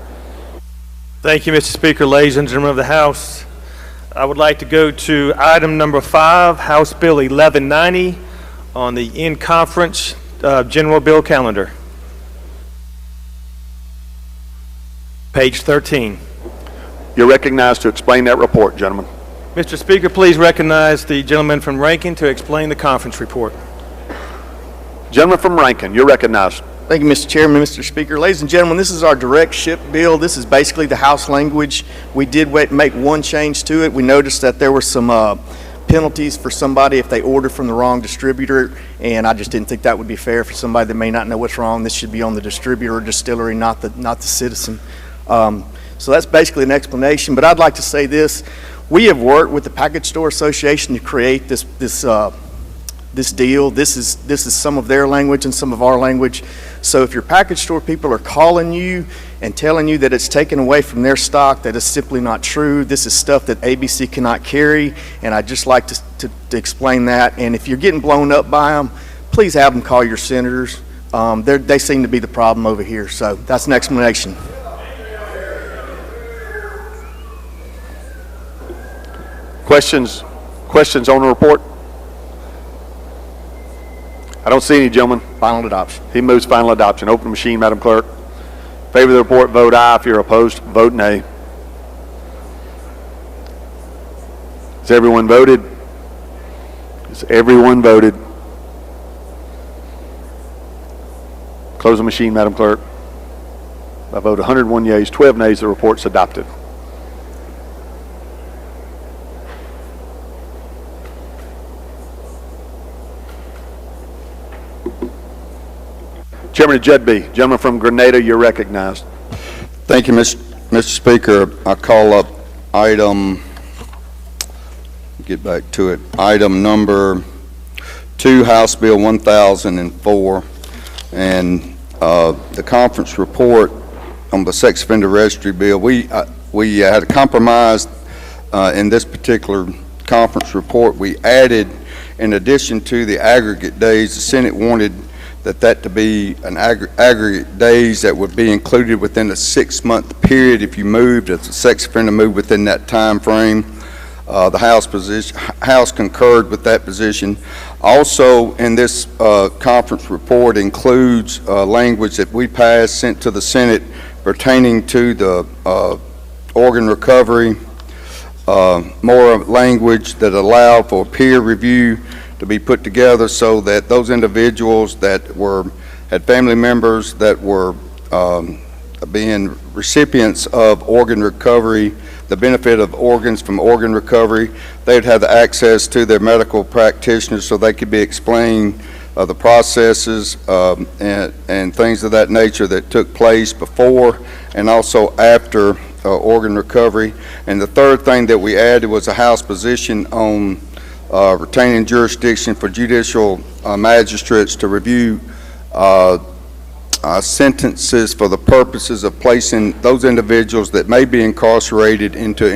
Thank you, Mr. Speaker. Ladies and gentlemen of the House, I would like to go to item number 5, House Bill 1190, on the in-conference general bill calendar. Page 13. You're recognized to explain that report, gentlemen. Mr. Speaker, please recognize the gentleman from Rankin to explain the conference report. Gentleman from Rankin, you're recognized. Thank you, Mr. Chairman, Mr. Speaker. Ladies and gentlemen, this is our direct ship bill. This is basically the House language. We did make one change to it. We noticed that there were some penalties for somebody if they order from the wrong distributor, and I just didn't think that would be fair for somebody that may not know what's wrong. This should be on the distributor or distillery, not the citizen. So that's basically an explanation, but I'd like to say this. We have worked with the Package Store Association to create this deal. This is some of their language and some of our language. So if your package store people are calling you and telling you that it's taken away from their stock, that is simply not true. This is stuff that ABC cannot carry, and I'd just like to explain that. And if you're getting blown up by them, please have them call your senators. They seem to be the problem over here. So that's an explanation. Questions on the report? I don't see any, gentlemen. Final adoption. He moves final adoption. Open the machine, Madam Clerk. In favor of the report, vote aye. If you're opposed, vote nay. Has everyone voted? Has everyone voted? Close the machine, Madam Clerk. By vote 101 yeas, 12 nays, the report's adopted. Chairman Judby, gentleman from Grenada, you're recognized. Thank you, Mr. Speaker. I call up item, get back to it, item number 2, House Bill 1004, and the conference report on the sex offender registry bill. We had a compromise in this particular conference report. We added, in addition to the aggregate days, the Senate wanted that to be an aggregate days that would be included within a 6-month period if you moved, if the sex offender moved within that time frame. The House concurred with that position. Also, in this conference report includes language that we passed, sent to the Senate pertaining to the organ recovery, more language that allow for peer review to be put together so that those individuals that had family members that were being recipients of organ recovery, the benefit of organs from organ recovery, they'd have the access to their medical practitioners so they could be explained the processes and things of that nature that took place before and also after organ recovery. And the third thing that we added was a House position on retaining jurisdiction for judicial magistrates to review sentences for the purposes of placing those individuals that may be incarcerated into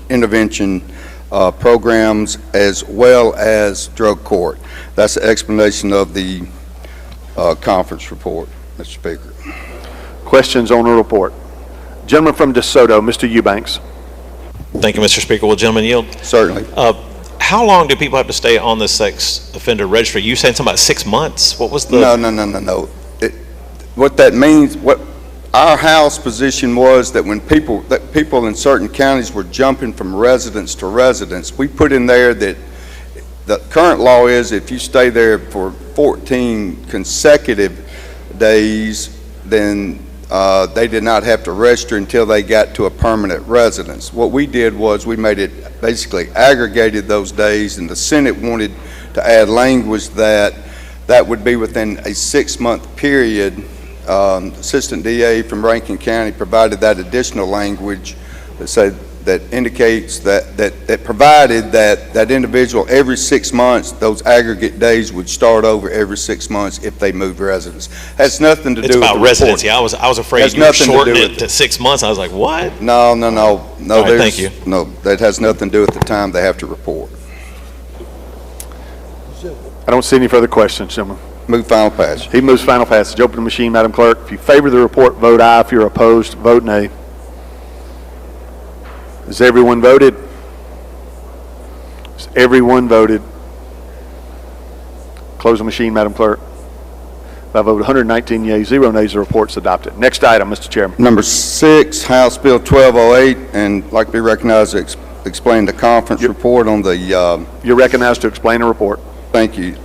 intervention programs as well as drug court. That's the explanation of the conference report, Mr. Speaker. Questions on the report? Gentleman from DeSoto, Mr. Eubanks. Thank you, Mr. Speaker. Will gentleman yield? Certainly. How long do people have to stay on the sex offender registry? You saying something about 6 months? What was the? No. What that means, what our House position was that when people in certain counties were jumping from residence to residence, we put in there that the current law is if you stay there for 14 consecutive days, then they did not have to register until they got to a permanent residence. What we did was we made it basically aggregated those days, and the Senate wanted to add language that would be within a 6-month period. Assistant DA from Rankin County provided that additional language that indicates that provided that individual every 6 months, those aggregate days would start over every 6 months if they moved residence. Has nothing to do with the report. It's about residency. I was afraid you were shortening it to 6 months. I was like, what? No. Right, thank you. No, that has nothing to do with the time they have to report. I don't see any further questions, gentlemen. Move final passage. He moves final passage. Open the machine, Madam Clerk. If you favor the report, vote aye. If you're opposed, vote nay. Has everyone voted? Has everyone voted? Close the machine, Madam Clerk. By vote 119 yeas, 0 nays, the report's adopted. Next item, Mr. Chairman. Number 6, House Bill 1208, and like to be recognized to explain the conference report on the... You're recognized to explain the report. Thank you.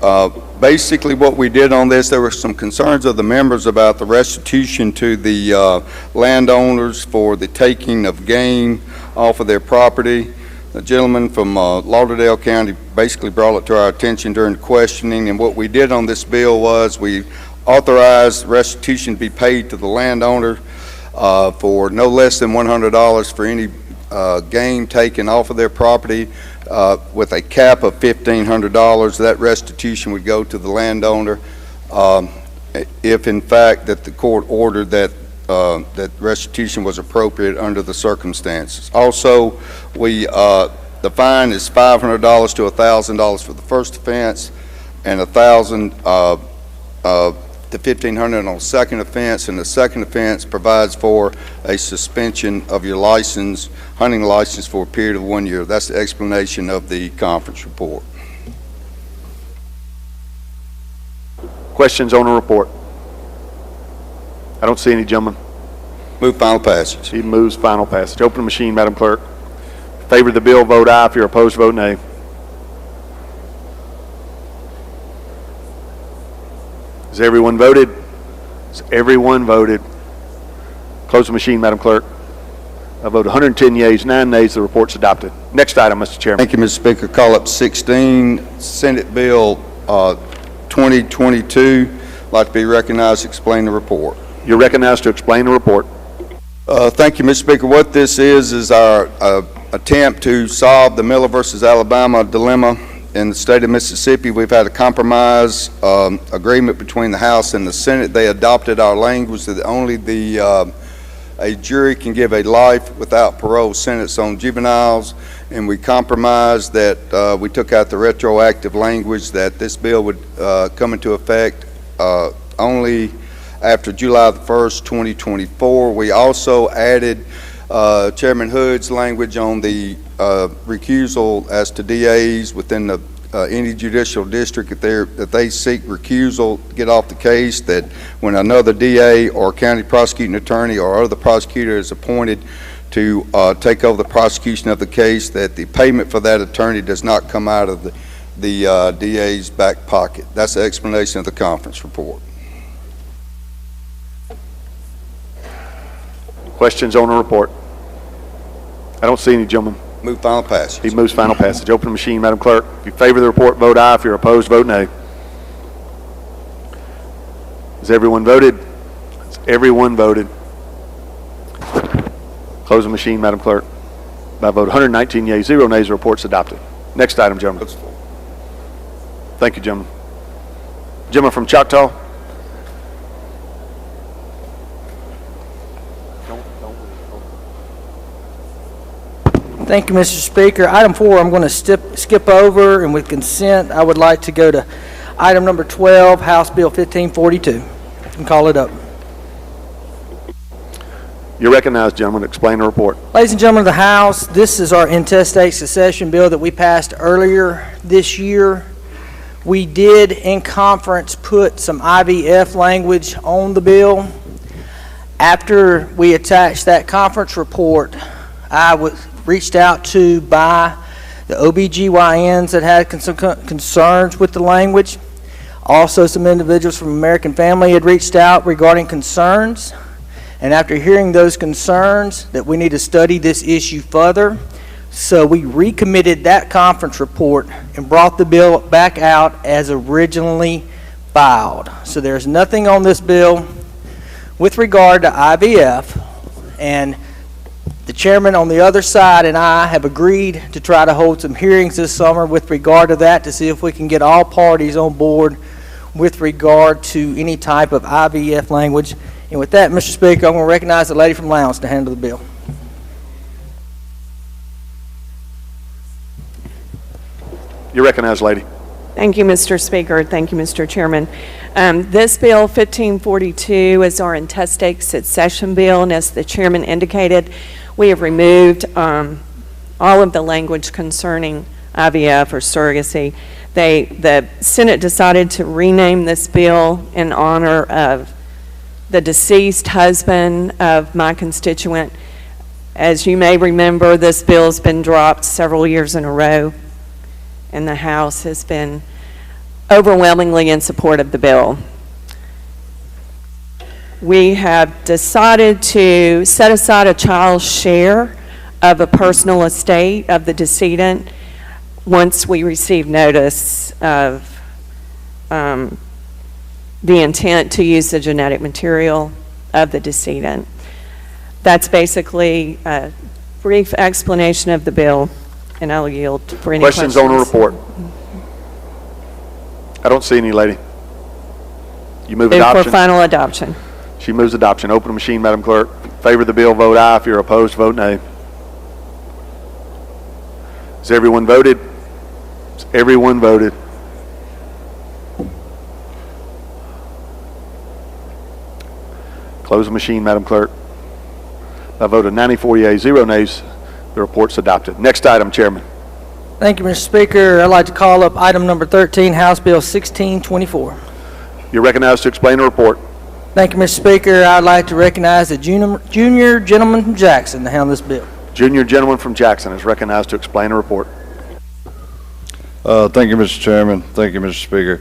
Basically what we did on this, there were some concerns of the members about the restitution to the landowners for the taking of game off of their property. The gentleman from Lauderdale County basically brought it to our attention during questioning, and what we did on this bill was we authorized restitution to be paid to the landowner for no less than $100 for any game taken off of their property. with a cap of $1,500. That restitution would go to the landowner if in fact that the court ordered that that restitution was appropriate under the circumstances. Also, the fine is $500 to $1,000 for the first offense, and $1,000 to $1,500 on the second offense. And the second offense provides for a suspension of your license, hunting license, for a period of 1 year. That's the explanation of the conference report. Questions on the report? I don't see any, gentlemen. Move final passage. He moves final passage. Open the machine, Madam Clerk. In favor of the bill, vote aye. If you're opposed, vote nay. Has everyone voted? Has everyone voted? Close the machine, Madam Clerk. I vote 110 yeas, 9 nays. The report's adopted. Next item, Mr. Chairman. Thank you, Mr. Speaker. Call up 16, Senate Bill 2022. I'd like to be recognized to explain the report. You're recognized to explain the report. Thank you, Mr. Speaker. What this is our attempt to solve the Miller versus Alabama dilemma in the state of Mississippi. We've had a compromise agreement between the House and the Senate. They adopted our language that only a jury can give a life without parole sentence on juveniles, and we compromised that we took out the retroactive language that this bill would come into effect only after July the 1st, 2024. We also added Chairman Hood's language on the recusal as to DAs within the any judicial district that they seek recusal, get off the case, that when another DA or county prosecuting attorney or other prosecutor is appointed to take over the prosecution of the case, that the payment for that attorney does not come out of the DA's back pocket. That's the explanation of the conference report. Questions on the report? I don't see any, gentlemen. Move final passage. He moves final passage. Open the machine, Madam Clerk. If you favor the report, vote aye. If you're opposed, vote nay. Has everyone voted? Has everyone voted? Close the machine, Madam Clerk. By vote 119 yeas, 0 nays, the report's adopted. Next item, gentlemen. Thank you, gentlemen. Gentleman from Choctaw. Thank you, Mr. Speaker. Item 4, I'm going to skip over, and with consent, I would like to go to item number 12, House Bill 1542, and call it up. You're recognized, gentlemen. Explain the report. Ladies and gentlemen of the House, this is our intestate succession bill that we passed earlier this year. We did, in conference, put some IVF language on the bill. After we attached that conference report, I was reached out to by the OBGYNs that had some concerns with the language. Also, some individuals from American Family had reached out regarding concerns. And after hearing those concerns, that we need to study this issue further, so we recommitted that conference report and brought the bill back out as originally filed. So there's nothing on this bill with regard to IVF, and the chairman on the other side and I have agreed to try to hold some hearings this summer with regard to that, to see if we can get all parties on board with regard to any type of IVF language. And with that, Mr. Speaker, I'm going to recognize the lady from Lowndes to handle the bill. You're recognized, lady. Thank you, Mr. Speaker. Thank you, Mr. Chairman. This bill, 1542, is our intestate succession bill, and as the chairman indicated, we have removed all of the language concerning IVF or surrogacy. The Senate decided to rename this bill in honor of the deceased husband of my constituent. As you may remember, this bill has been dropped several years in a row, and the House has been overwhelmingly in support of the bill. We have decided to set aside a child's share of a personal estate of the decedent once we receive notice of the intent to use the genetic material of the decedent. That's basically a brief explanation of the bill, And I'll yield for any Questions on the report? I don't see any, lady. You move Move adoption? for final adoption. She moves adoption. Open the machine, Madam Clerk. If you favor the bill, vote aye. If you're opposed, vote nay. Has everyone voted? Has everyone voted? Close the machine, Madam Clerk. By a vote of 94 yeas, 0 nays, the report's adopted. Next item, Chairman. Thank you, Mr. Speaker. I'd like to call up item number 13, House Bill 1624. You're recognized to explain the report. Thank you, Mr. Speaker. I'd like to recognize the junior gentleman from Jackson to handle this bill. Junior gentleman from Jackson is recognized to explain the report. Thank you, Mr. Chairman. Thank you, Mr. Speaker.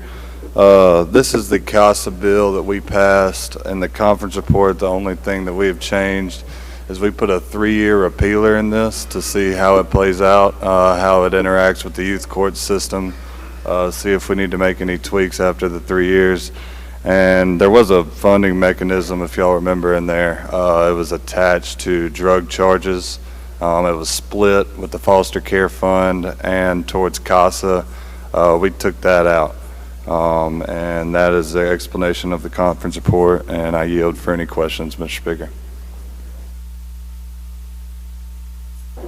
This is the Casa bill that we passed. In the conference report, the only thing that we have changed is we put a 3-year appealer in this to see how it plays out, how it interacts with the youth court system, see if we need to make any tweaks after the 3 years. And there was a funding mechanism, if y'all remember, in there. It was attached to drug charges. It was split with the foster care fund and towards Casa. We took that out. And that is the explanation of the conference report, and I yield for any questions, Mr. Speaker.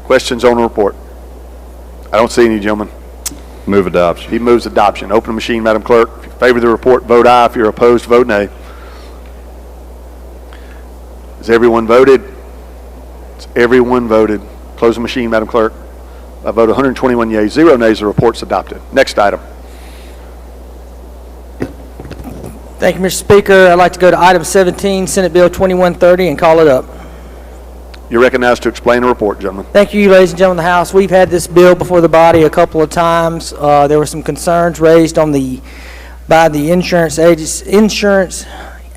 Questions on the report? I don't see any, gentlemen. Move adoption. He moves adoption. Open the machine, Madam Clerk. If you favor the report, vote aye. If you're opposed, vote nay. Has everyone voted? Has everyone voted? Close the machine, Madam Clerk. By a vote of 121 yeas, 0 nays, the report's adopted. Next item. Thank you, Mr. Speaker. I'd like to go to item 17, Senate Bill 2130, and call it up. You're recognized to explain the report, gentlemen. Thank you, ladies and gentlemen of the House. We've had this bill before the body a couple of times. There were some concerns raised by the insurance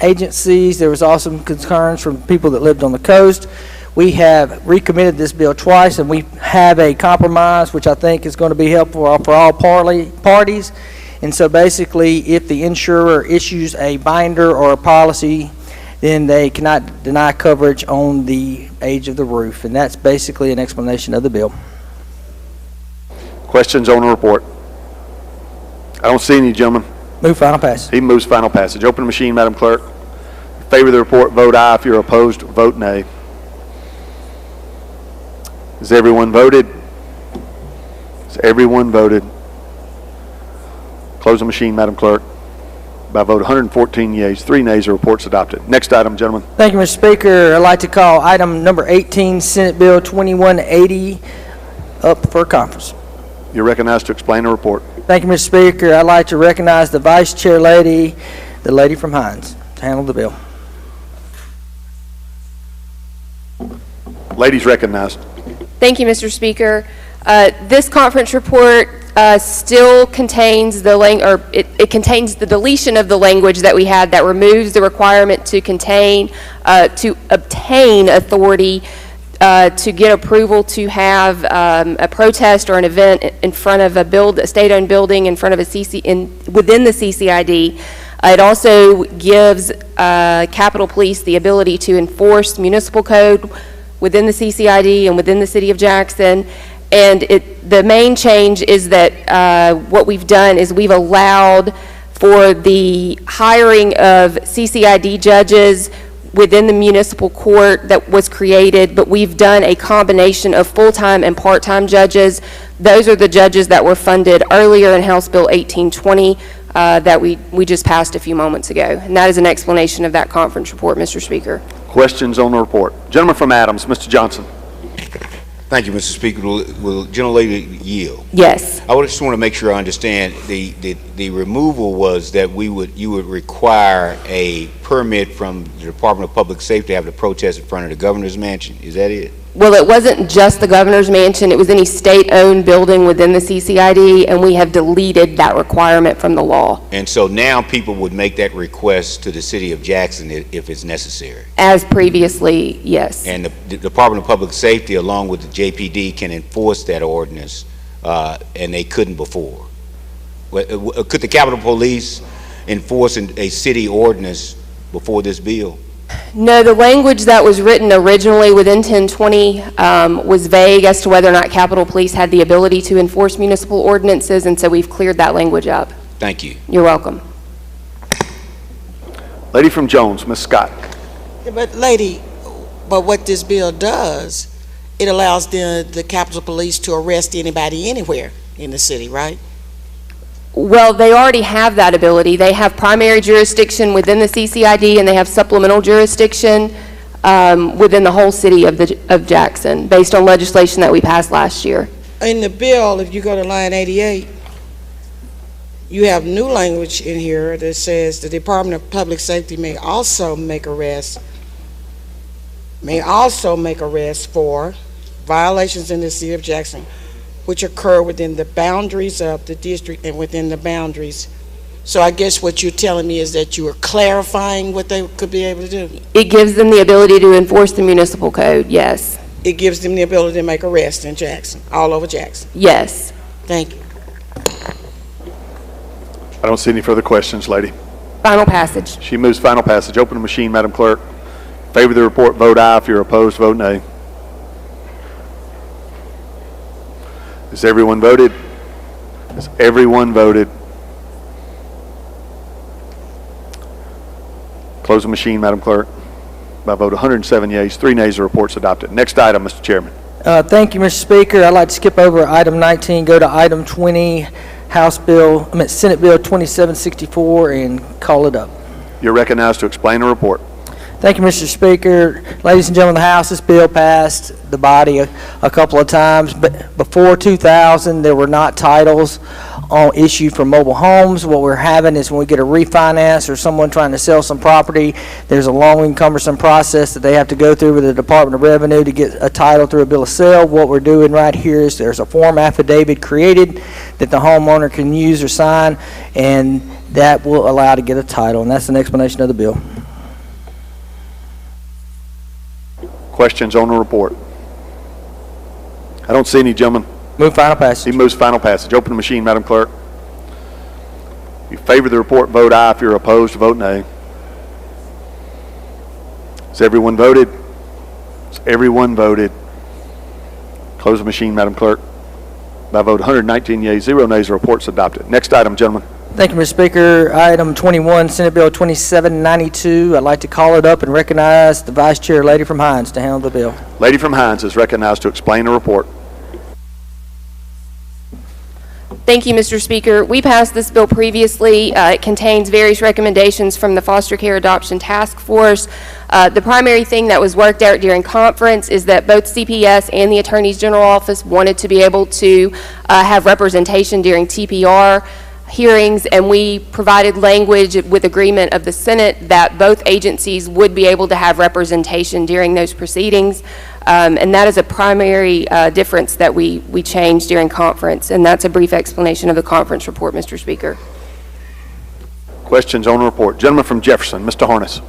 agencies. There was also some concerns from people that lived on the coast. We have recommitted this bill twice, and we have a compromise, which I think is going to be helpful for all parties. And so basically, if the insurer issues a binder or a policy, then they cannot deny coverage on the age of the roof. And that's basically an explanation of the bill. Questions on the report? I don't see any, gentlemen. Move final passage. He moves final passage. Open the machine, Madam Clerk. In favor of the report, vote aye. If you're opposed, vote nay. Has everyone voted? Has everyone voted? Close the machine, Madam Clerk. By a vote of 114 yeas, 3 nays, the report's adopted. Next item, gentlemen. Thank you, Mr. Speaker. I'd like to call item number 18, Senate Bill 2180, up for conference. You're recognized to explain the report. Thank you, Mr. Speaker. I'd like to recognize the Vice Chair lady, the lady from Hines, to handle the bill. Ladies recognized. Thank you, Mr. Speaker. This conference report still contains it contains the deletion of the language that we had that removes the requirement to obtain authority to get approval to have a protest or an event in front of a state-owned building in front of within the CCID. It also gives Capitol Police the ability to enforce municipal code within the CCID and within the city of Jackson. And the main change is that what we've done is we've allowed for the hiring of CCID judges within the municipal court that was created, but we've done a combination of full-time and part-time judges. Those are the judges that were funded earlier in House Bill 1820 that we just passed a few moments ago. And that is an explanation of that conference report, Mr. Speaker. Questions on the report? Gentleman from Adams, Mr. Johnson. Thank you, Mr. Speaker. Will gentlelady yield? Yes. I just want to make sure I understand. The removal was that you would require a permit from the Department of Public Safety to have the protest in front of the governor's mansion. Is that it? Well, it wasn't just the governor's mansion. It was any state-owned building within the CCID, and we have deleted that requirement from the law. And so now people would make that request to the city of Jackson if it's necessary. As previously, yes. And the Department of Public Safety, along with the JPD, can enforce that ordinance, and they couldn't before. Could the Capitol Police enforce a city ordinance before this bill? No, the language that was written originally within 1020 was vague as to whether or not Capitol Police had the ability to enforce municipal ordinances, and so we've cleared that language up. Thank you. You're welcome. Lady from Jones, Ms. Scott. But lady, but what this bill does, it allows the Capitol Police to arrest anybody anywhere in the city, right? Well, they already have that ability. They have primary jurisdiction within the CCID, and they have supplemental jurisdiction within the whole city of Jackson, based on legislation that we passed last year. In the bill, if you go to line 88, you have new language in here that says the Department of Public Safety may also make arrests for violations in the city of Jackson which occur within the boundaries of the district and within the boundaries. So I guess what you're telling me is that you are clarifying what they could be able to do? It gives them the ability to enforce the municipal code, yes. It gives them the ability to make arrests in Jackson, all over Jackson? Yes. Thank you. I don't see any further questions, lady. Final passage. She moves final passage. Open the machine, Madam Clerk. Favor the report, vote aye. If you're opposed, vote nay. Has everyone voted? Has everyone voted? Close the machine, Madam Clerk. By vote 107 yeas, 3 nays, the report's adopted. Next item, Mr. Chairman. Thank you, Mr. Speaker. I'd like to skip over item 19, go to item 20, Senate Bill 2764, and call it up. You're recognized to explain the report. Thank you, Mr. Speaker. Ladies and gentlemen of the House, this bill passed the body a couple of times, but before 2000, there were not titles issued for mobile homes. What we're having is when we get a refinance or someone trying to sell some property, there's a long and cumbersome process that they have to go through with the Department of Revenue to get a title through a bill of sale. What we're doing right here is there's a form affidavit created that the homeowner can use or sign, and that will allow to get a title, and that's an explanation of the bill. Questions on the report? I don't see any, gentlemen. Move final passage. He moves final passage. Open the machine, Madam Clerk. If you favor the report, vote aye. If you're opposed, vote nay. Has everyone voted? Has everyone voted? Close the machine, Madam Clerk. By vote 119 yeas, 0 nays, the report's adopted. Next item, gentlemen. Thank you, Mr. Speaker. Item 21, Senate Bill 2792. I'd like to call it up and recognize the Vice Chair, Lady from Hines, to handle the bill. Lady from Hines is recognized to explain the report. Thank you, Mr. Speaker. We passed this bill previously. It contains various recommendations from the Foster Care Adoption Task Force. The primary thing that was worked out during conference is that both CPS and the Attorney General Office wanted to be able to have representation during TPR hearings, and we provided language with agreement of the Senate that both agencies would be able to have representation during those proceedings. And that is a primary difference that we changed during conference, and that's a brief explanation of the conference report, Mr. Speaker. Questions on the report? Gentleman from Jefferson, Mr. Harness.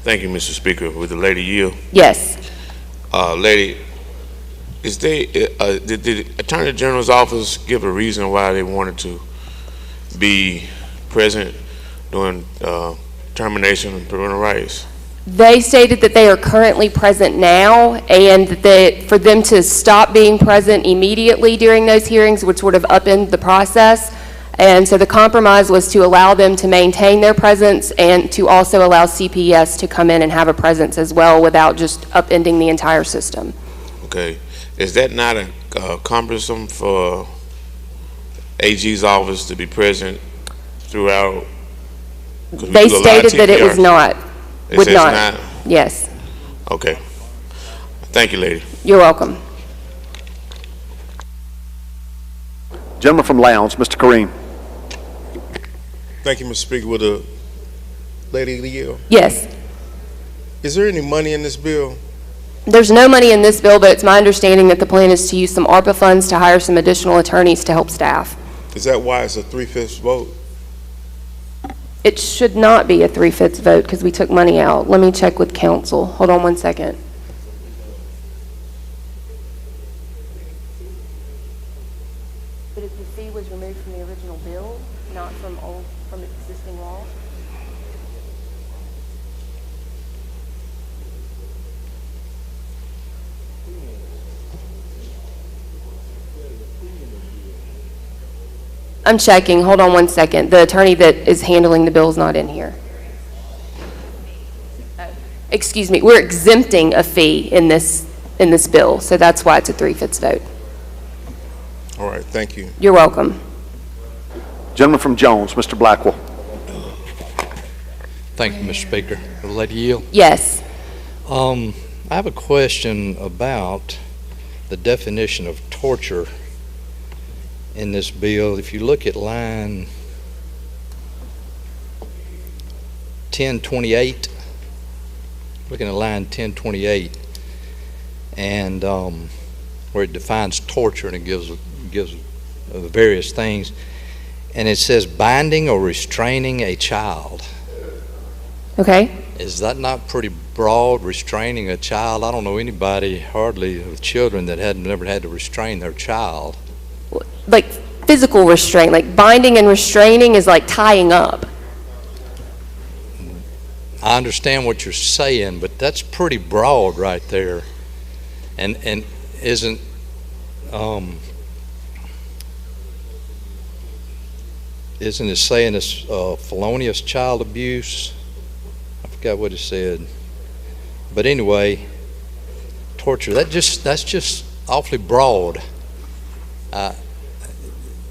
Thank you, Mr. Speaker. With the lady yield? Yes. Lady, did the Attorney General's office give a reason why they wanted to be present during termination of parental rights? They stated that they are currently present now, and that for them to stop being present immediately during those hearings would sort of upend the process. And so the compromise was to allow them to maintain their presence and to also allow CPS to come in and have a presence as well without just upending the entire system. Okay. Is that not cumbersome for AG's office to be present throughout? They stated that it was not. Would not. Yes. Okay. Thank you, lady. You're welcome. Gentleman from Lowndes, Mr. Kareem. Thank you, Mr. Speaker. With the lady yield? Yes. Is there any money in this bill? There's no money in this bill, but it's my understanding that the plan is to use some ARPA funds to hire some additional attorneys to help staff. Is that why it's a 3/5 vote? It should not be a 3/5 vote because we took money out. Let me check with counsel. Hold on one second. But if the fee was removed from the original bill, not from existing law? I'm checking. Hold on one second. The attorney that is handling the bill is not in here. Excuse me. We're exempting a fee in this bill, so that's why it's a 3/5 vote. All right, thank you. You're welcome. Gentleman from Jones, Mr. Blackwell. Thank you, Mr. Speaker. Lady Yield? Yes. I have a question about the definition of torture in this bill. If you look at line 1028, looking at line 1028, and where it defines torture and it gives various things, and it says binding or restraining a child. Okay. Is that not pretty broad, restraining a child? I don't know anybody, hardly, with children that had never had to restrain their child. Like physical restraint, like binding and restraining is like tying up. I understand what you're saying, but that's pretty broad right there. And isn't it saying it's felonious child abuse? I forgot what it said. But anyway, torture, that's just awfully broad.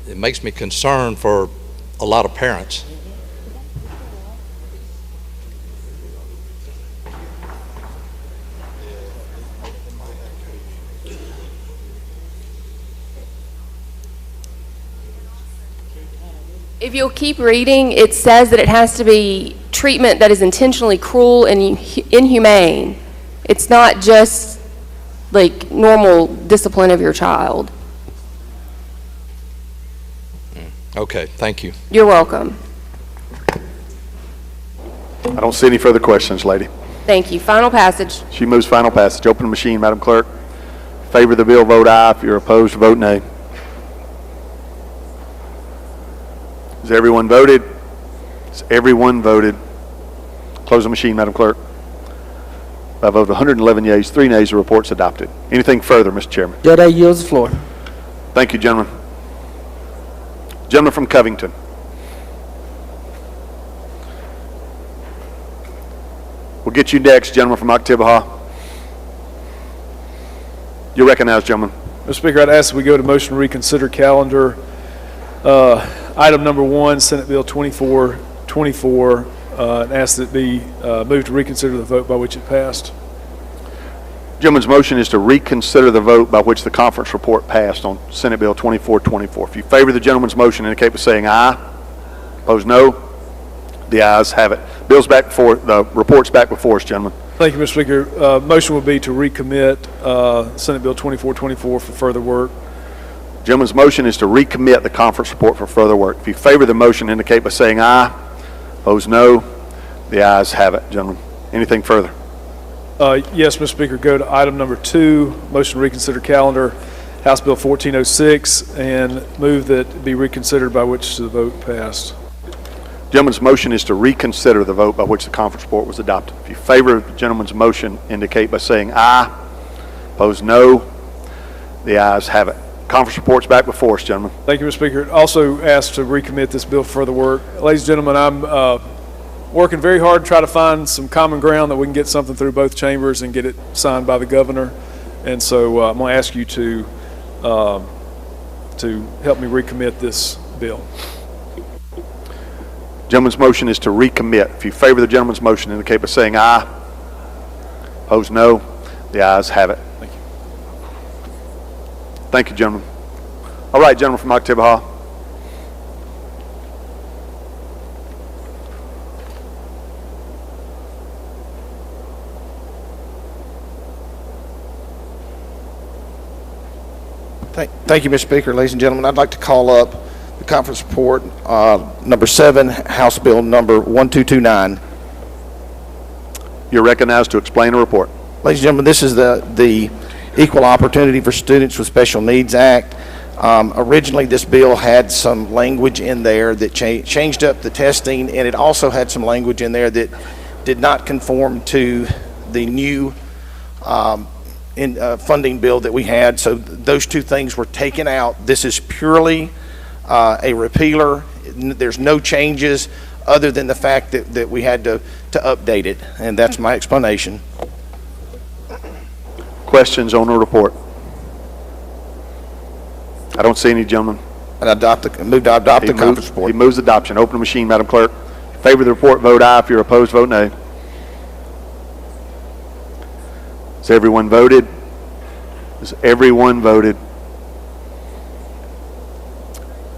It makes me concerned for a lot of parents. If you'll keep reading, it says that it has to be treatment that is intentionally cruel and inhumane. It's not just like normal discipline of your child. Okay, thank you. You're welcome. I don't see any further questions, lady. Thank you. Final passage. She moves final passage. Open the machine, Madam Clerk. Favor the bill, vote aye. If you're opposed, vote nay. Has everyone voted? Has everyone voted? Close the machine, Madam Clerk. By a vote of 111 yeas, 3 nays, the report's adopted. Anything further, Mr. Chairman? Judge yields the floor. Thank you, gentlemen. Gentleman from Covington. We'll get you next, gentleman from Oktibbeha. You're recognized, gentlemen. Mr. Speaker, I'd ask that we go to motion to reconsider calendar. Item number 1, Senate Bill 2424, and ask that it be moved to reconsider the vote by which it passed. Gentleman's motion is to reconsider the vote by which the conference report passed on Senate Bill 2424. If you favor the gentleman's motion, indicate by saying aye. Opposed, no. The ayes have it. Bill's back before, the report's back before us, gentlemen. Thank you, Mr. Speaker. Motion would be to recommit Senate Bill 2424 for further work. Gentleman's motion is to recommit the conference report for further work. If you favor the motion, indicate by saying aye. Opposed, no. The ayes have it, gentlemen. Anything further? Yes, Mr. Speaker, go to item number 2, motion to reconsider calendar, House Bill 1406, and move that it be reconsidered by which the vote passed. Gentleman's motion is to reconsider the vote by which the conference report was adopted. If you favor the gentleman's motion, indicate by saying aye. Opposed, no. The ayes have it. Conference report's back before us, gentlemen. Thank you, Mr. Speaker. Also asked to recommit this bill for further work. Ladies and gentlemen, I'm working very hard to try to find some common ground that we can get something through both chambers and get it signed by the governor. And so I'm going to ask you to help me recommit this bill. Gentleman's motion is to recommit. If you favor the gentleman's motion, indicate by saying aye. Opposed, no. The ayes have it. Thank you. Thank you, gentlemen. All right, gentlemen from Oktibbeha. Thank you, Mr. Speaker. Ladies and gentlemen, I'd like to call up the conference report, number 7, House Bill number 1229. You're recognized to explain the report. Ladies and gentlemen, this is the Equal Opportunity for Students with Special Needs Act. Originally, this bill had some language in there that changed up the testing, and it also had some language in there that did not conform to the new funding bill that we had. So those two things were taken out. This is purely a repealer. There's no changes other than the fact that we had to update it, and that's my explanation. Questions on the report? I don't see any, gentlemen. And move to adopt the conference report. He moves adoption. Open the machine, Madam Clerk. In favor of the report, vote aye. If you're opposed, vote nay. Has everyone voted? Has everyone voted?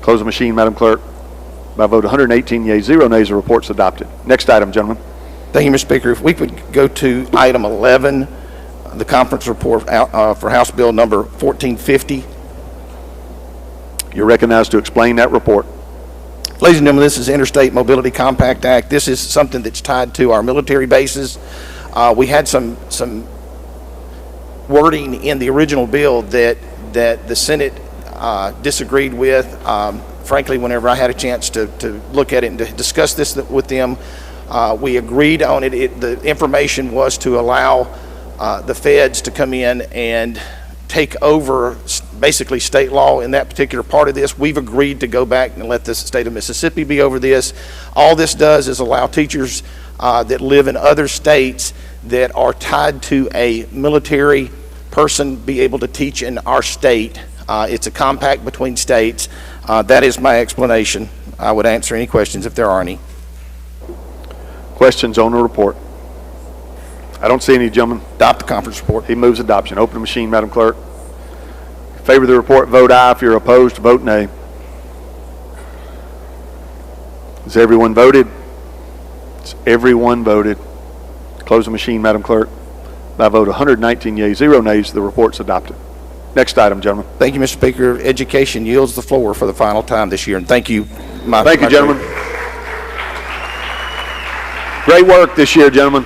Close the machine, Madam Clerk. By vote 118 yeas, 0 nays, the report's adopted. Next item, gentlemen. Thank you, Mr. Speaker. If we could go to item 11, the conference report for House Bill number 1450. You're recognized to explain that report. Ladies and gentlemen, this is Interstate Mobility Compact Act. This is something that's tied to our military bases. We had some wording in the original bill that the Senate disagreed with. Frankly, whenever I had a chance to look at it and to discuss this with them, we agreed on it. The information was to allow the feds to come in and take over basically state law in that particular part of this. We've agreed to go back and let the state of Mississippi be over this. All this does is allow teachers that live in other states that are tied to a military person be able to teach in our state. It's a compact between states. That is my explanation. I would answer any questions if there are any. Questions on the report? I don't see any, gentlemen. Adopt the conference report. He moves adoption. Open the machine, Madam Clerk. In favor of the report, vote aye. If you're opposed, vote nay. Has everyone voted? Has everyone voted? Close the machine, Madam Clerk. By vote 119 yeas, 0 nays, the report's adopted. Next item, gentlemen. Thank you, Mr. Speaker. Education yields the floor for the final time this year, and thank you. Thank you, gentlemen. Great work this year, gentlemen.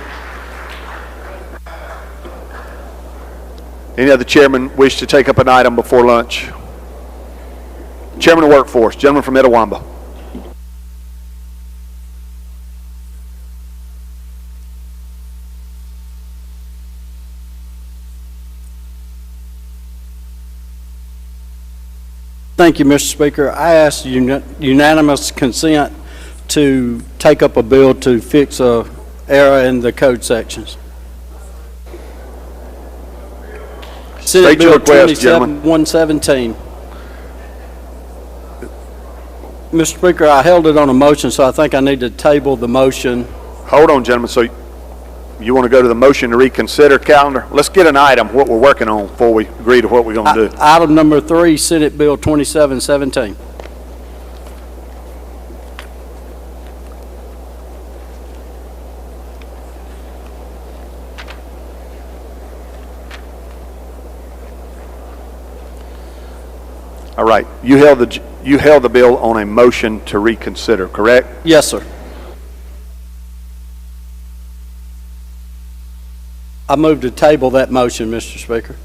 Any other chairman wish to take up an item before lunch? Chairman of Workforce, gentleman from Etowamba. Thank you, Mr. Speaker. I ask unanimous consent to take up a bill to fix a error in the code sections. Senate Bill 27-117. Mr. Speaker, I held it on a motion, so I think I need to table the motion. Hold on, gentlemen. So you want to go to the motion to reconsider calendar? Let's get an item, what we're working on, before we agree to what we're going to do. Item number 3, Senate Bill 2717. All right. You held the bill on a motion to reconsider, correct? Yes, sir. I move to table that motion, Mr. Speaker.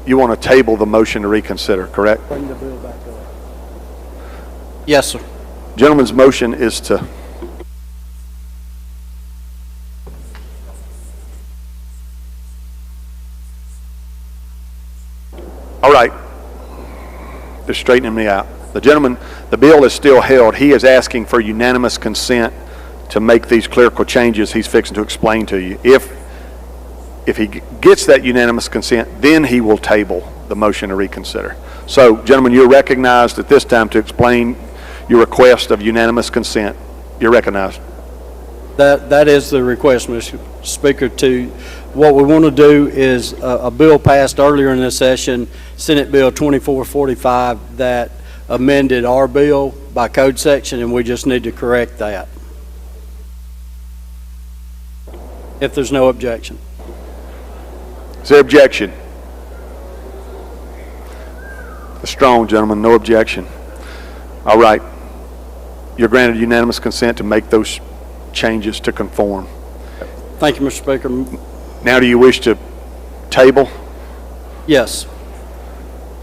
You want to table the motion to reconsider, correct? Bring the bill back up. Yes, sir. Gentleman's motion is to all right. They're straightening me out. The gentleman, the bill is still held. He is asking for unanimous consent to make these clerical changes he's fixing to explain to you. If he gets that unanimous consent, then he will table the motion to reconsider. So, gentlemen, you're recognized at this time to explain your request of unanimous consent. You're recognized. That is the request, Mr. Speaker. What we want to do is a bill passed earlier in this session, Senate Bill 2445, that amended our bill by code section, and we just need to correct that. If there's no objection. Is there objection? Strong, gentlemen, no objection. All right. You're granted unanimous consent to make those changes to conform. Thank you, Mr. Speaker. Now, do you wish to table? Yes.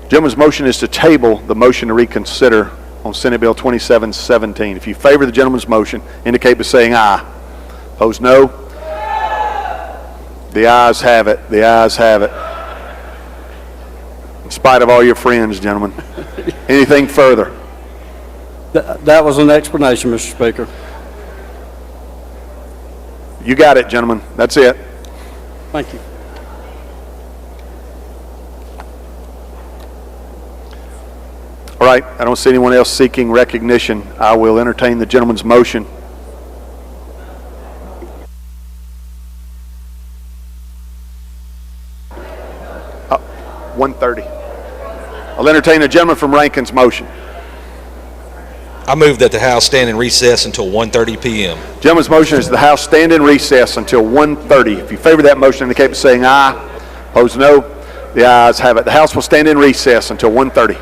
Gentleman's motion is to table the motion to reconsider on Senate Bill 2717. If you favor the gentleman's motion, indicate by saying aye. Opposed, no. The ayes have it. The ayes have it. In spite of all your friends, gentlemen. Anything further? That was an explanation, Mr. Speaker. You got it, gentlemen. That's it. Thank you. All right, I don't see anyone else seeking recognition. I will entertain the gentleman's motion. Oh, 1:30. I'll entertain the gentleman from Rankin's motion. I move that the House stand in recess until 1:30 p.m. Gentleman's motion is the House stand in recess until 1:30. If you favor that motion, indicate by saying aye. Opposed, no. The ayes have it. The House will stand in recess until 1:30.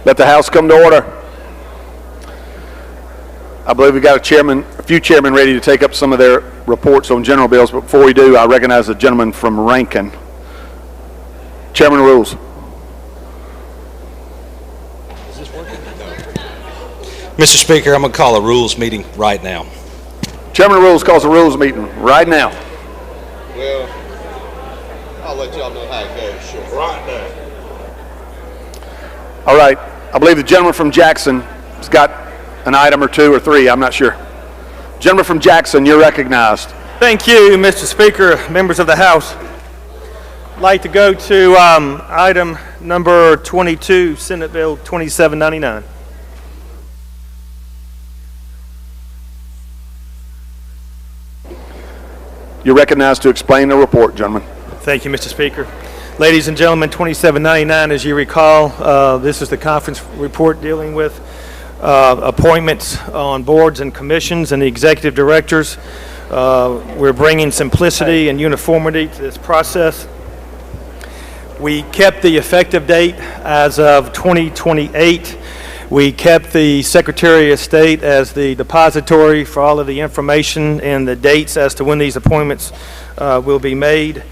Let the House come to order. I believe we've got a few chairmen ready to take up some of their reports on general bills, but before we do, I recognize the gentleman from Rankin. Chairman rules. Mr. Speaker, I'm going to call a rules meeting right now. Chairman of Rules calls a rules meeting right now. Well, I'll let y'all know how it goes. Sure. Right now. All right. I believe the gentleman from Jackson has got an item or two or three. I'm not sure. Gentleman from Jackson, you're recognized. Thank you, Mr. Speaker, members of the House. I'd like to go to item number 22, Senate Bill 2799. You're recognized to explain the report, gentlemen. Thank you, Mr. Speaker. Ladies and gentlemen, 2799, as you recall, this is the conference report dealing with appointments on boards and commissions and the executive directors. We're bringing simplicity and uniformity to this process. We kept the effective date as of 2028. We kept the Secretary of State as the depository for all of the information and the dates as to when these appointments will be made.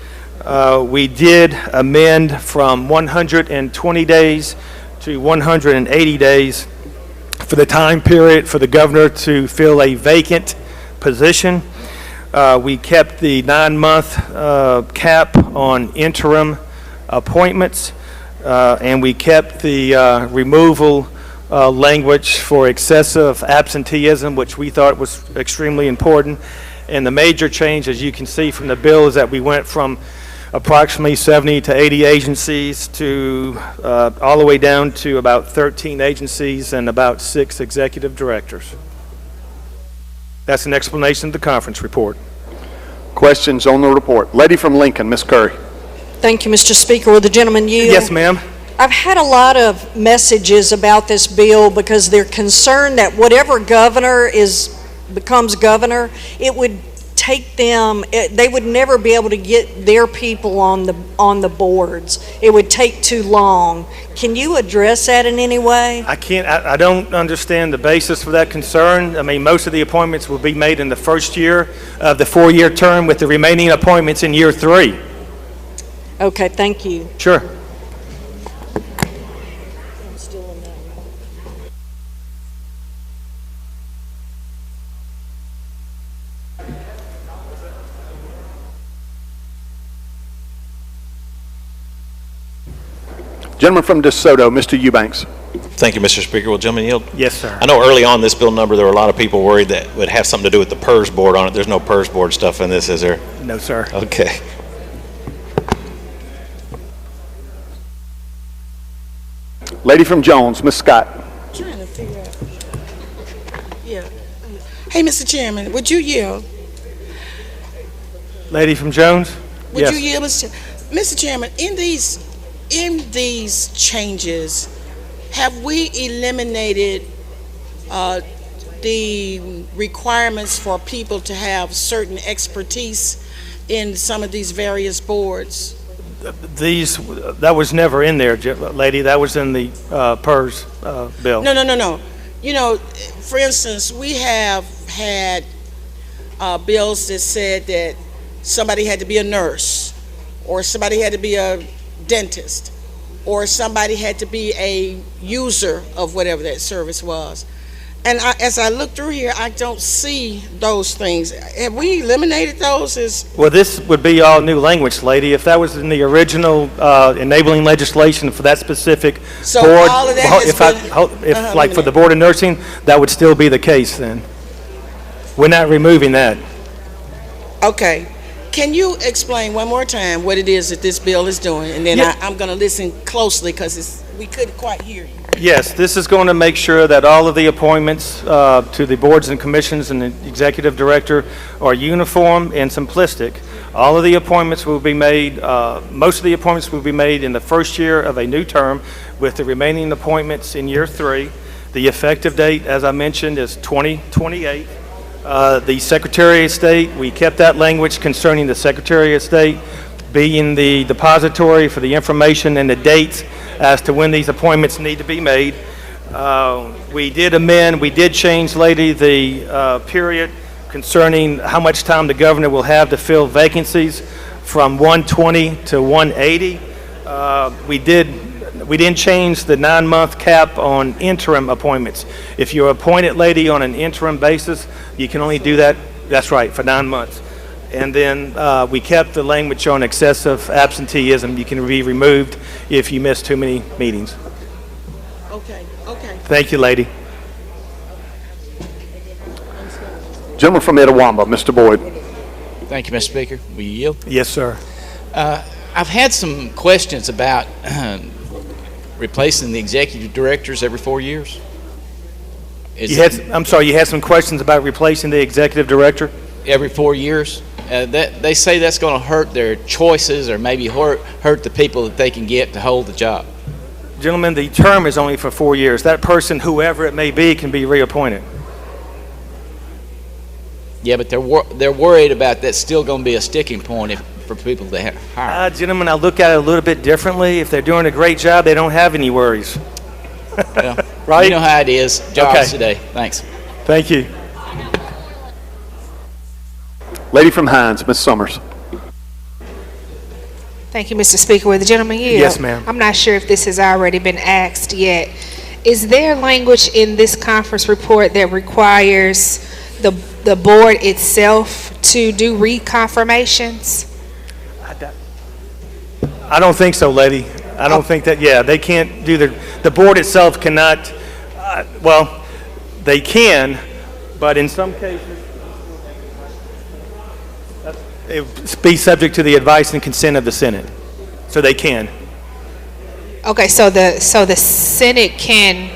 We did amend from 120 days to 180 days for the time period for the governor to fill a vacant position. We kept the 9-month cap on interim appointments, and we kept the removal language for excessive absenteeism, which we thought was extremely important. And the major change, as you can see from the bill, is that we went from approximately 70 to 80 agencies to all the way down to about 13 agencies and about 6 executive directors. That's an explanation of the conference report. Questions on the report? Lady from Lincoln, Ms. Curry. Thank you, Mr. Speaker. Will the gentleman yield? Yes, ma'am. I've had a lot of messages about this bill because they're concerned that whatever governor becomes governor, it would take them, they would never be able to get their people on the boards. It would take too long. Can you address that in any way? I don't understand the basis for that concern. I mean, most of the appointments will be made in the first year of the 4-year term, with the remaining appointments in year 3. Okay, thank you. Sure. Gentleman from DeSoto, Mr. Eubanks. Thank you, Mr. Speaker. Will gentlemen yield? Yes, sir. I know early on this bill number, there were a lot of people worried that it would have something to do with the PERS board on it. There's no PERS board stuff in this, is there? No, sir. Okay. Lady from Jones, Ms. Scott. Trying to figure out. Yeah. Hey, Mr. Chairman, would you yield? Lady from Jones? Would Yes. you yield, Mr. Chairman? In these changes, have we eliminated the requirements for people to have certain expertise in some of these various boards? That was never in there, lady. That was in the PERS bill. No. You know, for instance, we have had bills that said that somebody had to be a nurse, or somebody had to be a dentist, or somebody had to be a user of whatever that service was. And as I look through here, I don't see those things. Have we eliminated those? Well, this would be all new language, lady. If that was in the original enabling legislation for that specific So board, all of that like for the Board of Nursing, that would still be the case then. We're not removing that. Okay. Can you explain one more time what it is that this bill is doing? And then I'm going to listen closely because we couldn't quite hear you. Yes, this is going to make sure that all of the appointments to the boards and commissions and the executive director are uniform and simplistic. All of the appointments will be made, most of the appointments will be made in the first year of a new term, with the remaining appointments in year 3. The effective date, as I mentioned, is 2028. The Secretary of State, we kept that language concerning the Secretary of State. being the depository for the information and the dates as to when these appointments need to be made. We did amend, we did change, lady, the period concerning how much time the governor will have to fill vacancies from 120 to 180. We didn't change the 9-month cap on interim appointments. If you're appointed, lady, on an interim basis, you can only do that, that's right, for 9 months. And then we kept the language on excessive absenteeism. You can be removed if you miss too many meetings. Okay, okay. Thank you, lady. Gentleman from Itawamba, Mr. Boyd. Thank you, Mr. Speaker. Will you yield? Yes, sir. I've had some questions about replacing the executive directors every 4 years. I'm sorry, you had some questions about replacing the executive director? Every 4 years. They say that's going to hurt their choices or maybe hurt the people that they can get to hold the job. Gentlemen, the term is only for 4 years. That person, whoever it may be, can be reappointed. Yeah, but they're worried about that's still going to be a sticking point for people to hire. Gentlemen, I look at it a little bit differently. If they're doing a great job, they don't have any worries. Well, right? You know how it is. Jobs Okay. today. Thanks. Thank you. Lady from Hines, Ms. Summers. Thank you, Mr. Speaker. Will the gentleman yield? Yes, ma'am. I'm not sure if this has already been asked yet. Is there language in this conference report that requires the board itself to do reconfirmations? I don't think so, lady. I don't think that, yeah, they can't do the board itself cannot, well, they can, but in some cases, it would be subject to the advice and consent of the Senate, so they can. Okay, so the Senate can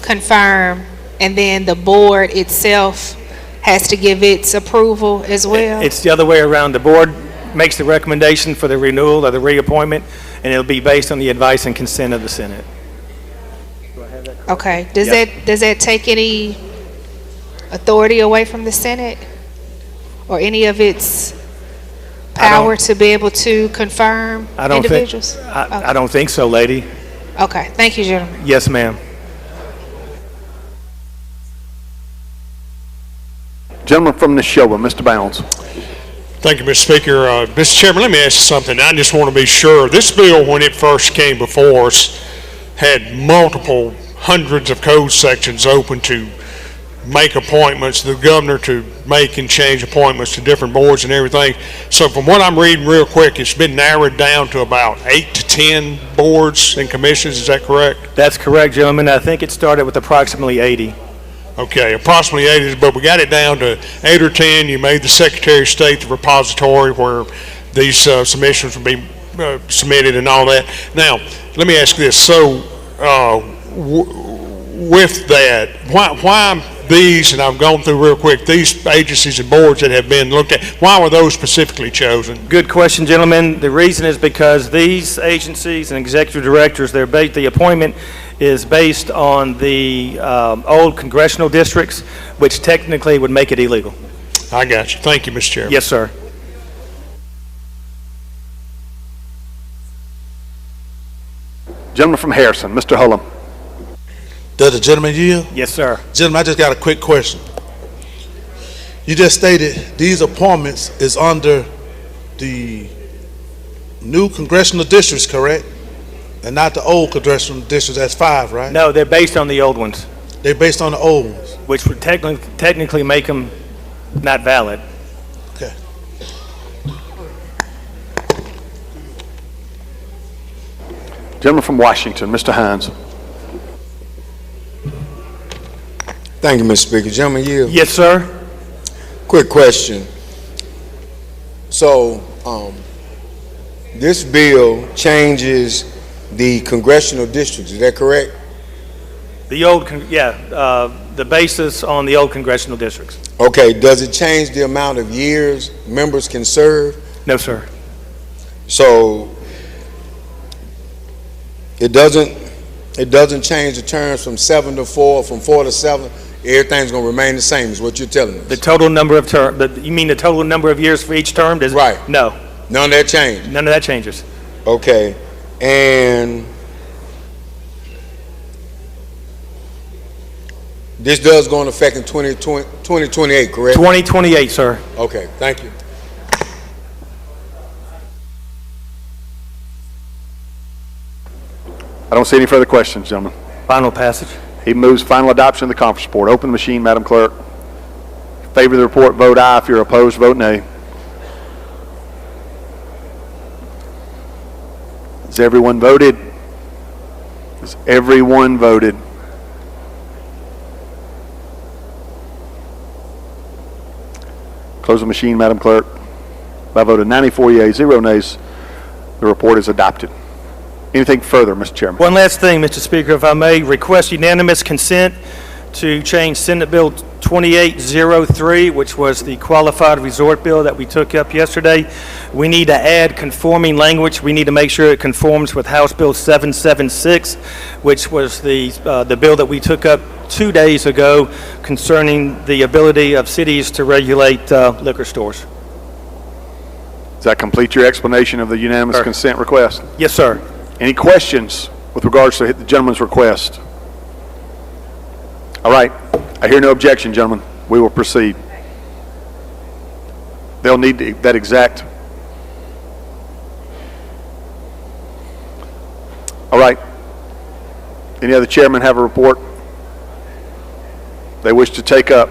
confirm, and then the board itself has to give its approval as well? It's the other way around. The board makes the recommendation for the renewal or the reappointment, and it'll be based on the advice and consent of the Senate. Okay, does that take any authority away from the Senate or any of its power to be able to confirm individuals? I don't think so, lady. Okay, thank you, gentlemen. Yes, ma'am. Gentleman from Neshoba, Mr. Bounds. Thank you, Mr. Speaker. Mr. Chairman, let me ask you something. I just want to be sure. This bill, when it first came before us, had multiple hundreds of code sections open to make appointments, the governor to make and change appointments to different boards and everything. So from what I'm reading real quick, it's been narrowed down to about 8 to 10 boards and commissions. Is that correct? That's correct, gentlemen. I think it started with approximately 80. Okay, approximately 80, but we got it down to 8 or 10. You made the Secretary of State the repository where these submissions would be submitted and all that. Now, let me ask this. So, with that, why these, and I've gone through real quick, these agencies and boards that have been looked at, why were those specifically chosen? Good question, gentlemen. The reason is because these agencies and executive directors, the appointment is based on the old congressional districts, which technically would make it illegal. I got you. Thank you, Mr. Chairman. Yes, sir. Gentleman from Harrison, Mr. Hullum. Does the gentleman yield? Yes, sir. Gentleman, I just got a quick question. You just stated these appointments is under the new congressional districts, correct? And not the old congressional districts, that's 5, right? No, they're based on the old ones. They're based on the old ones? Which would technically make them not valid. Okay. Gentleman from Washington, Mr. Hines. Thank you, Mr. Speaker. Gentleman, yield. Yes, sir. Quick question. So, this bill changes the congressional districts, is that correct? The old, the basis on the old congressional districts. Okay, does it change the amount of years members can serve? No, sir. So, it doesn't change the terms from 7 to 4, from 4 to 7. Everything's going to remain the same, is what you're telling us. The total number of you mean the total number of years for each term? Right. No. None of that changed? None of that changes. Okay. And this does go into effect in 2028, correct? 2028, sir. Okay, thank you. I don't see any further questions, gentlemen. Final passage. He moves final adoption of the conference report. Open the machine, Madam Clerk. In favor of the report, vote aye. If you're opposed, vote nay. Has everyone voted? Has everyone voted? Close the machine, Madam Clerk. By a vote of 94 yeas, 0 nays, the report is adopted. Anything further, Mr. Chairman? One last thing, Mr. Speaker, if I may, request unanimous consent to change Senate Bill 2803, which was the qualified resort bill that we took up yesterday. We need to add conforming language. We need to make sure it conforms with House Bill 776, which was the bill that we took up 2 days ago concerning the ability of cities to regulate liquor stores. Does that complete your explanation of the unanimous consent request? Yes, sir. Any questions with regards to the gentleman's request? All right. I hear no objection, gentlemen. We will proceed. They'll need that exact. All right. Any other chairman have a report they wish to take up?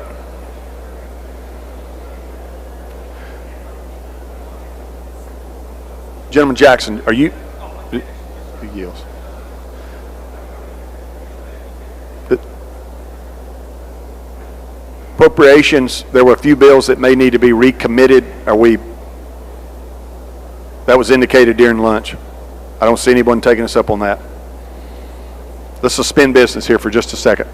Gentleman Jackson, are you? He yields. Appropriations, there were a few bills that may need to be recommitted. That was indicated during lunch. I don't see anyone taking us up on that. Let's suspend business here for just a second.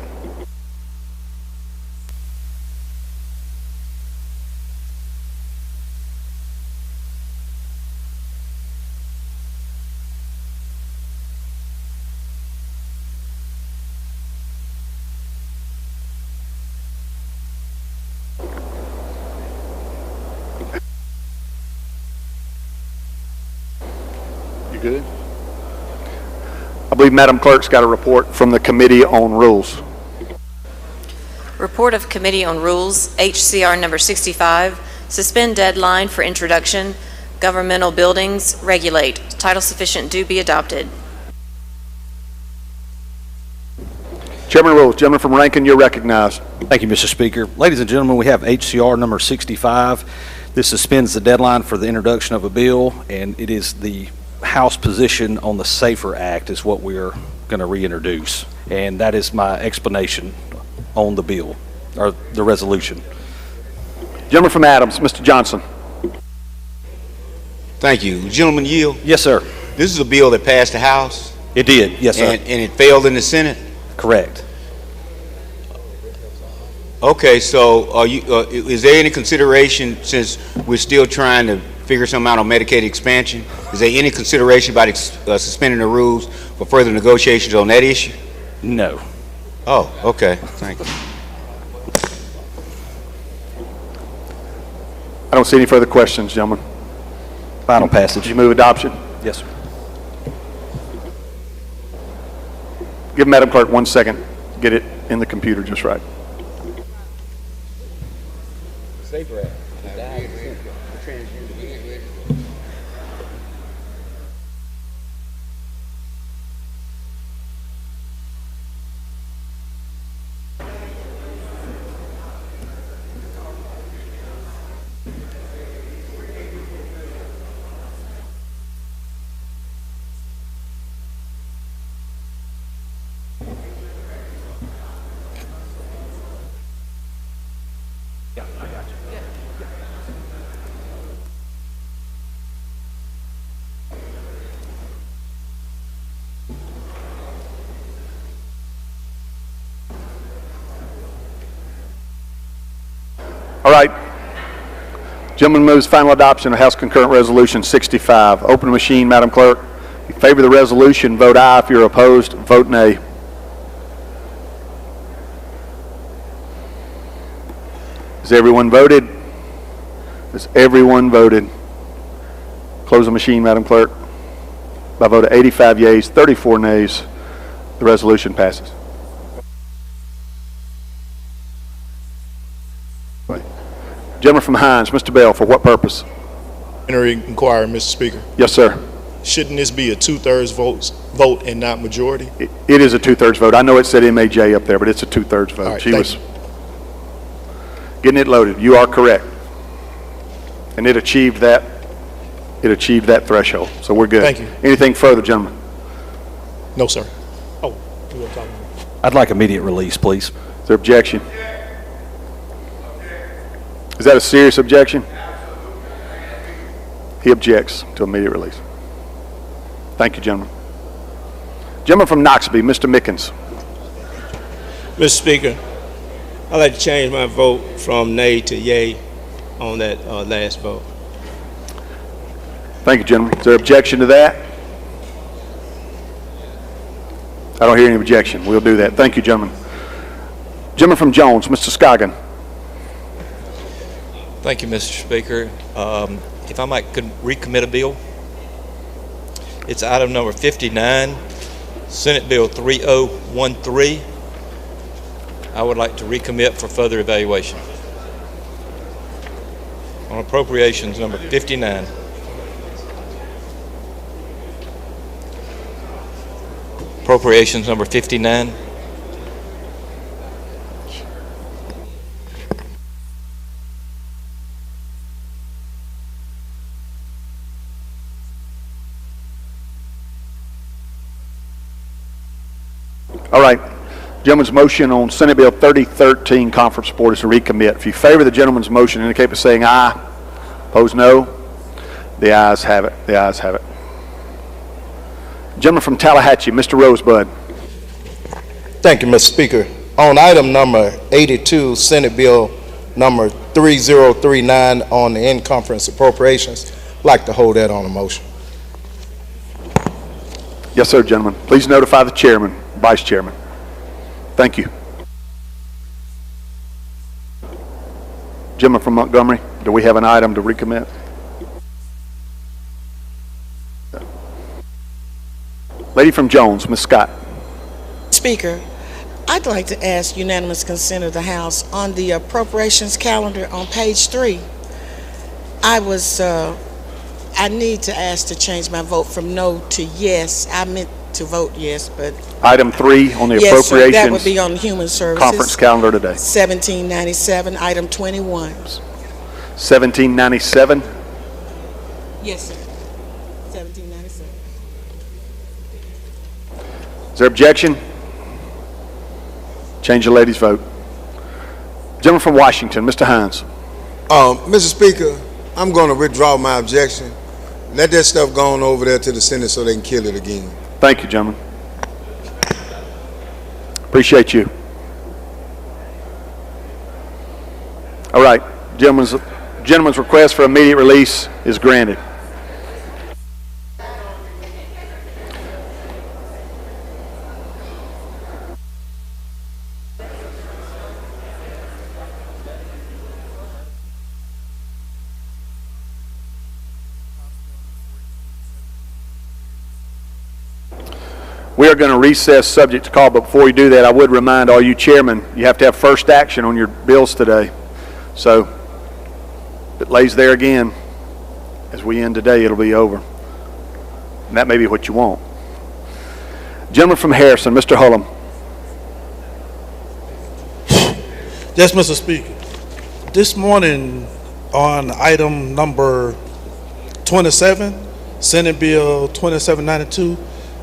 Good. I believe Madam Clerk's got a report from the Committee on Rules. Report of Committee on Rules, HCR number 65, suspend deadline for introduction, governmental buildings, regulate. Title sufficient do be adopted. Chairman of Rules, gentleman from Rankin, you're recognized. Thank you, Mr. Speaker. Ladies and gentlemen, we have HCR number 65. This suspends the deadline for the introduction of a bill, and it is the House position on the SAFER Act is what we're going to reintroduce. And that is my explanation on the bill, or the resolution. Gentleman from Adams, Mr. Johnson. Thank you. Gentleman yield? Yes, sir. This is a bill that passed the House? It did, yes, sir. And it failed in the Senate? Correct. Okay, so is there any consideration, since we're still trying to figure something out on Medicaid expansion, is there any consideration about suspending the rules for further negotiations on that issue? No. Oh, okay. Thank you. I don't see any further questions, gentlemen. Final passage. Did you move adoption? Yes, sir. Give Madam Clerk 1 second. Get it in the computer just right. SAFER Act. All right. Gentleman moves final adoption of House Concurrent Resolution 65. Open the machine, Madam Clerk. In favor of the resolution, vote aye. If you're opposed, vote nay. Has everyone voted? Has everyone voted? Close the machine, Madam Clerk. By a vote of 85 yeas, 34 nays, the resolution passes. Gentleman from Hines, Mr. Bell, for what purpose? Inquiry, Mr. Speaker. Yes, sir. Shouldn't this be a 2/3 vote and not majority? It is a 2/3 vote. I know it said MAJ up there, but it's a 2/3 vote. All right, She thank was you. getting it loaded. You are correct. And it achieved that threshold. So we're good. Thank you. Anything further, gentlemen? No, sir. Oh, you want to talk? I'd like immediate release, please. Is there objection? Is that a serious objection? He objects to immediate release. Thank you, gentlemen. Gentleman from Noxubee, Mr. Mickens. Mr. Speaker, I'd like to change my vote from nay to yay on that last vote. Thank you, gentlemen. Is there objection to that? I don't hear any objection. We'll do that. Thank you, gentlemen. Gentleman from Jones, Mr. Scoggin. Thank you, Mr. Speaker. If I might could recommit a bill. It's item number 59, Senate Bill 3013. I would like to recommit for further evaluation. On appropriations number 59. Appropriations number 59. All right. Gentleman's motion on Senate Bill 3013 conference report is to recommit. If you favor the gentleman's motion, indicate by saying aye. Opposed, no. The ayes have it. The ayes have it. Gentleman from Tallahatchie, Mr. Rosebud. Thank you, Mr. Speaker. On item number 82, Senate Bill number 3039 on the in-conference appropriations, I'd like to hold that on a motion. Yes, sir, gentlemen. Please notify the chairman, vice chairman. Thank you. Gentleman from Montgomery, do we have an item to recommit? Lady from Jones, Ms. Scott. Speaker, I'd like to ask unanimous consent of the House on the appropriations calendar on page 3. I need to ask to change my vote from no to yes. I meant to vote yes, but Item 3 on the yes, sir, appropriations that would be on human services. conference calendar today. 1797, item 21. 1797. Yes, sir. 1797. Is there objection? Change the lady's vote. Gentleman from Washington, Mr. Hines. Mr. Speaker, I'm going to withdraw my objection. Let that stuff go on over there to the Senate so they can kill it again. Thank you, gentlemen. Appreciate you. All right, gentleman's request for immediate release is granted. We are going to recess subject to call, but before we do that, I would remind all you chairmen, you have to have first action on your bills today. So if it lays there again, as we end today, it'll be over. And that may be what you want. Gentleman from Harrison, Mr. Hullum. Yes, Mr. Speaker. This morning on item number 27, Senate Bill 2792,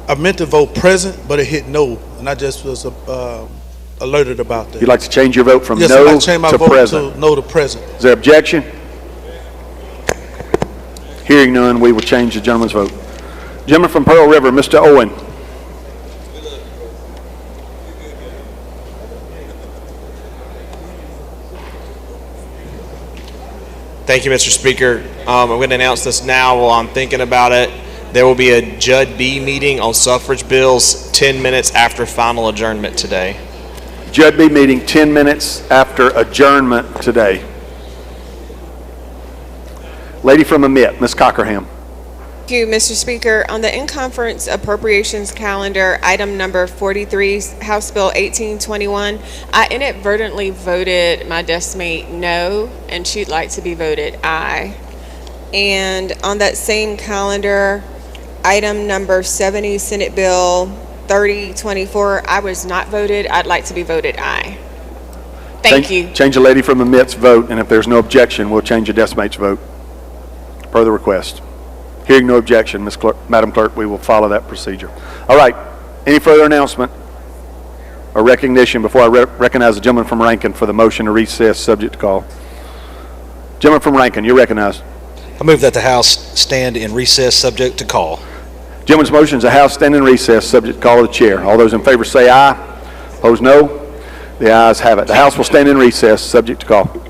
I meant to vote present, but it hit no, and I just was alerted about that. You'd like to change your vote from yes, no I'd like to change my to vote present? to no to present. Is there objection? Hearing none, we will change the gentleman's vote. Gentleman from Pearl River, Mr. Owen. Thank you, Mr. Speaker. I'm going to announce this now while I'm thinking about it. There will be a Judd B meeting on suffrage bills 10 minutes after final adjournment today. Judd B meeting 10 minutes after adjournment today. Lady from Amit, Ms. Cockerham. Thank you, Mr. Speaker. On the in-conference appropriations calendar, item number 43, House Bill 1821, I inadvertently voted my deskmate no, and she'd like to be voted aye. And on that same calendar, item number 70, Senate Bill 3024, I was not voted. I'd like to be voted aye. Thank you. Change the lady from the midst vote, and if there's no objection, we'll change the deskmate's vote per the request. Hearing no objection, Madam Clerk, we will follow that procedure. All right. Any further announcement or recognition before I recognize the gentleman from Rankin for the motion to recess subject to call? Gentleman from Rankin, you're recognized. I move that the House stand in recess subject to call. Gentleman's motion is the House stand in recess subject to call of the chair. All those in favor say aye. Opposed, no. The ayes have it. The House will stand in recess subject to call.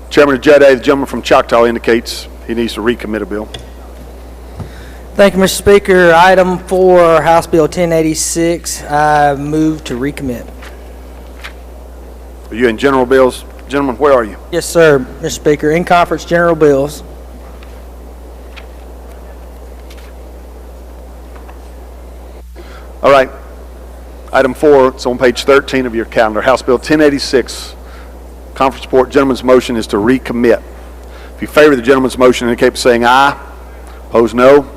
Chairman of Judicial, the gentleman from Choctaw indicates he needs to recommit a bill. Thank you, Mr. Speaker. Item 4, House Bill 1086, I move to recommit. Are you in general bills? Gentlemen, where are you? Yes, sir, Mr. Speaker. In conference, general bills. All right. Item 4, it's on page 13 of your calendar. House Bill 1086, conference report. Gentleman's motion is to recommit. If you favor the gentleman's motion, indicate by saying aye. Opposed, no.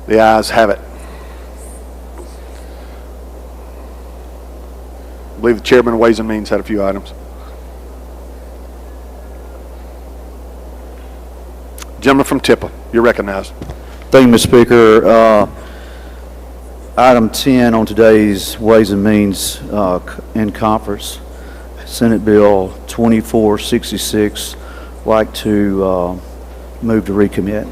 The ayes have it. I believe the chairman of Ways and Means had a few items. Gentleman from Tippa, you're recognized. Thank you, Mr. Speaker. Item 10 on today's Ways and Means in conference, Senate Bill 2466, like to move to recommit.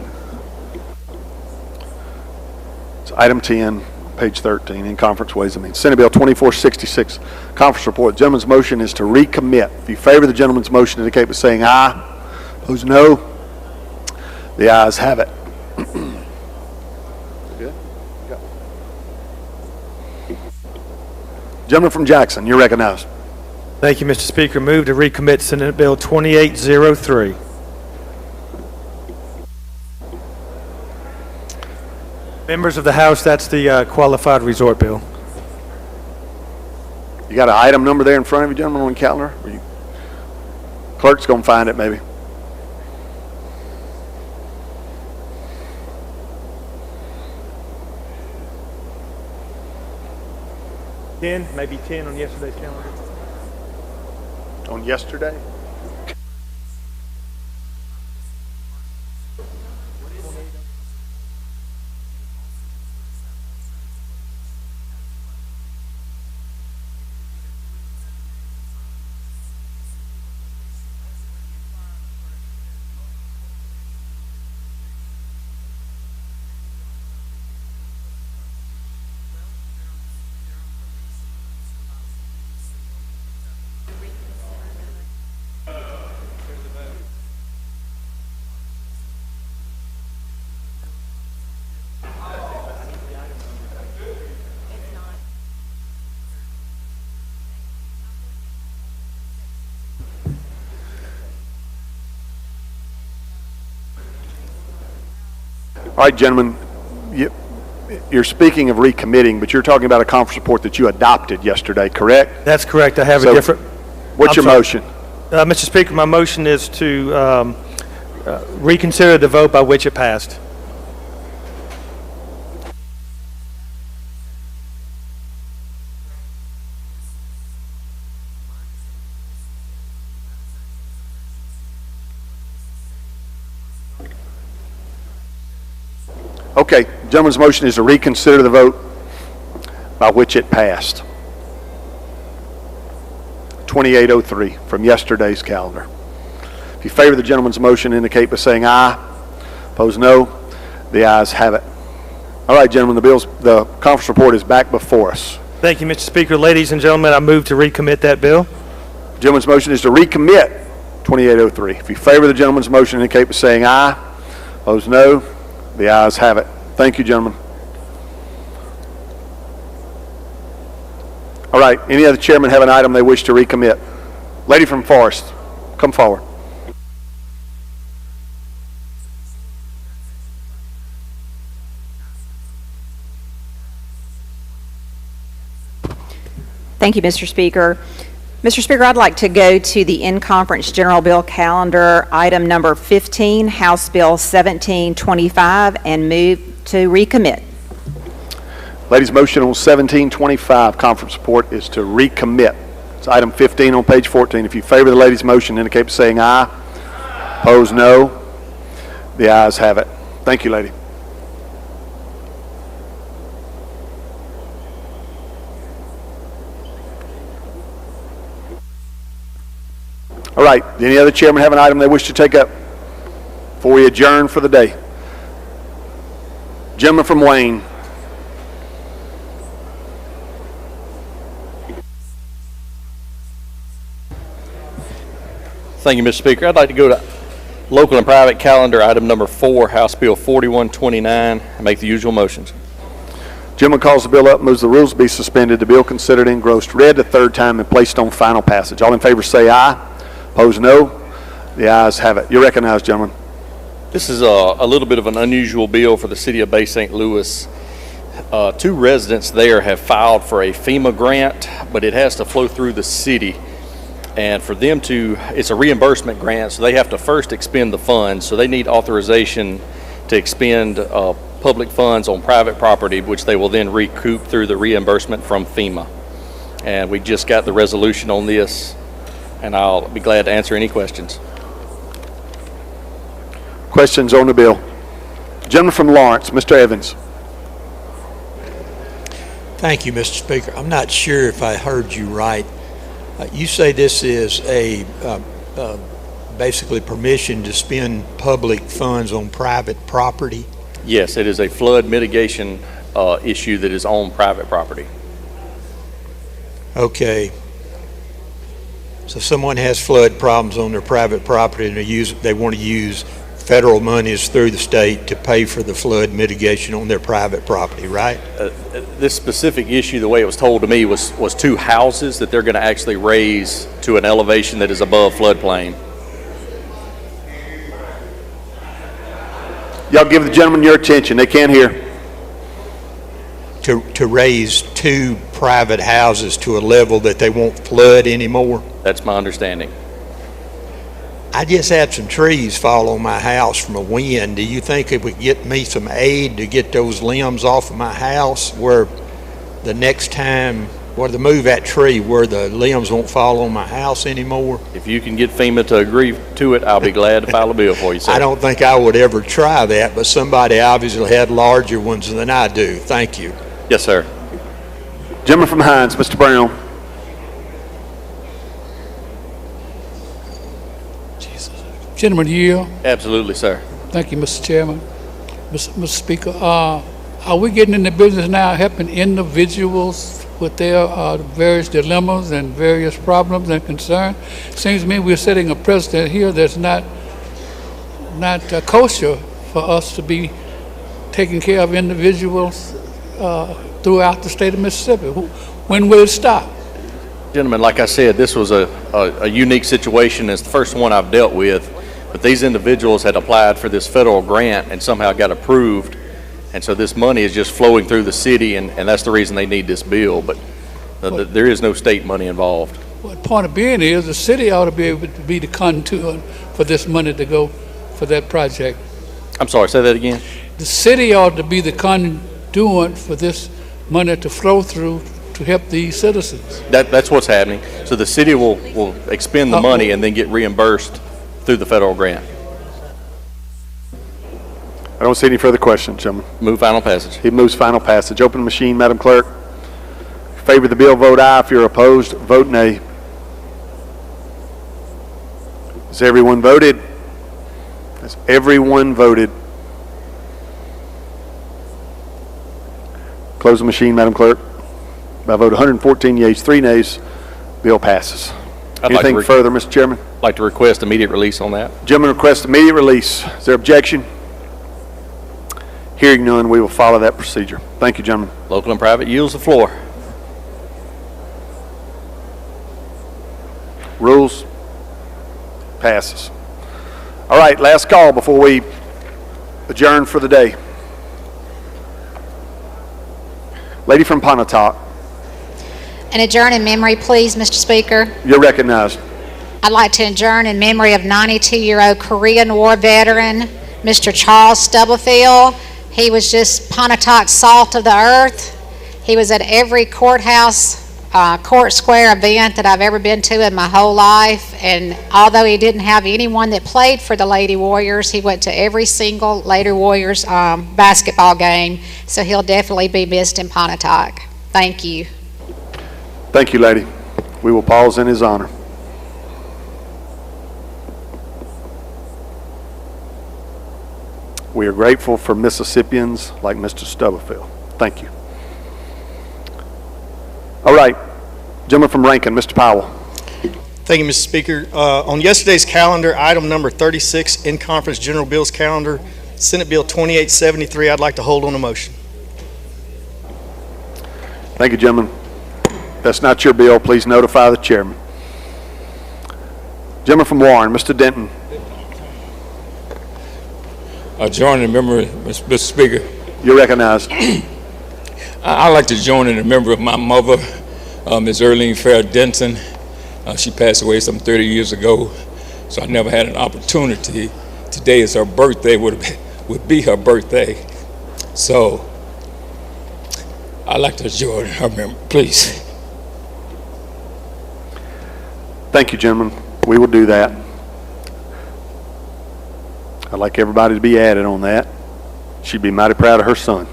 It's item 10, page 13, in conference Ways and Means. Senate Bill 2466, conference report. The gentleman's motion is to recommit. If you favor the gentleman's motion, indicate by saying aye. Opposed, no. The ayes have it. Gentleman from Jackson, you're recognized. Thank you, Mr. Speaker. Move to recommit Senate Bill 2803. Members of the House, that's the qualified resort bill. You got an item number there in front of you, gentlemen, on the calendar? Clerk's going to find it, maybe. Maybe 10 on yesterday's calendar. On yesterday? All right, gentlemen, you're speaking of recommitting, but you're talking about a conference report that you adopted yesterday, correct? That's correct. I have a different. What's your motion? Mr. Speaker, my motion is to reconsider the vote by which it passed. Okay, gentleman's motion is to reconsider the vote by which it passed. 2803 from yesterday's calendar. If you favor the gentleman's motion, indicate by saying aye. Opposed, no. The ayes have it. All right, gentlemen, the conference report is back before us. Thank you, Mr. Speaker. Ladies and gentlemen, I move to recommit that bill. The gentleman's motion is to recommit 2803. If you favor the gentleman's motion, indicate by saying aye. Opposed, no. The ayes have it. Thank you, gentlemen. All right, any other chairman have an item they wish to recommit? Lady from Forest, come forward. Thank you, Mr. Speaker. Mr. Speaker, I'd like to go to the in-conference general bill calendar, item number 15, House Bill 1725, and move to recommit. Ladies, motion on 1725, conference report, is to recommit. It's item 15 on page 14. If you favor the lady's motion, indicate by saying aye. Opposed, no. The ayes have it. Thank you, lady. All right, any other chairman have an item they wish to take up before we adjourn for the day? Gentleman from Wayne. Thank you, Mr. Speaker. I'd like to go to local and private calendar, item number 4, House Bill 4129, and make the usual motions. Gentleman calls the bill up, moves the rules be suspended, the bill considered engrossed, read the third time, and placed on final passage. All in favor say aye. Opposed, no. The ayes have it. You're recognized, gentlemen. This is a little bit of an unusual bill for the city of Bay St. Louis. 2 residents there have filed for a FEMA grant, but it has to flow through the city. And for them to, it's a reimbursement grant, so they have to first expend the funds. So they need authorization to expend public funds on private property, which they will then recoup through the reimbursement from FEMA. And we just got the resolution on this, and I'll be glad to answer any questions. Questions on the bill? Gentleman from Lawrence, Mr. Evans. Thank you, Mr. Speaker. I'm not sure if I heard you right. You say this is a basically permission to spend public funds on private property? Yes, it is a flood mitigation issue that is on private property. Okay. So someone has flood problems on their private property and they want to use federal monies through the state to pay for the flood mitigation on their private property, right? This specific issue, the way it was told to me, was 2 houses that they're going to actually raise to an elevation that is above floodplain. Y'all give the gentleman your attention. They can't hear. To raise 2 private houses to a level that they won't flood anymore? That's my understanding. I just had some trees fall on my house from a wind. Do you think it would get me some aid to get those limbs off of my house where the next time, or to move that tree where the limbs won't fall on my house anymore? If you can get FEMA to agree to it, I'll be glad to file a bill for you, sir. I don't think I would ever try that, but somebody obviously had larger ones than I do. Thank you. Yes, sir. Gentleman from Hines, Mr. Brown. Gentleman yield. Absolutely, sir. Thank you, Mr. Chairman. Mr. Speaker, are we getting in the business now helping individuals with their various dilemmas and various problems and concerns? Seems to me we're setting a precedent here that's not kosher for us to be taking care of individuals throughout the state of Mississippi. When will it stop? Gentlemen, like I said, this was a unique situation. It's the first one I've dealt with. But these individuals had applied for this federal grant and somehow got approved. And so this money is just flowing through the city, and that's the reason they need this bill. But there is no state money involved. Well, the point of being is the city ought to be able to be the conduit for this money to go for that project. I'm sorry, say that again? The city ought to be the conduit for this money to flow through to help these citizens. That's what's happening. So the city will expend the money and then get reimbursed through the federal grant. I don't see any further questions, gentlemen. Move final passage. He moves final passage. Open the machine, Madam Clerk. If you favor the bill, vote aye. If you're opposed, vote nay. Has everyone voted? Has everyone voted? Close the machine, Madam Clerk. By vote 114 yeas, 3 nays, bill passes. Anything further, Mr. Chairman? I'd like to request immediate release on that. Gentleman requests immediate release. Is there objection? Hearing none, we will follow that procedure. Thank you, gentlemen. Local and private yields the floor. Rules. Passes. All right, last call before we adjourn for the day. Lady from Pontotoc. And adjourn in memory, please, Mr. Speaker. You're recognized. I'd like to adjourn in memory of 92-year-old Korean War veteran, Mr. Charles Stubblefield. He was just Pontotoc salt of the earth. He was at every courthouse, court square event that I've ever been to in my whole life. And although he didn't have anyone that played for the Lady Warriors, he went to every single Lady Warriors basketball game. So he'll definitely be missed in Pontotoc. Thank you. Thank you, lady. We will pause in his honor. We are grateful for Mississippians like Mr. Stubblefield. Thank you. All right. Gentleman from Rankin, Mr. Powell. Thank you, Mr. Speaker. On yesterday's calendar, item number 36, in conference general bills calendar, Senate Bill 2873, I'd like to hold on a motion. Thank you, gentlemen. If that's not your bill, please notify the chairman. Gentleman from Warren, Mr. Denton. Join in memory, Mr. Speaker. You're recognized. I'd like to join in memory of my mother, Ms. Erlene Fair Denton. She passed away some 30 years ago, so I never had an opportunity. Today is her birthday, would be her birthday. So I'd like to join her memory, please. Thank you, gentlemen. We will do that. I'd like everybody to be added on that. She'd be mighty proud of her son.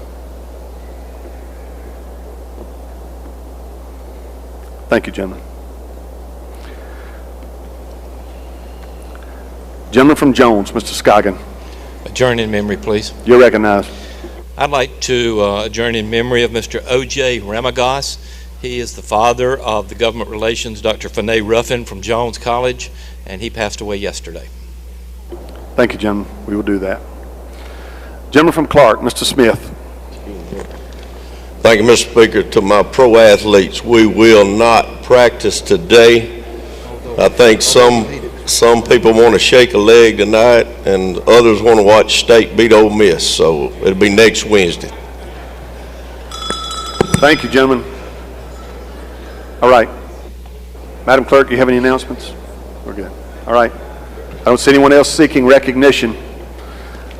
Thank you, gentlemen. Gentleman from Jones, Mr. Scoggin. Adjourn in memory, please. You're recognized. I'd like to adjourn in memory of Mr. O.J. Ramagos. He is the father of the government relations, Dr. Finney Ruffin from Jones College, and he passed away yesterday. Thank you, gentlemen. We will do that. Gentleman from Clark, Mr. Smith. Thank you, Mr. Speaker. To my pro athletes, we will not practice today. I think some people want to shake a leg tonight, and others want to watch State beat Ole Miss, so it'll be next Wednesday. Thank you, gentlemen. All right. Madam Clerk, you have any announcements? We're good. All right. I don't see anyone else seeking recognition.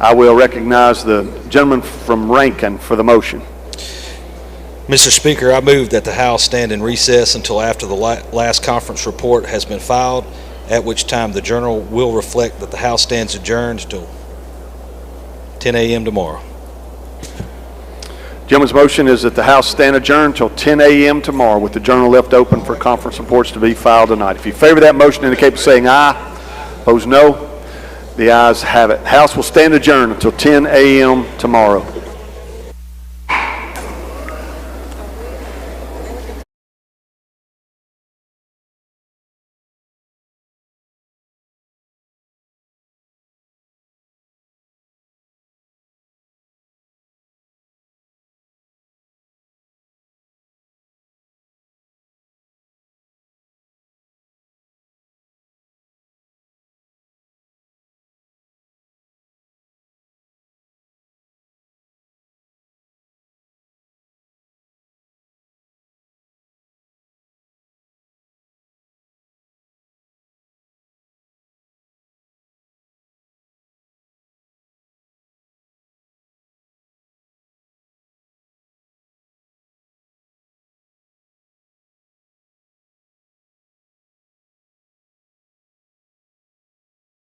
I will recognize the gentleman from Rankin for the motion. Mr. Speaker, I move that the House stand in recess until after the last conference report has been filed, at which time the Journal will reflect that the House stands adjourned till 10 a.m. tomorrow. Gentleman's motion is that the House stand adjourned till 10 a.m. tomorrow with the Journal left open for conference reports to be filed tonight. If you favor that motion, indicate by saying aye. Opposed, no. The ayes have it. House will stand adjourned until 10 a.m. tomorrow.